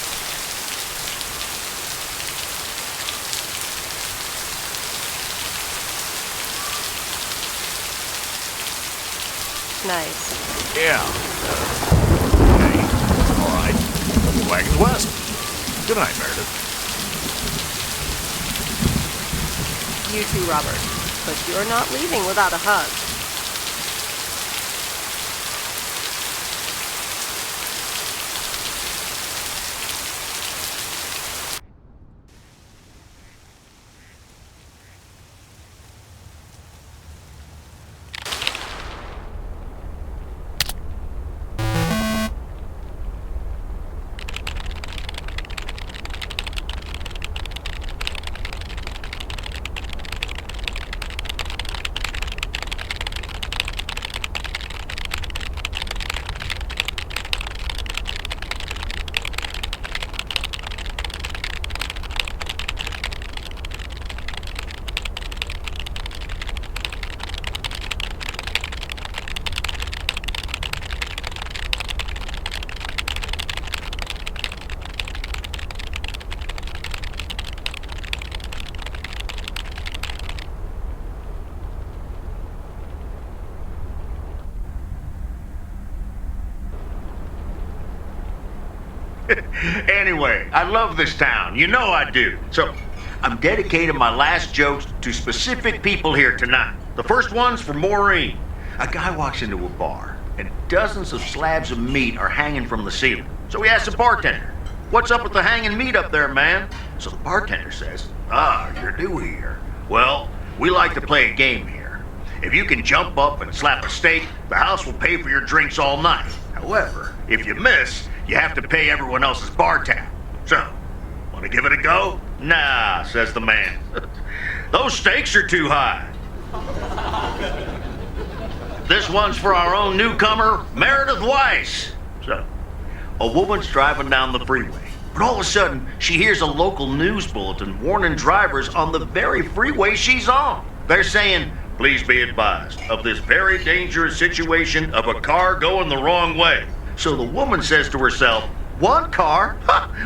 Nice. Yeah. Okay. All right. Wagons west. Good night, Meredith. You too, Robert. But you're not leaving without a hug. Anyway, I love this town. You know I do. So, I'm dedicating my last jokes to specific people here tonight. The first one's for Maureen. A guy walks into a bar, and dozens of slabs of meat are hanging from the ceiling. So he asks the bartender, "What's up with the hanging meat up there, man?" So the bartender says, "You're new here. Well, we like to play a game here. If you can jump up and slap a steak, the house will pay for your drinks all night. However, if you miss, you have to pay everyone else's bar tab. So, want to give it a go?" "Nah," says the man. "Those stakes are too high." This one's for our own newcomer, Meredith Weiss. So, a woman's driving down the freeway, but all of a sudden, she hears a local news bulletin warning drivers on the very freeway she's on. They're saying, "Please be advised of this very dangerous situation of a car going the wrong way." So the woman says to herself, "One car?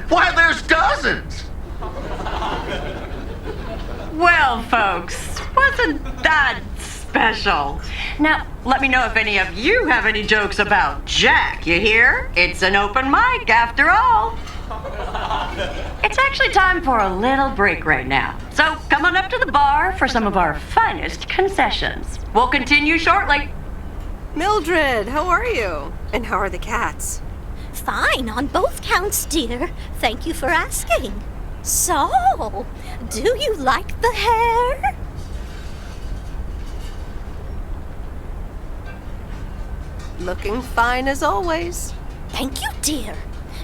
Why, there's dozens!" Well, folks, wasn't that special? Now, let me know if any of you have any jokes about Jack, you hear? It's an open mic after all. It's actually time for a little break right now. So come on up to the bar for some of our finest concessions. We'll continue shortly. Mildred, how are you? And how are the cats? Fine on both counts, dear. Thank you for asking. So, do you like the hair? Looking fine as always. Thank you, dear.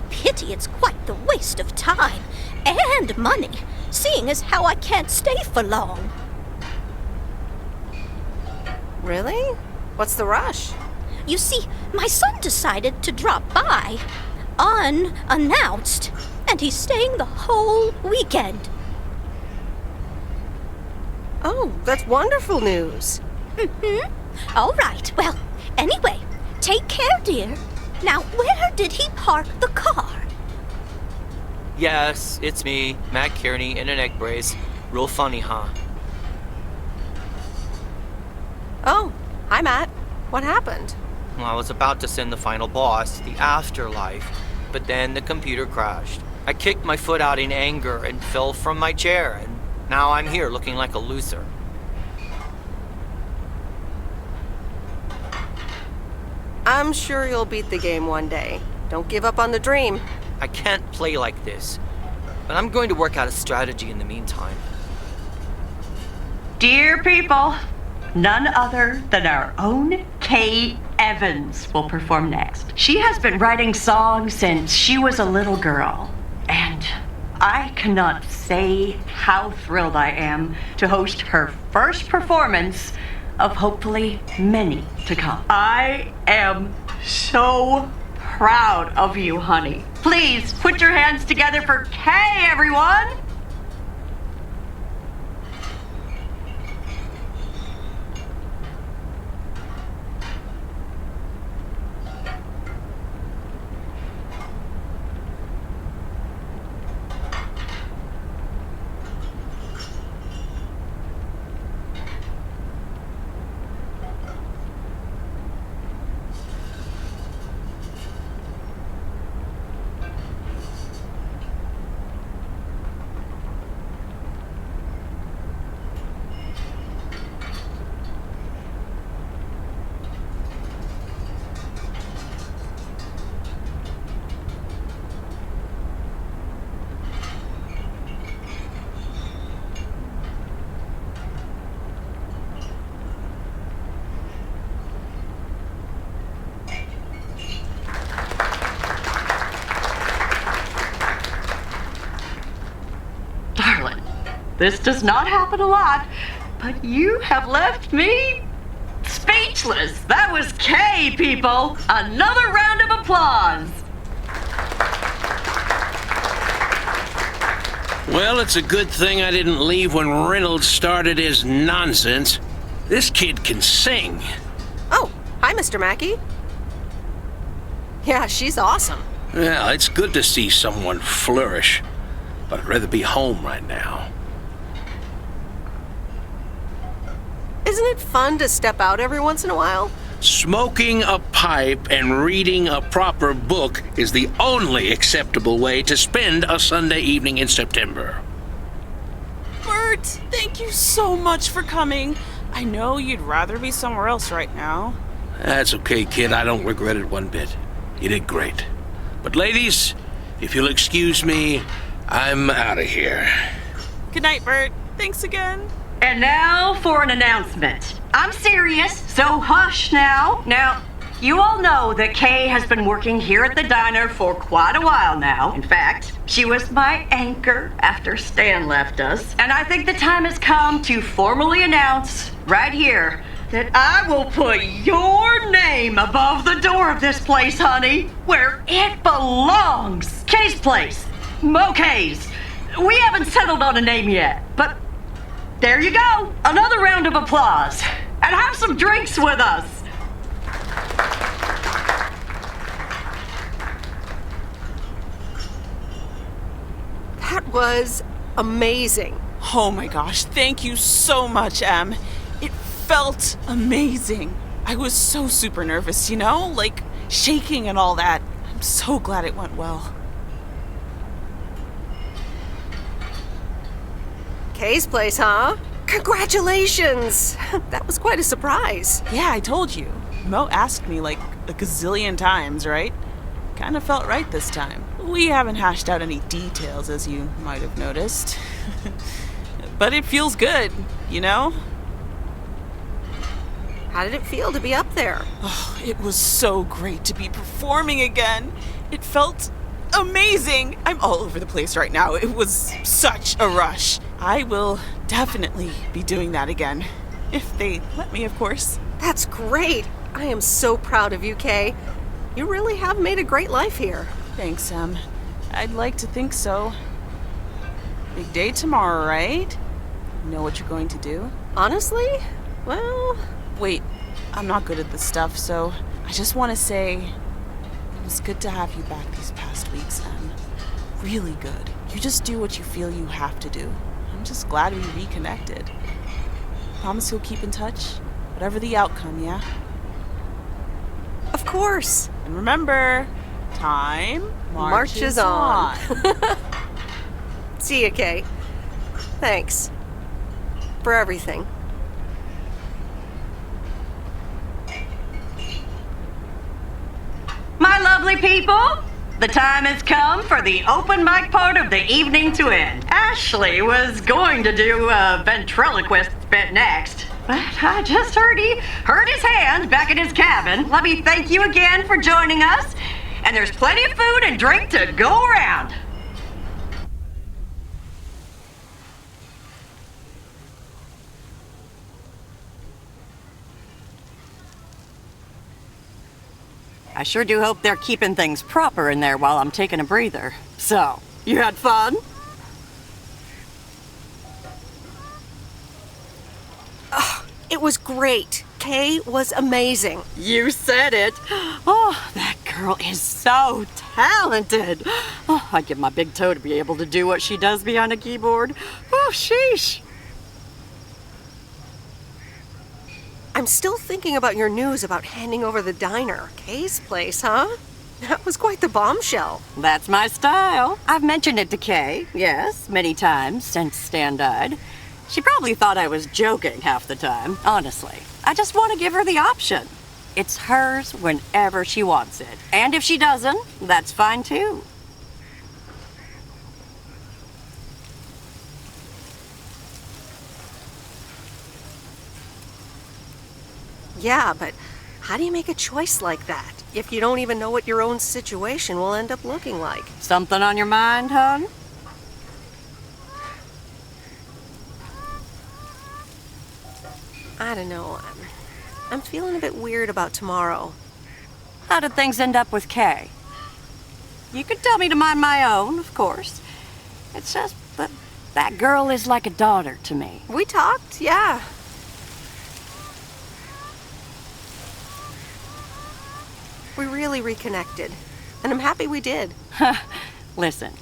Pity it's quite the waste of time and money, seeing as how I can't stay for long. Really? What's the rush? You see, my son decided to drop by, unannounced, and he's staying the whole weekend. Oh, that's wonderful news. Mm-hmm. All right, well, anyway, take care, dear. Now, where did he park the car? Yes, it's me, Matt Kearney, in an egg brace. Real funny, huh? Oh, hi, Matt. What happened? Well, I was about to send the final boss to the afterlife, but then the computer crashed. I kicked my foot out in anger and fell from my chair, and now I'm here looking like a loser. I'm sure you'll beat the game one day. Don't give up on the dream. I can't play like this, but I'm going to work out a strategy in the meantime. Dear people, none other than our own Kay Evans will perform next. She has been writing songs since she was a little girl, and I cannot say how thrilled I am to host her first performance of hopefully many to come. I am so proud of you, honey. Please put your hands together for Kay, everyone! This does not happen a lot, but you have left me speechless. That was Kay, people. Another round of applause. Well, it's a good thing I didn't leave when Reynolds started his nonsense. This kid can sing. Oh, hi, Mr. Mackey. Yeah, she's awesome. Well, it's good to see someone flourish, but I'd rather be home right now. Isn't it fun to step out every once in a while? Smoking a pipe and reading a proper book is the only acceptable way to spend a Sunday evening in September. Bert, thank you so much for coming. I know you'd rather be somewhere else right now. That's okay, kid. I don't regret it one bit. You did great. But ladies, if you'll excuse me, I'm out of here. Good night, Bert. Thanks again. And now for an announcement. I'm serious, so hush now. Now, you all know that Kay has been working here at the diner for quite a while now. In fact, she was my anchor after Stan left us. And I think the time has come to formally announce right here that I will put your name above the door of this place, honey, where it belongs. Kay's Place. Mo Kay's. We haven't settled on a name yet, but there you go. Another round of applause. And have some drinks with us. That was amazing. Oh my gosh, thank you so much, Em. It felt amazing. I was so super nervous, you know? Like, shaking and all that. I'm so glad it went well. Kay's Place, huh? Congratulations! That was quite a surprise. Yeah, I told you. Mo asked me like a gazillion times, right? Kind of felt right this time. We haven't hashed out any details, as you might have noticed. But it feels good, you know? How did it feel to be up there? Oh, it was so great to be performing again. It felt amazing. I'm all over the place right now. It was such a rush. I will definitely be doing that again. If they let me, of course. That's great. I am so proud of you, Kay. You really have made a great life here. Thanks, Em. I'd like to think so. Big day tomorrow, right? You know what you're going to do? Honestly? Well... Wait, I'm not good at this stuff, so I just want to say it was good to have you back these past weeks, Em. Really good. You just do what you feel you have to do. I'm just glad we reconnected. Promise you'll keep in touch? Whatever the outcome, yeah? Of course. And remember, Time Marches on. See ya, Kay. Thanks. For everything. My lovely people, the time has come for the open mic part of the evening to end. Ashley was going to do a ventriloquist bit next, but I just heard he hurt his hand back in his cabin. Let me thank you again for joining us, and there's plenty of food and drink to go around. I sure do hope they're keeping things proper in there while I'm taking a breather. So, you had fun? Oh, it was great. Kay was amazing. You said it. Oh, that girl is so talented. Oh, I'd give my big toe to be able to do what she does behind a keyboard. Oh, sheesh. I'm still thinking about your news about handing over the diner. Kay's place, huh? That was quite the bombshell. That's my style. I've mentioned it to Kay, yes, many times since Stan died. She probably thought I was joking half the time, honestly. I just want to give her the option. It's hers whenever she wants it. And if she doesn't, that's fine too. Yeah, but how do you make a choice like that if you don't even know what your own situation will end up looking like? Something on your mind, hon? I don't know. I'm feeling a bit weird about tomorrow. How did things end up with Kay? You could tell me to mind my own, of course. It's just that girl is like a daughter to me. We talked, yeah. We really reconnected, and I'm happy we did. Listen,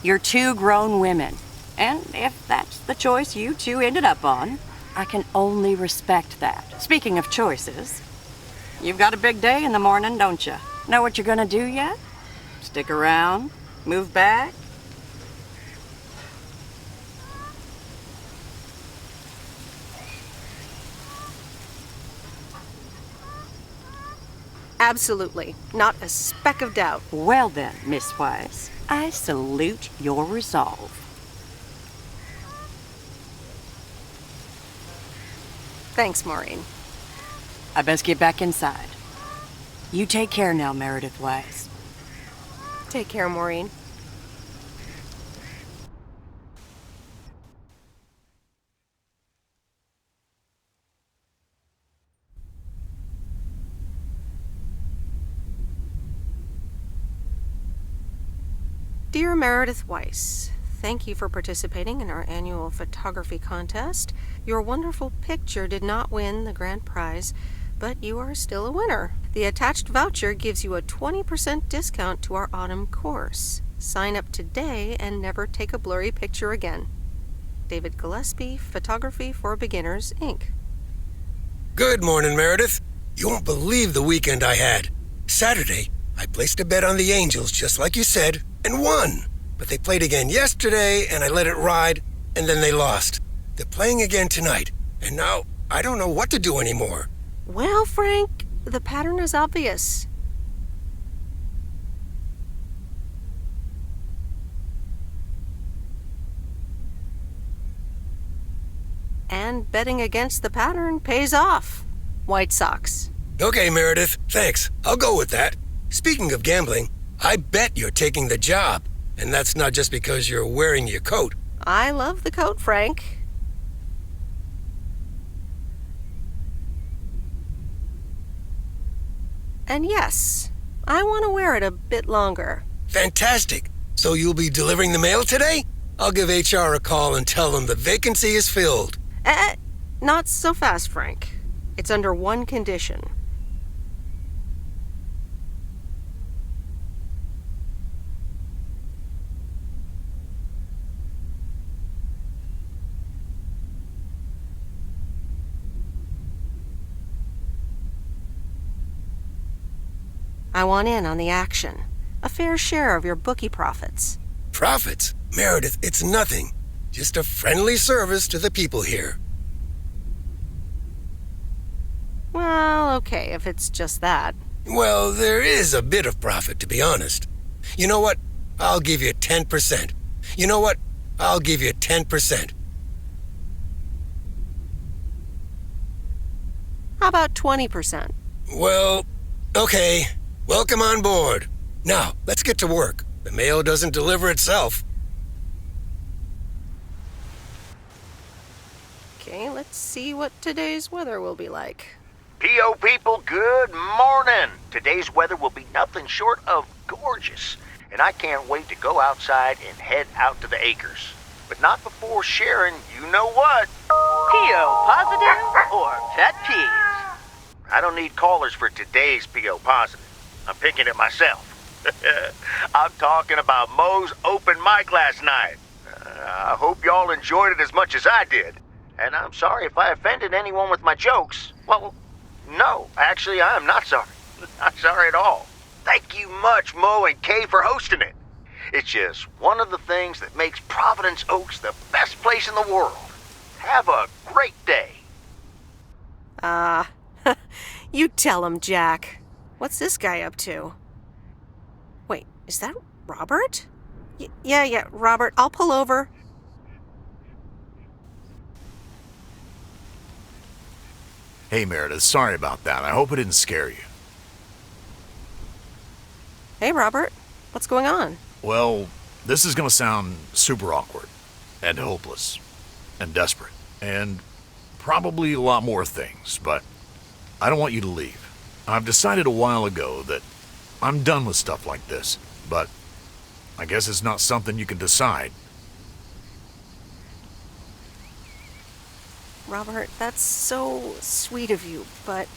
you're two grown women, and if that's the choice you two ended up on, I can only respect that. Speaking of choices, you've got a big day in the morning, don't you? Know what you're gonna do yet? Stick around? Move back? Absolutely. Not a speck of doubt. Well then, Miss Weiss, I salute your resolve. Thanks, Maureen. I best get back inside. You take care now, Meredith Weiss. Take care, Maureen. Dear Meredith Weiss, thank you for participating in our annual photography contest. Your wonderful picture did not win the grand prize, but you are still a winner. The attached voucher gives you a 20% discount to our autumn course. Sign up today and never take a blurry picture again. David Gillespie, Photography for Beginners, Inc. Good morning, Meredith. You won't believe the weekend I had. Saturday, I placed a bet on the Angels, just like you said, and won. But they played again yesterday, and I let it ride, and then they lost. They're playing again tonight, and now I don't know what to do anymore. Well, Frank, the pattern is obvious. And betting against the pattern pays off. White Sox. Okay, Meredith, thanks. I'll go with that. Speaking of gambling, I bet you're taking the job. And that's not just because you're wearing your coat. I love the coat, Frank. And yes, I want to wear it a bit longer. Fantastic. So you'll be delivering the mail today? I'll give HR a call and tell them the vacancy is filled. Not so fast, Frank. It's under one condition. I want in on the action. a fair share of your bookie profits. Profits? Meredith, it's nothing. Just a friendly service to the people here. Well, okay, if it's just that. Well, there is a bit of profit, to be honest. You know what? I'll give you 10%. You know what? I'll give you 10%. How about 20%? Well, okay. Welcome on board. Now, let's get to work. The mail doesn't deliver itself. Okay, let's see what today's weather will be like. P.O. people, good morning. Today's weather will be nothing short of gorgeous, and I can't wait to go outside and head out to the acres. But not before sharing, you know what? P.O. positive or pet peeves? I don't need callers for today's P.O. positive. I'm picking it myself. I'm talking about Moe's open mic last night. I hope y'all enjoyed it as much as I did. And I'm sorry if I offended anyone with my jokes. Well, no, actually, I am not sorry. Not sorry at all. Thank you much, Mo and Kay, for hosting it. It's just one of the things that makes Providence Oaks the best place in the world. Have a great day. You tell him, Jack. What's this guy up to? Wait, is that Robert? Yeah, Robert, I'll pull over. Hey, Meredith, sorry about that. I hope it didn't scare you. Hey, Robert, what's going on? Well, this is gonna sound super awkward, and hopeless, and desperate, and probably a lot more things, but I don't want you to leave. I've decided a while ago that I'm done with stuff like this, but I guess it's not something you can decide. Robert, that's so sweet of you, but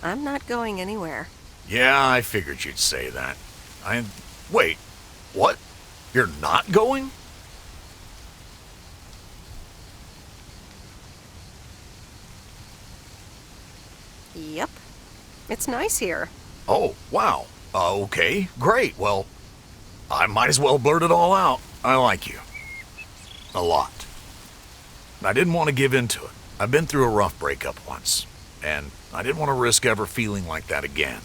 I'm not going anywhere. Yeah, I figured you'd say that. Wait, what? You're not going? Yep. It's nice here. Oh, wow. Okay, great. Well, I might as well blurt it all out. I like you. A lot. I didn't want to give in to it. I've been through a rough breakup once, and I didn't want to risk ever feeling like that again.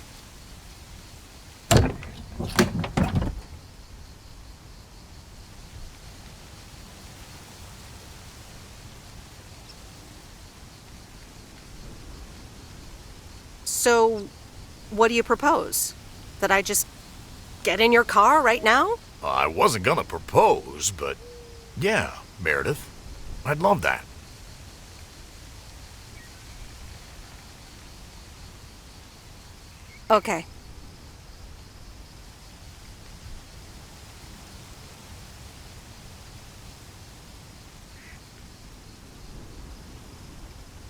So, what do you propose? That I just get in your car right now? I wasn't gonna propose, but yeah, Meredith. I'd love that. Okay.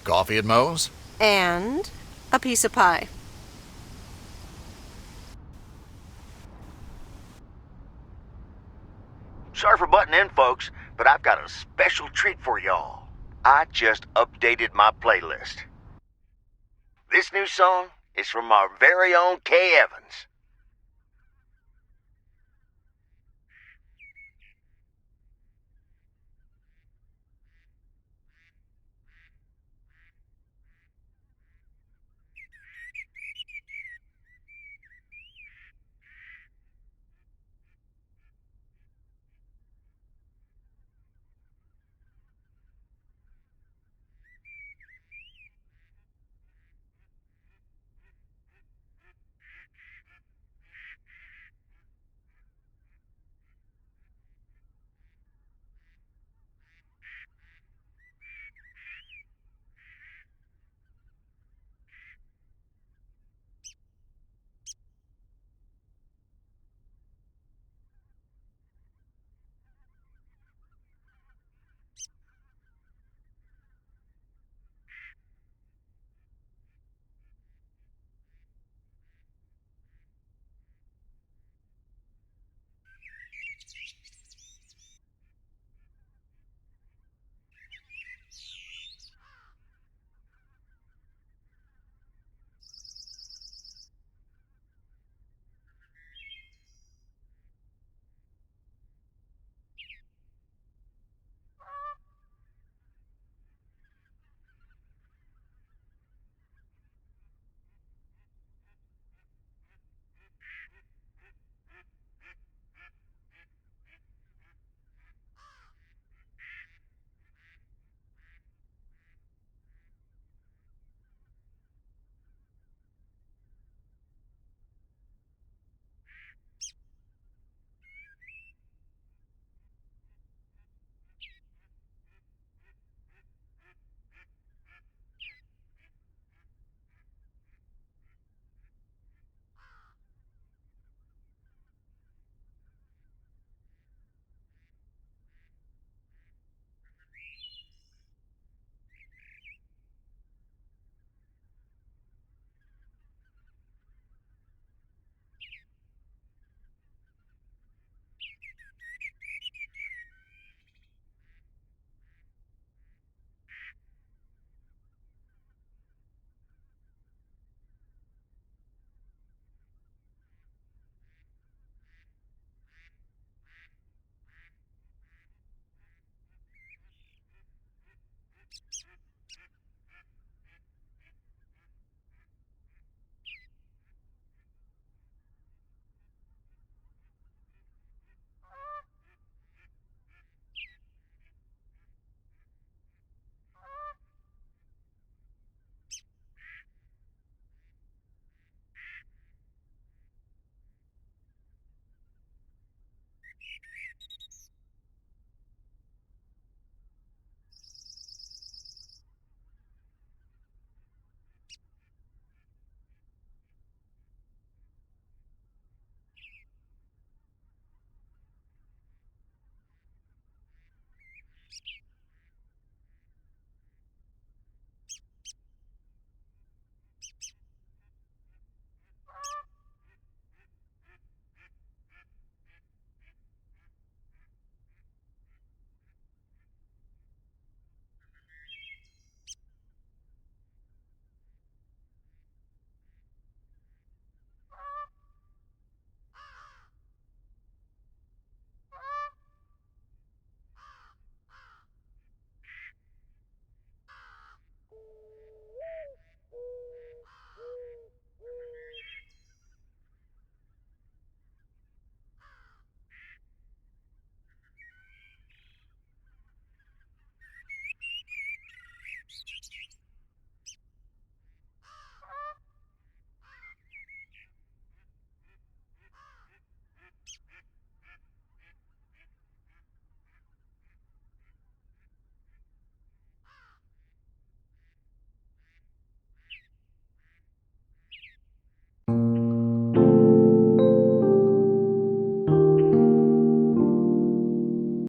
Coffee at Moe's? And a piece of pie. Sorry for butting in, folks, but I've got a special treat for y'all. I just updated my playlist. This new song is from our very own Kay Evans.